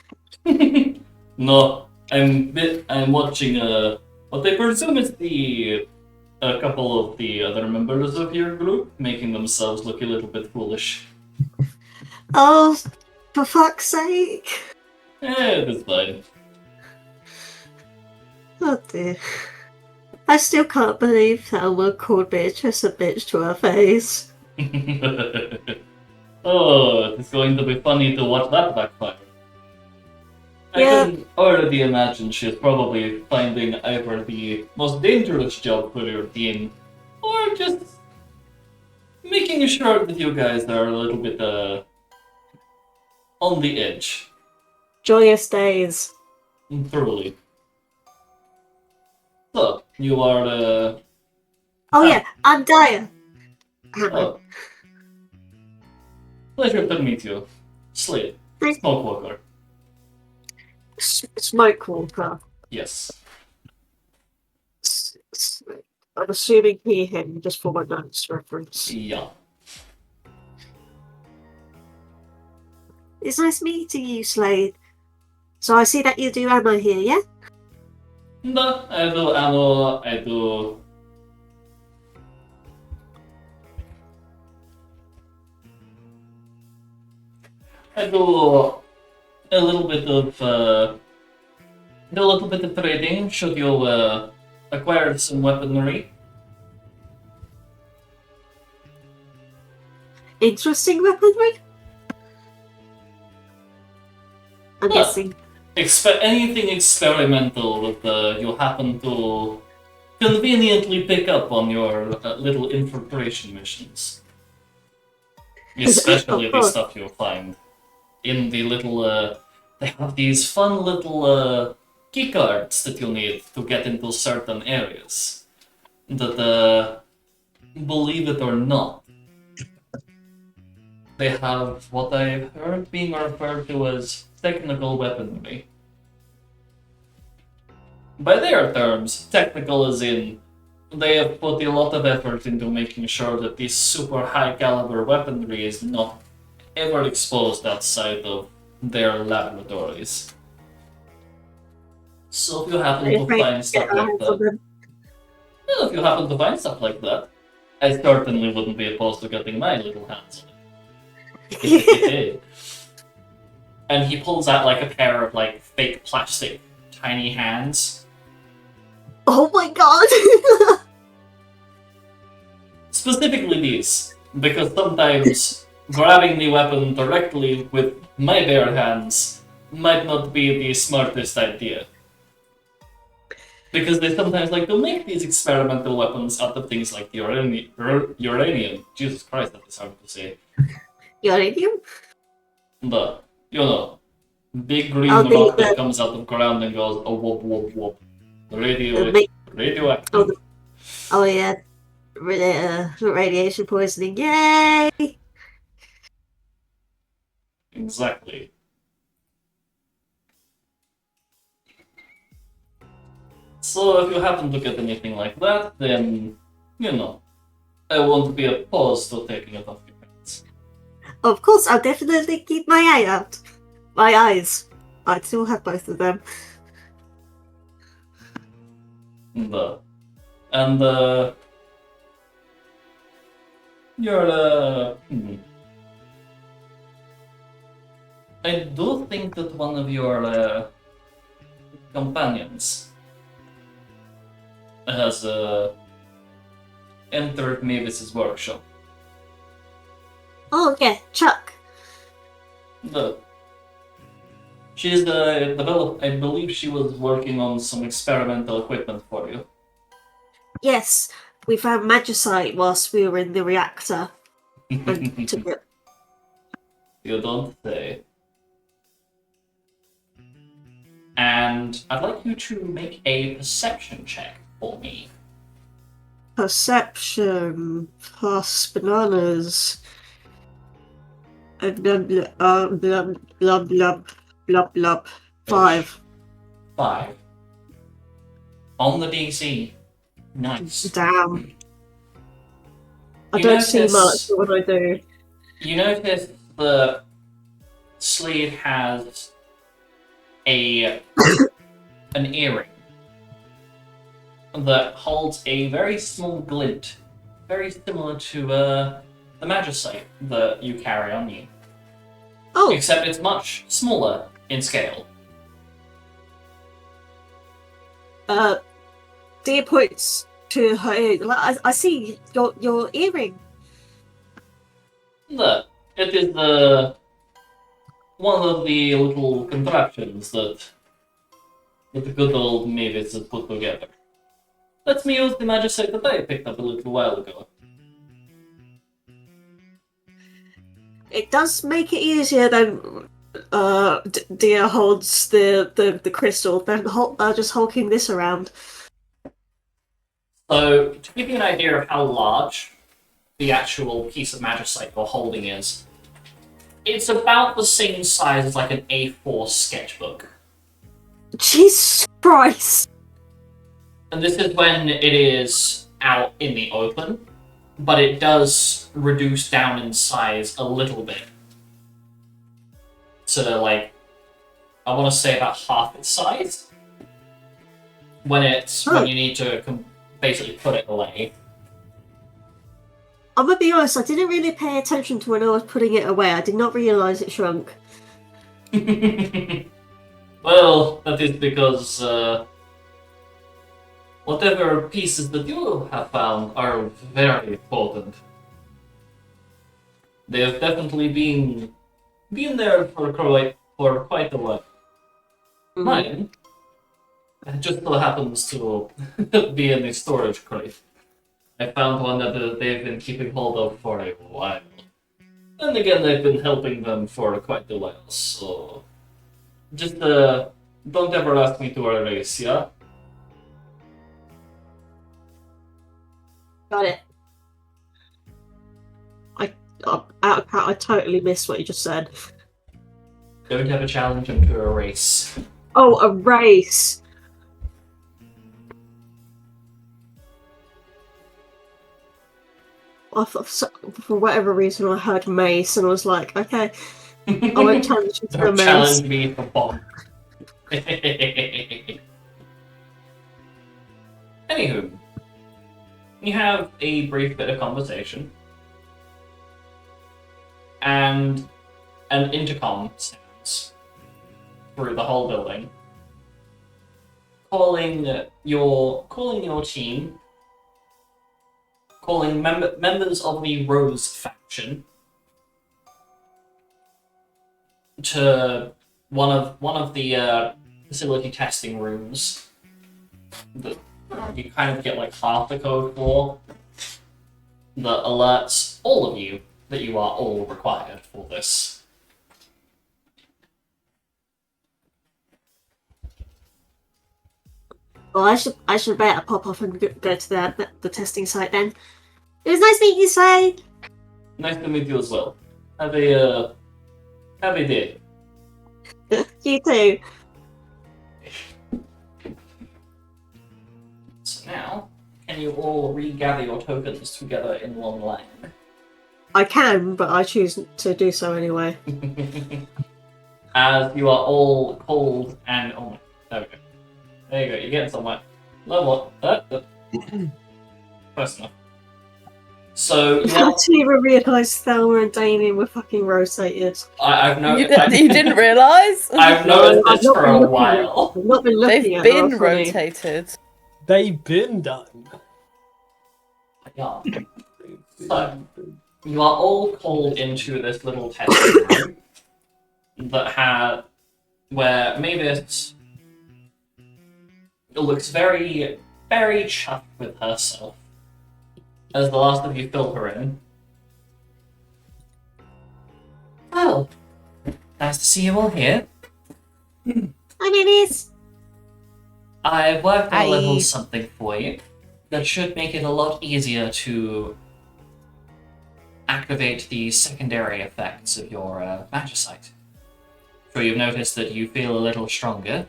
No, I'm watching what I presume is a couple of the other members of your group making themselves look a little bit foolish. Oh, for fuck's sake. It is fine. Oh dear. I still can't believe Thelma called Beatrice a bitch to her face. Oh, it's going to be funny to watch that backfire. I Yeah. can already imagine she's probably finding either the most dangerous job for your team, or just making sure that you guys are a little bit on the edge. Joyous days. Truly. So, you are Oh yeah, I'm Dyer. oh. Pleasure to meet you. Slade. Smokewalker. Smoke Walker. Yes. I'm assuming he, him, just for my notes reference. Yeah. It's nice meeting you, Slade. So I see that you do ammo here, yeah? No, I do ammo, I do a little bit of trading should you acquire some weaponry. Interesting weaponry? I'm guessing. Anything experimental that you happen to conveniently pick up on your little infiltration missions. Especially Of the course. stuff you'll find in the little, they have these fun little keycards that you need to get into certain areas. That, believe it or not, they have what I've heard being referred to as technical weaponry. By their terms, technical as in they have put a lot of effort into making sure that this super high caliber weaponry is not ever exposed outside of their laboratories. So if you happen to find stuff like that, well, if you happen to find stuff like that, I certainly wouldn't be opposed to getting my little hands on it. And he pulls out like a pair of like fake plastic tiny hands. Oh my god! Specifically these, because sometimes grabbing the weapon directly with my bare hands might not be the smartest idea. Because they sometimes like to make these experimental weapons out of things like uranium. Jesus Christ, that is hard to say. Uranium? But, you know, big green Oh, rock that comes out of ground and goes, oh, whoop, whoop, whoop. Radioactive. Oh yeah, radiation poisoning. Yay! Exactly. So if you happen to get anything like that, then, you know, I won't be opposed to taking it off your hands. Of course, I'll definitely keep my eye out. My eyes. I still have both of them. You're, I do think that one of your companions has entered Mavis's workshop. Oh yeah, Chuck. She's developed. I believe she was working on some experimental equipment for you. Yes, we found magicite whilst we were in the reactor. And took it. You don't say. And I'd like you to make a perception check for me. Perception plus bananas. Blah, blah, blah, blah, blah. blah, blah. 5. 5. On the DC. Nice. Damn. I You don't see much, notice- but when I do. You notice the sleeve has an earring that holds a very small glint, very similar to the magicite that you carry on you. Oh, Except it's much smaller in scale. Dia points to her. I see your earring. Look, it is one of the little contraptions that the good old Mavis has put together. Let me use the magicite that I picked up a little while ago. It does make it easier than Dia holds the crystal than just hulking this around. So, to give you an idea of how large the actual piece of magicite you're holding is, it's about the same size as like an A4 sketchbook. Jesus Christ! And this is when it is out in the open, but it does reduce down in size a little bit. To like, I want to say about half its size. When you need to basically put it away. I'm gonna be honest, I didn't really pay attention to when I was putting it away. I did not realise it shrunk. Well, that is because whatever pieces that you have found are very important. They have definitely been there for quite a while. Mine, it just so happens to be in the storage crate. I found one that they've been keeping hold of for a while. And again, I've been helping them for quite a while, so... Just, don't ever ask me to erase, yeah? Got it. I totally missed what you just said. Don't ever challenge them to erase. Oh, a race! For whatever reason, I heard mace and I was like, okay, I won't challenge you to a Don't mace. challenge me for bomb. Anywho, you have a brief bit of conversation, and an intercom sounds through the whole building, calling your team, calling members of the Rose faction to one of the facility testing rooms that you kind of get like half the code for, that alerts all of you that you are all required for this. Well, I should better pop off and go to the testing site then. It was nice meeting you, Slay. Nice to meet you as well. Have a day. You too. So now, can you all regather your tokens together in one line? I can, but I choose to do so anyway. As you are all called and there we go. There you go. You're getting somewhere. Level up. Close enough. So I didn't even realise Thelma and Damien were fucking rotated. I've noticed. You didn't realise? I've noticed this for a while. I've not been looking They've at been how funny. rotated. They've been done. Yeah. So you are all called into this little testing room where Mavis looks very, very chuffed with herself as the last of you fill her in. Well, nice to see you all here. Hi, Mavis. I worked on Hi. a little something for you that should make it a lot easier to activate the secondary effects of your magicite. sure you've noticed that you feel a little stronger.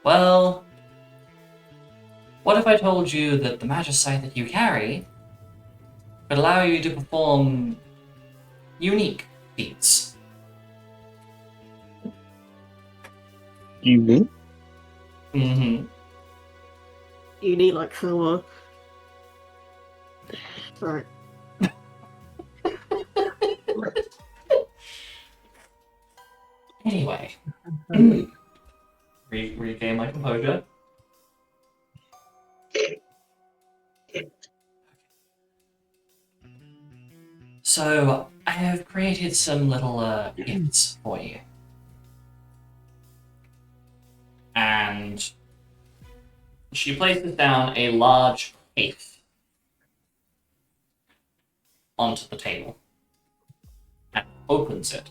Well, what if I told you that the magicite that you carry could allow you to perform unique feats? You mean? Mm-hmm. You need like Homer. Right. Anyway, regain my composure. So, I have created some little gifts for you. And she places down a large case onto the table and opens it.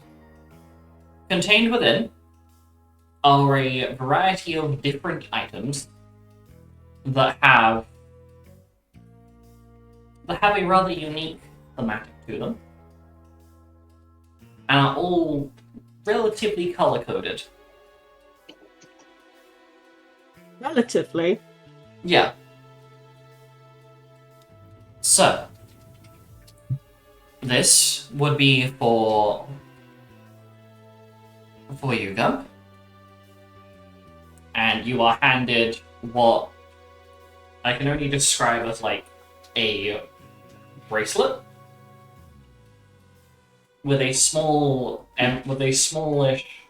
Contained within are a variety of different items that have a rather unique thematic to them and are all relatively color-coded. Relatively. Yeah. So, this would be for you, Gump. And you are handed what I can only describe as like a bracelet with a smallish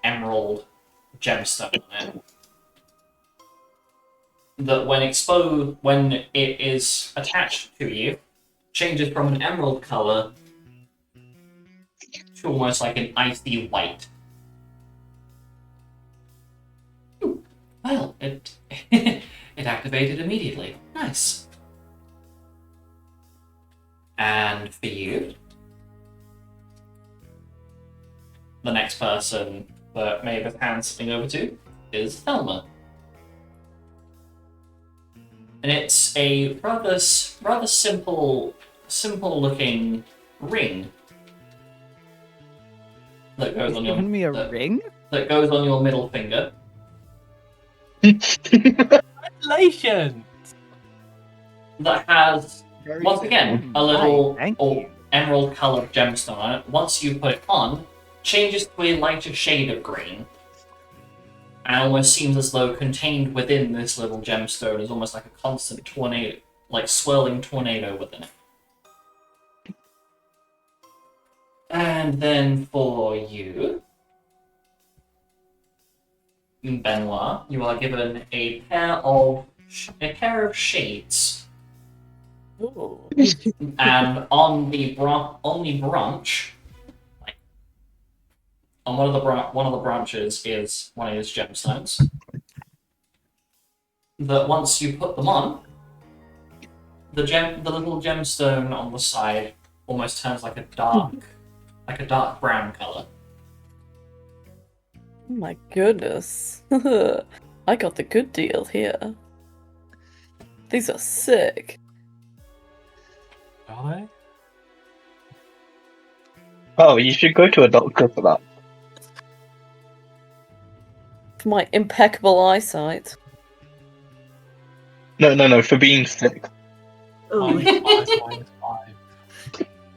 emerald gemstone on it. That when it is attached to you, changes from an emerald color to almost like an icy white. Ooh, well, it it activated immediately. Nice. And for you, the next person that Mavis hands something over to is Thelma. And it's a rather simple looking ring that goes on your Giving me a ring? that goes on your middle finger. Congratulations! That has once again a little Thank you. emerald colored gemstone on it. Once you put it on, changes to a lighter shade of green. And almost seems as though contained within this little gemstone is almost like a constant tornado, like swirling tornado within it. And then for you, Benoit, you are given a pair of shades. Ooh. And on the branch, like on one of the branches is one of his gemstones. That once you put them on, the little gemstone on the side almost turns like a dark brown color. Oh my goodness. I got the good deal here. These are sick. Are they? Oh, you should go to a doctor for that. For my impeccable eyesight. No, for being sick. Oh, -5.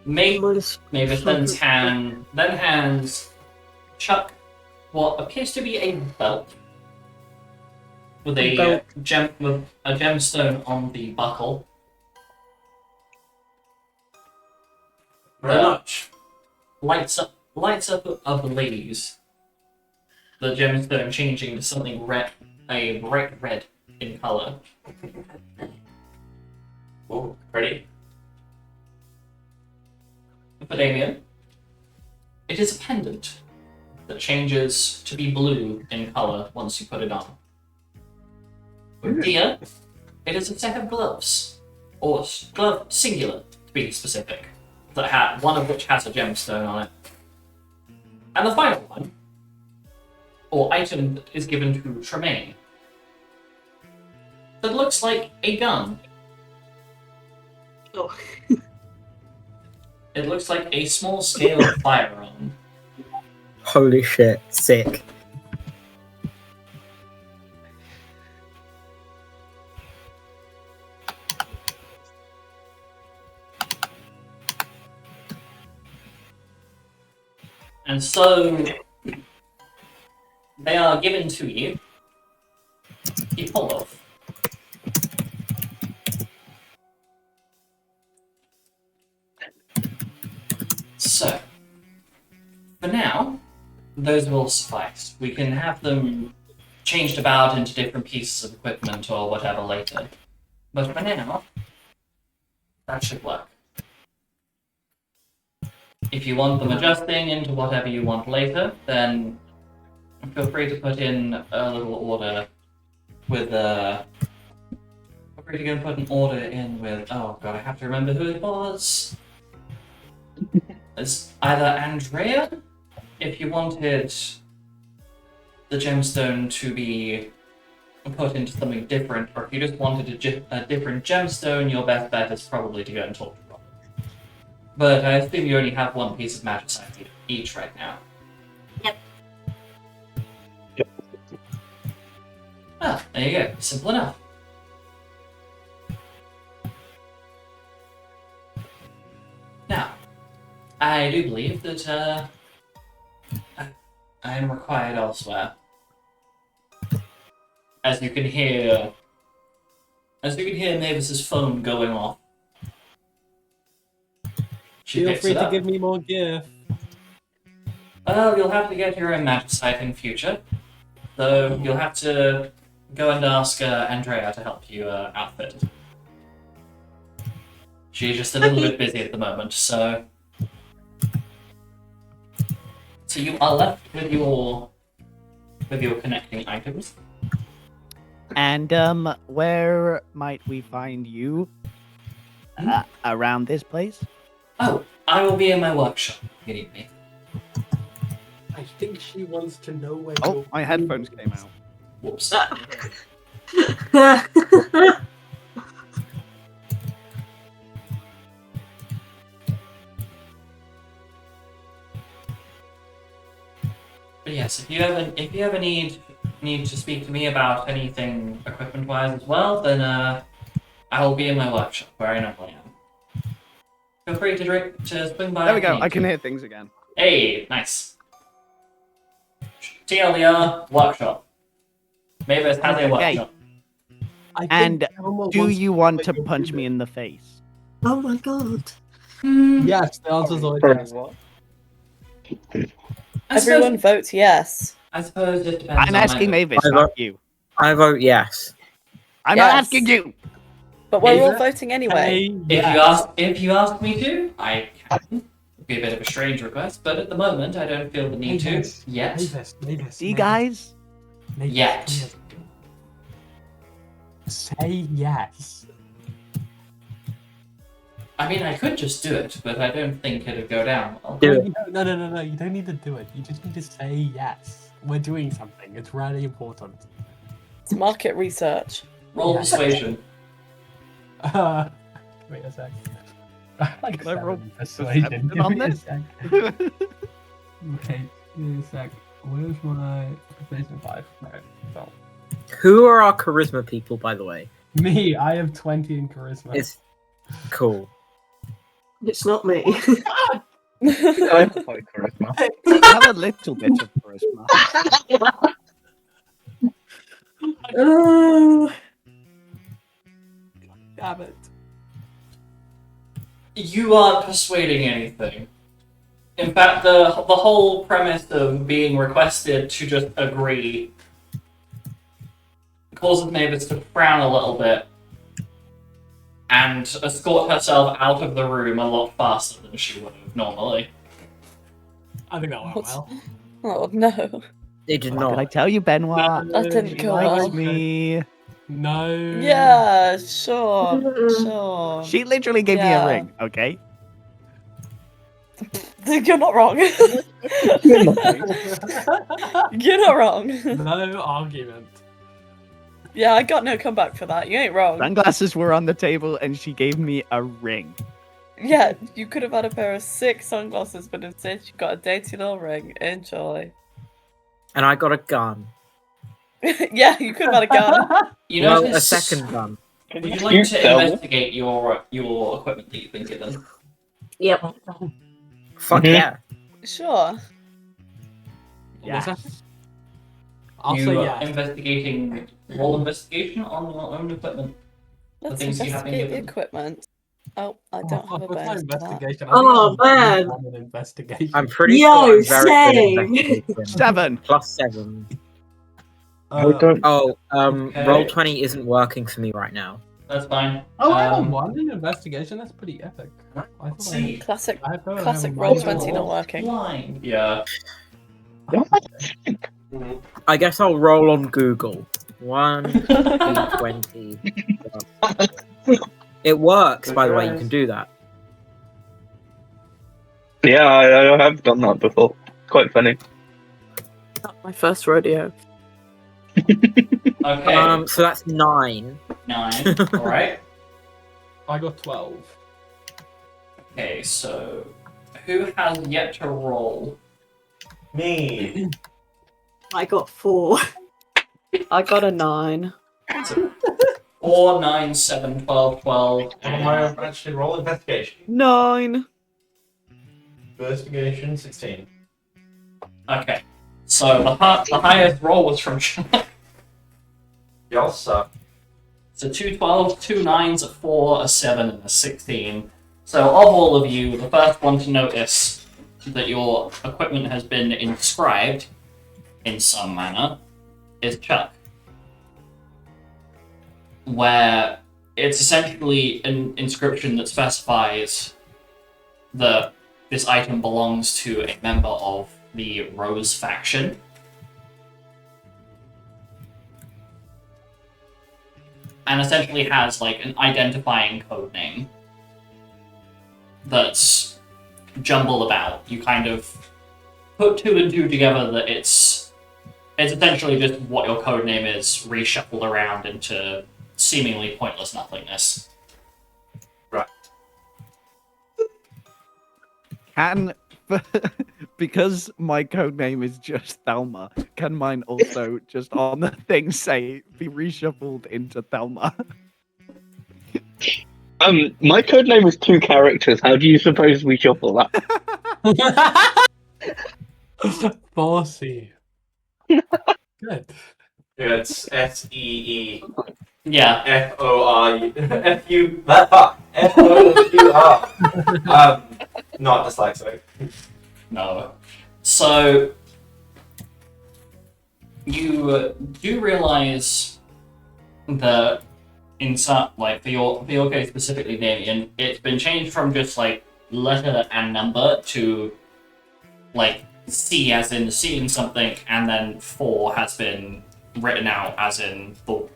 Mavis then hands Chuck what appears to be a belt with a gemstone on the buckle. Very much. Lights up ablaze. The gemstone changing to something red, a bright red in color. Ooh, pretty. For Damien, it is a pendant that changes to be blue in color once you put it on. For Dia, it is a set of gloves, or glove singular to be specific, that one of which has a gemstone on it. And the final one, or item that is given to Tremaine, that looks like a gun. Oh. It looks like a small-scale firearm. Holy shit, sick. And so they are given to you. Keep hold of. So, for now, those will suffice. We can have them changed about into different pieces of equipment or whatever later. But for now, that should work. If you want them adjusting into whatever you want later, then feel free to put in a little order with feel free to go and put an order in with, oh god, I have to remember who it was. It's either Andrea, if you wanted the gemstone to be put into something different, or if you just wanted a different gemstone, your best bet is probably to go and talk to Rob. But I assume you only have one piece of magicite each right now. Yep. Ah, there you go. Simple enough. Now, I do believe that I am required elsewhere. As you can hear Mavis's phone going off. She Feel picks free it to up. give me more gift. Well, you'll have to get your own magicite in future. So you'll have to go and ask Andrea to help you outfit it. She's just a little bit busy at the moment, so you are left with your connecting items. And where might we find you around this place? Oh, I will be in my workshop. You need me. I think she wants to know where. Oh, my headphones came out. Whoops. But yes, if you ever need to speak to me about anything equipment-wise as well, then I will be in my workshop where I normally am. Feel free to swing by. There we go. if I you can need hear things again. to. Hey, nice. TLDR workshop. Mavis has a Okay. workshop. I think And Elmo do wants you to want know to where you punch do me it. in the face? Oh my god. Yes, the answer's always yes. I Everyone suppose, votes yes. I suppose it depends I'm on asking Mavis. Mavis, I not vote- you. I vote yes. I'm not Yes. asking you. But we're all Mavis? voting anyway. If you ask me to, I can. It'd be a bit of a strange request, but at the moment I don't feel the need to yet. Mavis, See, guys? Mavis, Yet. come here. Say yes. I mean, I could just do it, but I don't think it'd go down well. Do No, it. you don't- no, you don't need to do it. You just need to say yes. We're doing something. It's really important. It's market research. Roll persuasion. Wait a sec. Like Can I roll 7 persuasion. perception on Give me a this? sec. Okay, give me a sec. Where's my persuasion 5? Right, so. Who are our charisma people, by the way? Me, I have 20 in charisma. It's cool. It's not me. I have high charisma. I have a little bit of charisma. Oh. Damn it. You aren't persuading anything. In fact, the whole premise of being requested to just agree causes Mavis to frown a little bit and escort herself out of the room a lot faster than she would have normally. I think that went well. Oh no. They did What did I not. tell you, Benoit? That didn't She go likes well. me. No. Yeah, sure. Sure. She literally gave me Yeah. a ring, okay? You're not wrong. You're not wrong. No argument. Yeah, I got no comeback for that. You ain't wrong. Sunglasses were on the table and she gave me a ring. Yeah, you could have had a pair of 6 sunglasses, but instead you got a dainty little ring. Enjoy. And I got a gun. Yeah, you could have had a gun. You Well, know, a second gun. would you like to investigate your equipment that you've been given? Yep. Fuck Mhm. yeah. Sure. Yeah. I'll you say are yes. investigating roll investigation on your own equipment. Let's things you have been investigate the given. equipment. Oh, I don't have a What's my bonus for that. investigation? Oh, man. On an investigation. I'm pretty Yo, sure I'm very same. good at investigation. 7. +7. I don't. Oh, Okay. roll 20 isn't working for me right now. That's fine. Oh, I have 1 in investigation. That's pretty epic. I thought See. Classic, I thought I classic had roll one. 20 not working. Blind. Yeah. I guess I'll roll on Google. 1, D20. It works, by the way. You can do that. Yeah, I have done that before. Quite funny. Not my first rodeo. Okay. So that's 9. 9. All right. I got 12. Okay, so who has yet to roll? Me. I got 4. I got a 9. 4, 9, 7, 12, 12. Am I actually roll investigation? 9. Investigation 16. Okay. So the highest roll was from Chuck. Y'all suck. So 2 12s, 2 9s, a 4, a 7, and a 16. So of all of you, the first one to notice that your equipment has been inscribed in some manner is Chuck. Where it's essentially an inscription that specifies that this item belongs to a member of the Rose faction. And essentially has like an identifying code name that's jumbled about. You kind of put 2 and 2 together that it's essentially just what your code name is reshuffled around into seemingly pointless nothingness. Right. Can because my code name is just Thelma, can mine also just on the thing say be reshuffled into Thelma? My code name is 2 characters. How do you suppose we shuffle that? Bossy. Good. Yeah, it's S-E-E. Yeah. F-O-R-U. F-U. F-O-U-R. Not dyslexic. No. So you do realize that in some, like for your case specifically, Damien, it's been changed from just like letter and number to like C as in seeing something, and then 4 has been written out as in the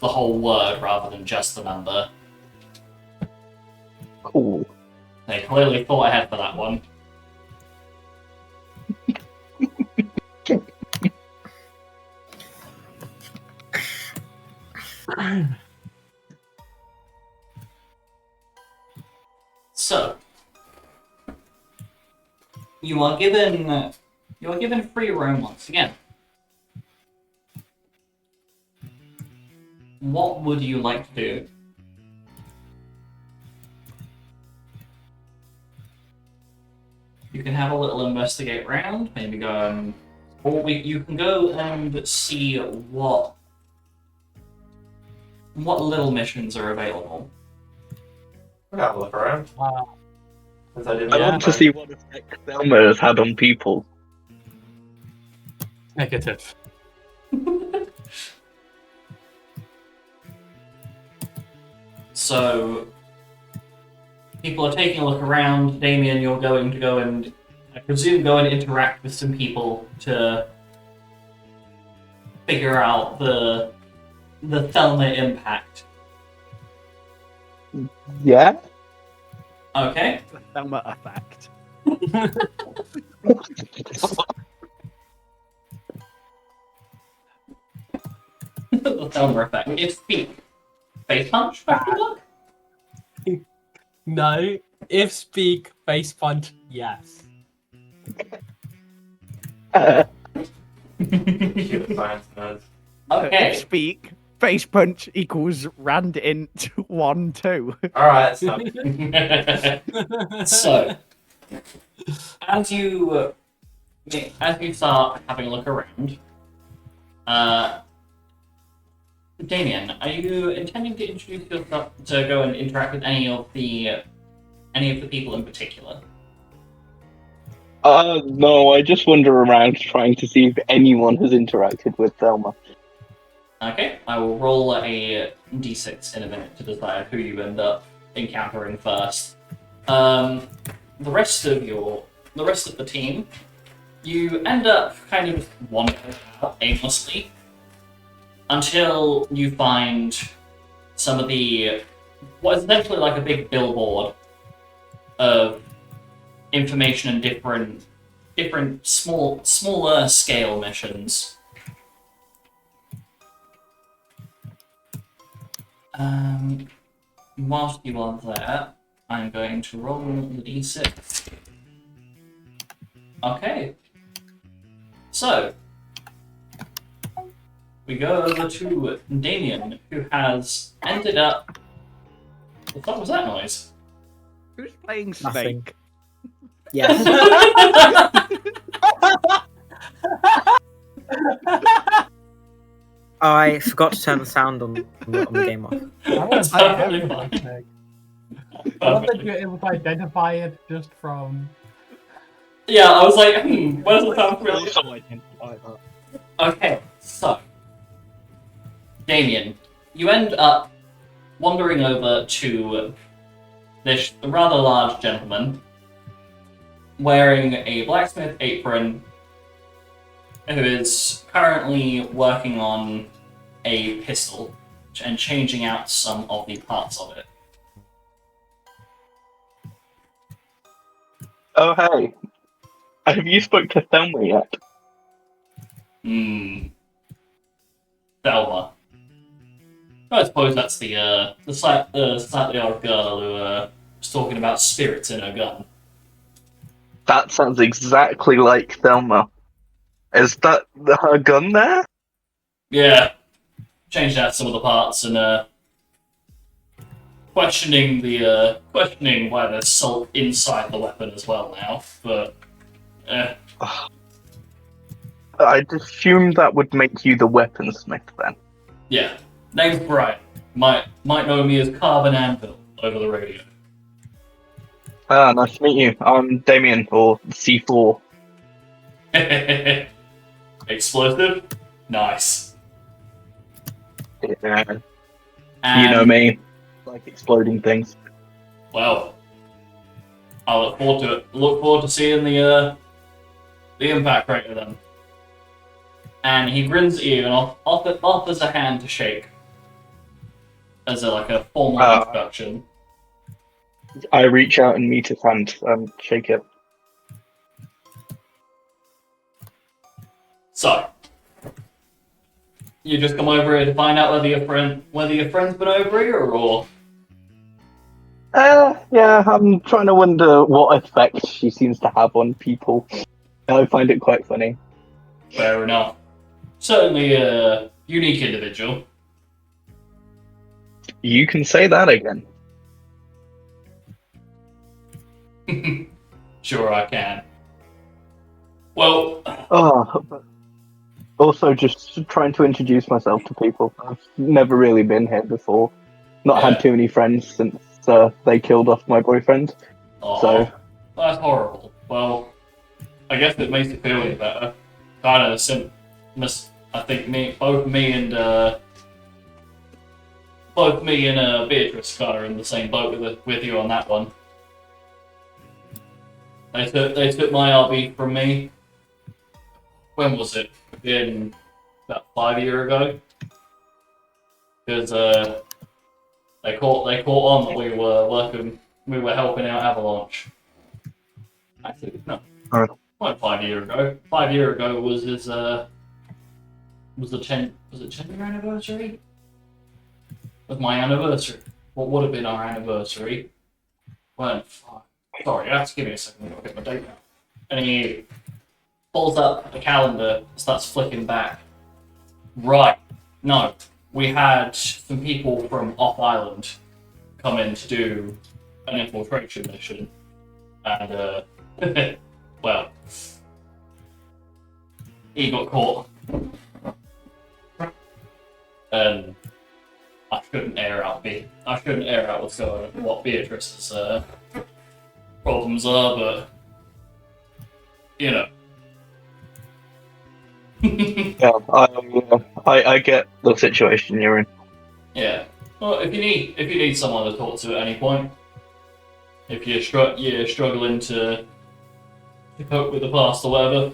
whole word rather than just the number. Cool. They clearly thought ahead for that one. So, you are given free roam once again. What would you like to do? You can have a little investigate round, maybe go and... Or you can go and see what little missions are available. I'll have a look around. Since I didn't I want to see what effect Thelma has had on people. Negative. So, people are taking a look around. Damien, you're going to go and, I presume, go and interact with some people to figure out the Thelma impact. Yeah? Okay. The Thelma effect. The Thelma effect. If speak. Face punch? Question mark? No. If speak, face punch, yes. Computer science nerds. Okay. If speak, face punch equals rand int 1 2. Alright, that's not... So, as you as you start having a look around, Damien, are you intending to introduce yourself to go and interact with any of the people in particular? No, I just wander around trying to see if anyone has interacted with Thelma. Okay, I will roll a d6 in a minute to decide who you end up encountering first. The rest of the team, you end up kind of wandering out aimlessly until you find some of the what is essentially like a big billboard of information and different smaller scale missions. Whilst you are there, I'm going to roll the d6. Okay. So, we go over to Damien, who has ended up... What the fuck was that noise? Who's playing Nothing. Snake? Yes. I forgot to turn the sound on the game off. I want That's to play perfectly everything. fine. I love that you're able to identify it just from. Yeah, I was like, where's the sound from? Also identify that. Okay, so... Damien, you end up wandering over to this rather large gentleman wearing a blacksmith apron who is currently working on a pistol and changing out some of the parts of it. Oh, hey. Have you spoke to Thelma yet? Thelma. I suppose that's the slightly old girl who was talking about spirits in her gun. That sounds exactly like Thelma. Is that her gun there? Yeah. Changed out some of the parts and questioning why there's salt inside the weapon as well now, but I'd assume that would make you the weaponsmith then. yeah. Name's Brian. Might know me as Carbon Anvil over the radio. Ah, nice to meet you. I'm Damien, or C4. Explosive? Nice. Yeah. And, You know me. Like exploding things. Well, I look forward to it. Look forward to seeing the impact crater then. And he grins at you and offers a hand to shake as a formal introduction. I reach out and meet his hand and shake it. So, you just come over here to find out whether your friend's been over here or. Yeah, I'm trying to wonder what effect she seems to have on people. I find it quite funny. Fair enough. Certainly a unique individual. You can say that again. Sure, I can. Well. But also, just trying to introduce myself to people. I've never really been here before. Not had too many friends since they killed off my boyfriend. Aw, So that's horrible. Well, I guess it makes it feel any better. Kind of I think both me and Beatrice kind of in the same boat with you on that one. They took my RV from me. When was it? In about 5 years ago. Because they caught on that we were helping out Avalanche. Actually, no. Alright. Not 5 years ago. 5 years ago was his was it 10-year anniversary? Was my anniversary. What would have been our anniversary? Well, sorry, you have to give me a second. I'll get my date out. And he pulls up the calendar, starts flicking back. Right. No. We had some people from off-island come in to do an infiltration mission. And, well, he got caught. And I shouldn't air out what's going on, what Beatrice's problems are, but you know. Yeah, I get the situation you're in. Yeah. Well, if you need someone to talk to at any point, if you're struggling to cope with the past or whatever,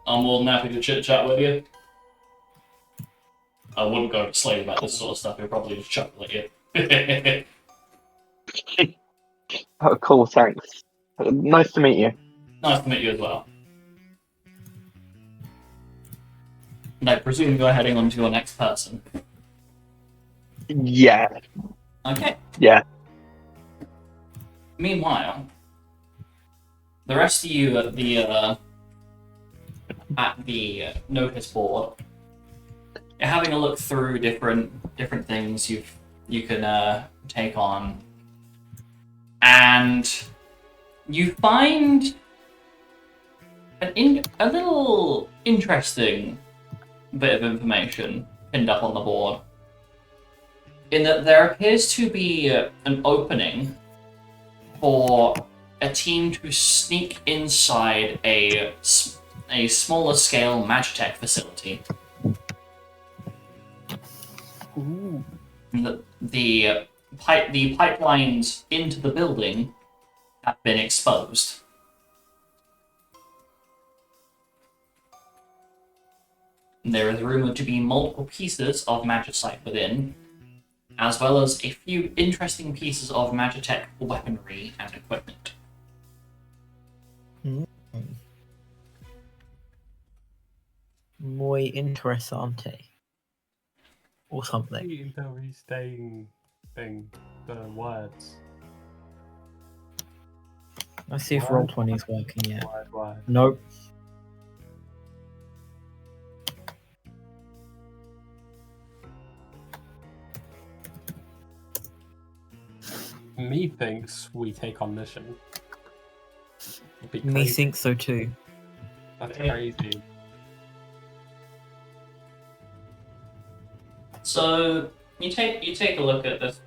I'm more than happy to chit chat with you. I wouldn't go to Slade about this sort of stuff. He'll probably just chuckle at you. Oh, cool, thanks. Nice to meet you. Nice to meet you as well. And I presume you're heading on to your next person. Yeah. Okay. Yeah. Meanwhile, the rest of you at the notice board, you're having a look through different things you can take on, and you find a little interesting bit of information pinned up on the board. In that there appears to be an opening for a team to sneak inside a smaller scale Magitech facility. Ooh. The pipelines into the building have been exposed. There is rumored to be multiple pieces of magicite within, as well as a few interesting pieces of Magitech weaponry and equipment. Muy interesante. Or something. Until he's saying the words. Let's see if Word? Roll20 is working yet. Word. Nope. Methinks we take on mission. It'd be Me crazy. think so too. That's crazy. So you take a look at this.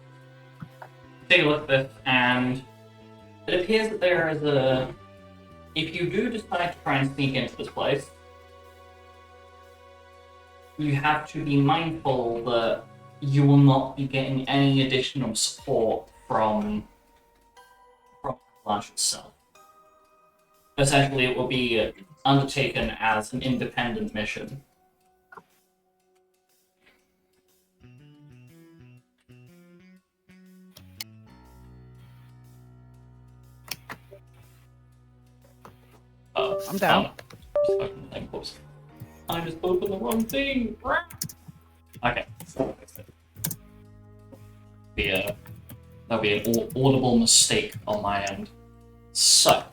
And it appears that there is a. If you do decide to try and sneak into this place, you have to be mindful that you will not be getting any additional support from Avalanche itself. Essentially, it will be undertaken as an independent mission. I'm down. Whoops. I just opened the wrong thing. Okay. That'll be an audible mistake on my end. So,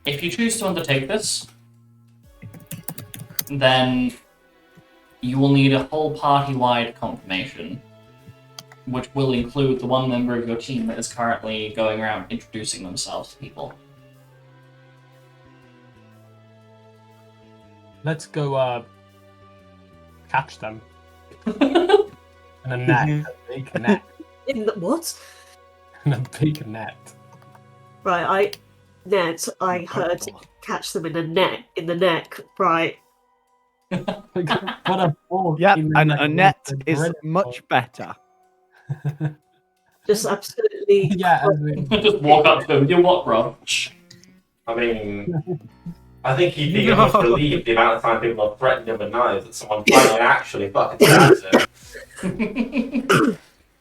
if you choose to undertake this, then you will need a whole party-wide confirmation, which will include the one member of your team that is currently going around introducing themselves to people. Let's go catch them. In a net. A big net. In the what? In a big net. Right, I heard catch them in the neck, right. What a ball. Yeah, in and the a net with the is grid much better. Just absolutely. Yeah, as in, Just walk up to him, you what, bro? I mean, I think he'd be almost relieved the amount of time people have threatened him with knives that someone finally actually fucking stabs him.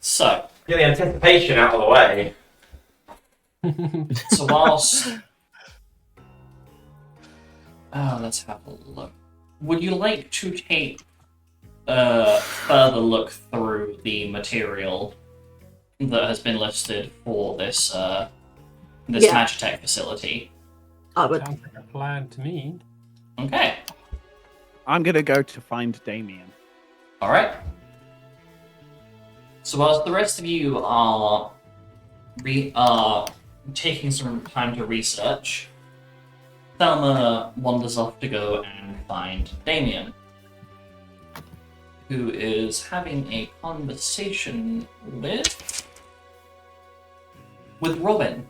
So, Get the anticipation out of the way. so whilst... let's have a look. Would you like to take a further look through the material that has been listed for this this Yeah. Magitech facility? I would. sounds like a plan to me. Okay. I'm gonna go to find Damien. Alright. So whilst the rest of you are taking some time to research, Thelma wanders off to go and find Damien, who is having a conversation with Robin.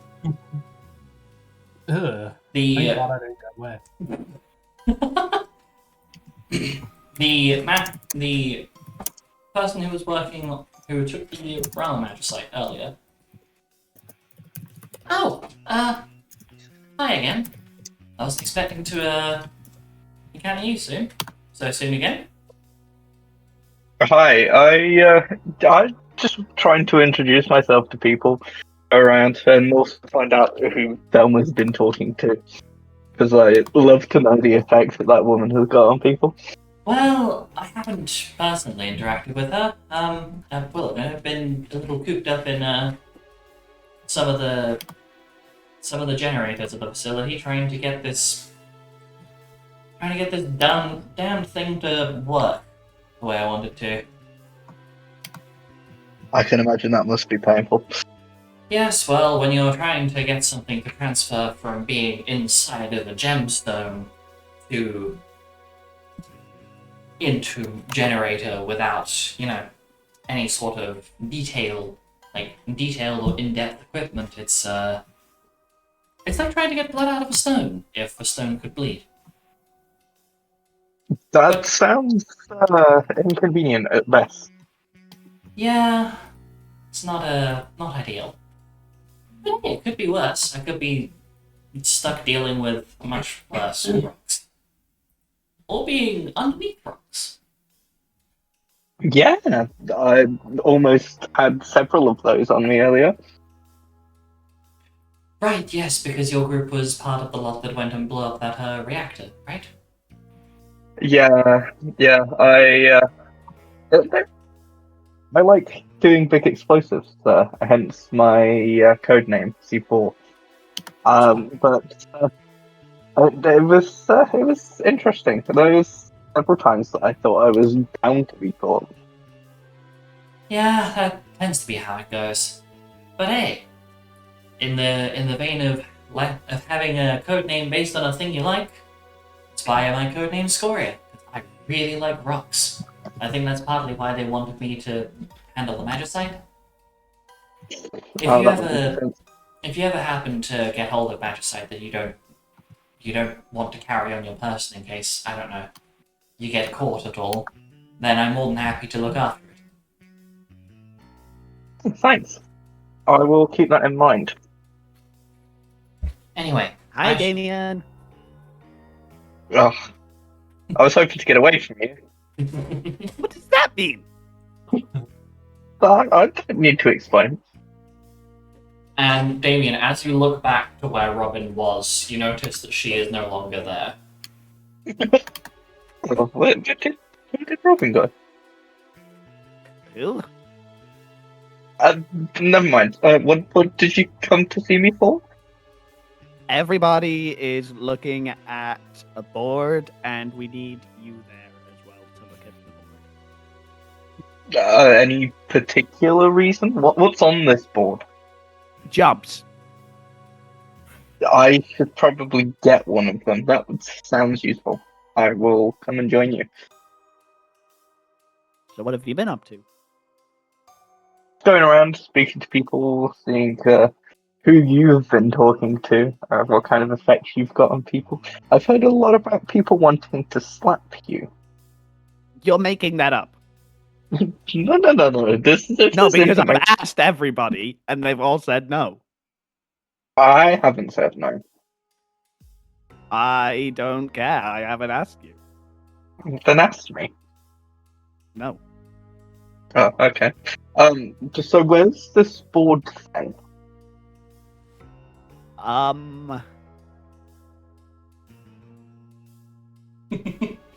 Ugh. The Thank God I didn't go where. the person who was who took the realm magicite earlier. Oh, hi again. I wasn't expecting to encounter you soon. So soon again. Hi, I just trying to introduce myself to people around and also find out who Thelma's been talking to. Because I love to know the effect that woman has got on people. Well, I haven't personally interacted with her. I've been a little cooped up in some of the generators of the facility, trying to get this damn thing to work the way I want it to. I can imagine that must be painful. Yes, well, when you're trying to get something to transfer from being inside of a gemstone into generator without, any sort of detailed or in-depth equipment, it's like trying to get blood out of a stone, if a stone could bleed. That sounds inconvenient at best. Yeah, it's not ideal. But hey, it could be worse. I could be stuck dealing with much worse rocks. Or being underneath rocks. Yeah, I almost had several of those on me earlier. Right, yes, because your group was part of the lot that went and blew up that reactor, right? Yeah, I like doing big explosives, hence my code name C4. But it was interesting. There was several times that I thought I was bound to be caught. Yeah, that tends to be how it goes. But hey, in the vein of having a code name based on a thing you like, that's why my code name Scoria. I really like rocks. I think that's partly why they wanted me to handle the magicite. If you ever happen to get hold of magicite that you don't want to carry on your person in case, I don't know, you get caught at all, then I'm more than happy to look after it. Thanks. I will keep that in mind. Anyway. Hi, Damien. Oh, I was hoping to get away from you. What does that mean? I don't need to explain. And Damien, as you look back to where Robin was, you notice that she is no longer there. Where did Robin go? Who? Never mind. What did you come to see me for? Everybody is looking at a board, and we need you there as well to look at the board. Any particular reason? What's on this board? Jobs. I should probably get one of them. That sounds useful. I will come and join you. So what have you been up to? Going around, speaking to people, seeing who you've been talking to, what kind of effects you've got on people. I've heard a lot about people wanting to slap you. You're making that up. No. This is because I've information. asked everybody, and they've all said no. I haven't said no. I don't care. I haven't asked you. Then ask me. No. Oh, okay. So where's this board thing?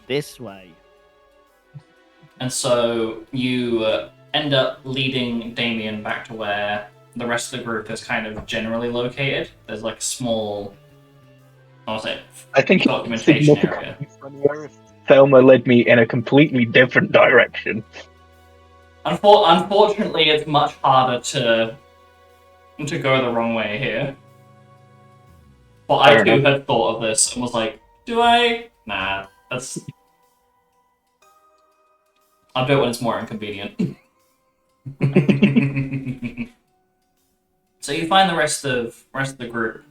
This way. And so you end up leading Damien back to where the rest of the group is kind of generally located. There's like a small, I think documentation area. Thelma led me in a completely different direction. Unfortunately, it's much harder to go the wrong way here. But I Fair too enough. had thought of this and was like, do I? Nah, that's. I'll do it when it's more inconvenient. So you find the rest of the group,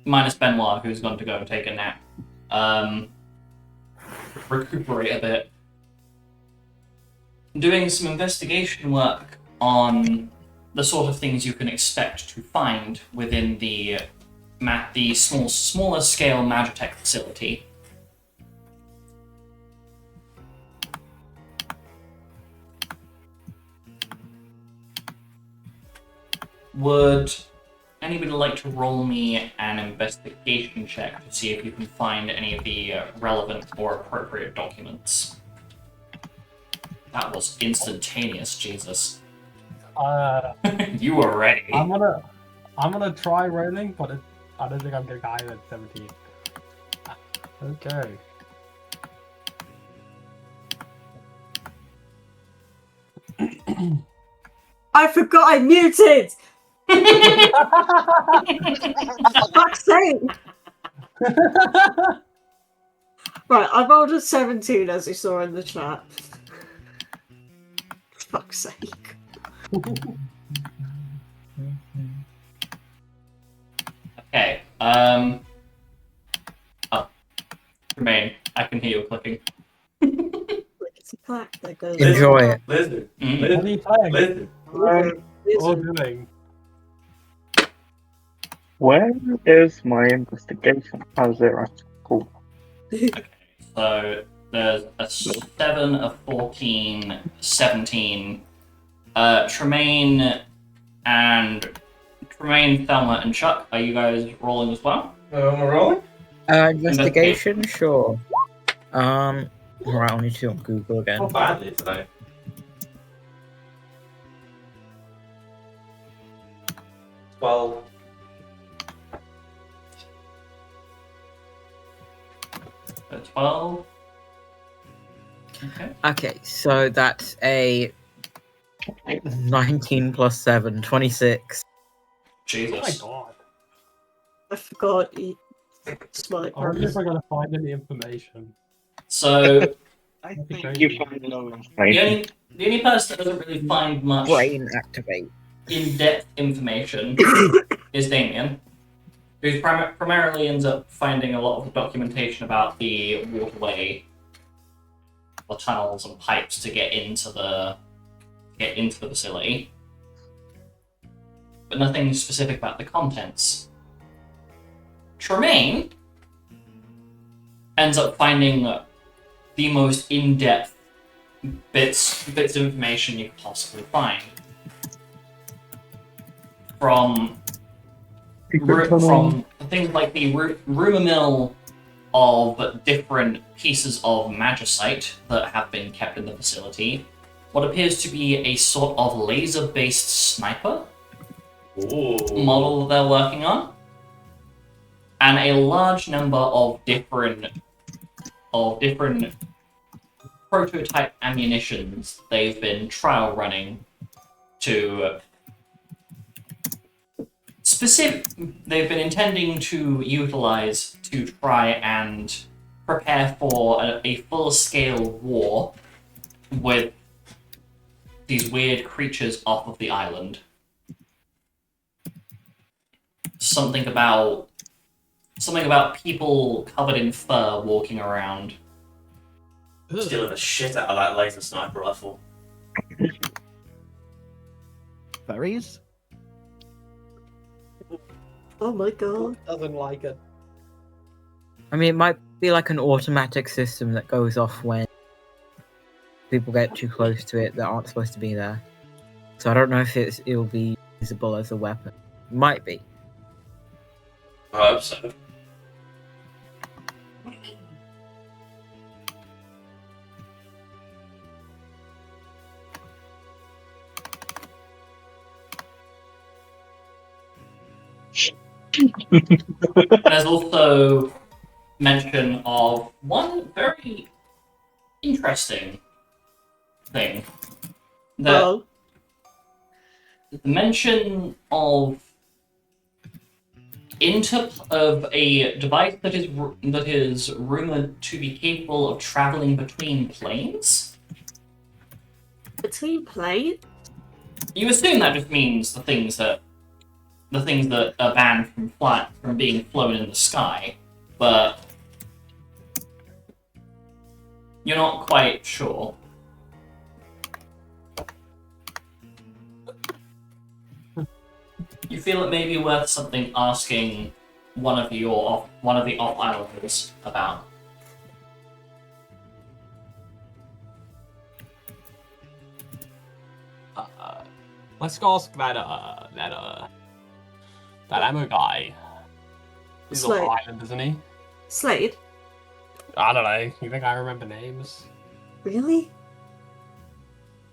minus Benoit, who's going to go and take a nap, recuperate a bit, doing some investigation work on the sort of things you can expect to find within the smaller scale Magitech facility. Would anybody like to roll me an investigation check to see if you can find any of the relevant or appropriate documents? That was instantaneous, Jesus. You were ready. I'm gonna try rolling, but I don't think I'm getting higher than 17. Okay. I forgot I muted! Fuck's sake! Right, I rolled a 17 as you saw in the chat. Fuck's sake. Okay, oh. Remain, I can hear you clicking. It's a clack that goes Enjoy it. Lizard. Mhm. What are you playing? Lizard. Or doing? Where is my investigation? How's it right? Cool. So there's a 7, a 14, 17. Tremaine, Thelma, and Chuck, are you guys rolling as well? Am I rolling? Investigation, sure. Right, I need to on Google again. Not badly today. Well, 12. Okay. Okay, so that's a 19 plus 7, 26. Oh my Jesus. god. I forgot he smart I wonder if I'm gonna find any information. So I think think you you find no the information. only person that doesn't really find much Brain activate. in-depth information is Damien, who primarily ends up finding a lot of the documentation about the waterway, the tunnels and pipes to get into the facility, but nothing specific about the contents. Tremaine ends up finding the most in-depth bits of information you could possibly find. From things like the rumor mill of different pieces of magicite that have been kept in the facility, what appears to be a sort of laser-based sniper model that they're working on, and a large number of different prototype ammunitions they've been trial running to they've been intending to utilize to try and prepare for a full-scale war with these weird creatures off of the island. Something about people covered in fur walking around. Stealing the shit out of that laser sniper rifle. Furries? Oh my god. Doesn't like it. I mean, it might be like an automatic system that goes off when people get too close to it that aren't supposed to be there. So I don't know if it'll be usable as a weapon. Might be. I hope so. There's also mention of one very interesting thing. The mention of of a device that is rumored to be capable of traveling between planes. Between plane? You assume that just means the things that are banned from being flown in the sky, but you're not quite sure. You feel it may be worth something asking one of the off-islanders about. Let's go ask that ammo guy. He's off Slade. island, isn't he? Slade? I don't know. You think I remember names? Really?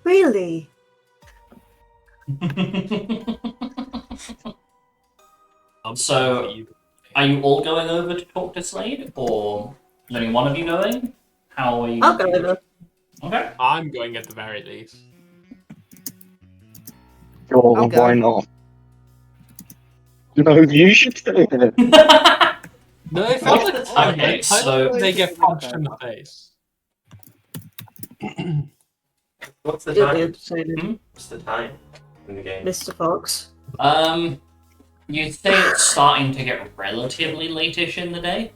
Really? So, are you all going over to talk to Slade, or is only one of you going? How are you? I'll go over. Okay. I'm going at the very least. Sure, I'll go. why not? No, you should stay here. No, it's not the time. Okay, so they get punched in the face. What's the It'll be time? entertaining. What's the time in the game? Mr. Fox. You'd say it's starting to get relatively late-ish in the day.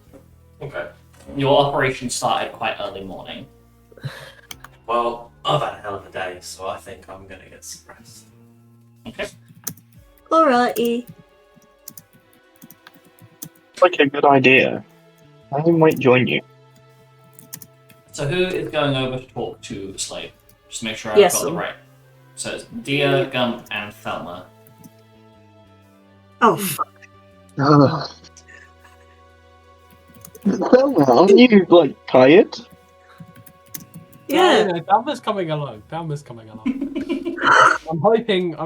Okay. Your operation started quite early morning. Well, I've had a hell of a day, so I think I'm gonna get some rest. Okay. Alrighty. Like a good idea. I might join you. So who is going over to talk to Slade? Just to make sure I've Yes, got the sir. right. So it's Dia, Gump, and Thelma. Oh, fuck. Ugh. Well, aren't you, like, tired? Yeah. Thelma's coming along. Thelma's coming along. I'm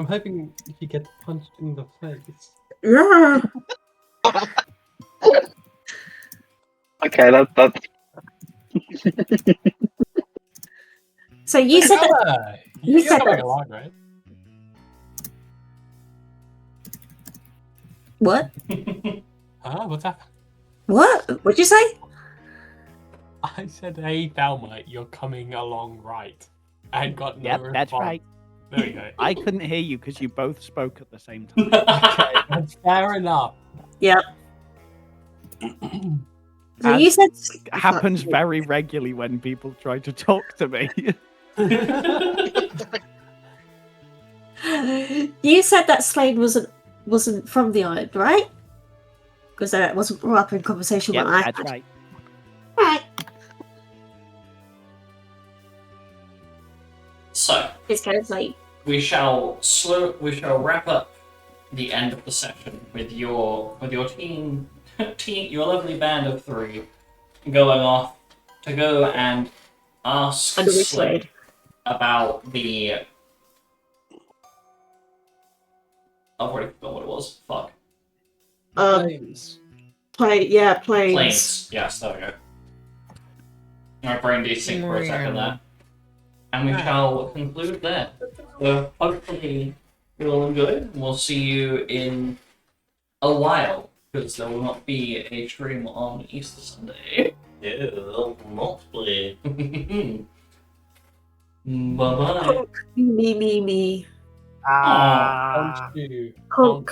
hoping he gets punched in the face. Yeah. Okay, that's... So you said that. Thelma, You you're said coming that. along, right? What? Huh? What's happening? What? What'd you say? I said, hey, Thelma, you're coming along right. And got no Yep, that's response. right. There we go. I couldn't hear you because you both spoke at the same time. Okay, that's fair enough. Yep. So As you said. happens very regularly when people try to talk to me. You said that Slade wasn't from the island, right? Because that wasn't brought up in conversation Yep, when I that's had. right. Right. So It's kind of late. we shall wrap up the end of the session with your team, your lovely band of three, going off to go and ask Under which Slade Slade? about the. I've already forgot what it was. Fuck. Planes. Planes. Planes. Yes, there we go. My brain desynced for a second there. And we shall conclude there. So hopefully you'll enjoy it. We'll see you in a while, because there will not be a stream on Easter Sunday. Yeah, they'll not play. Bye-bye. Me. Aw. Don't you? Honk.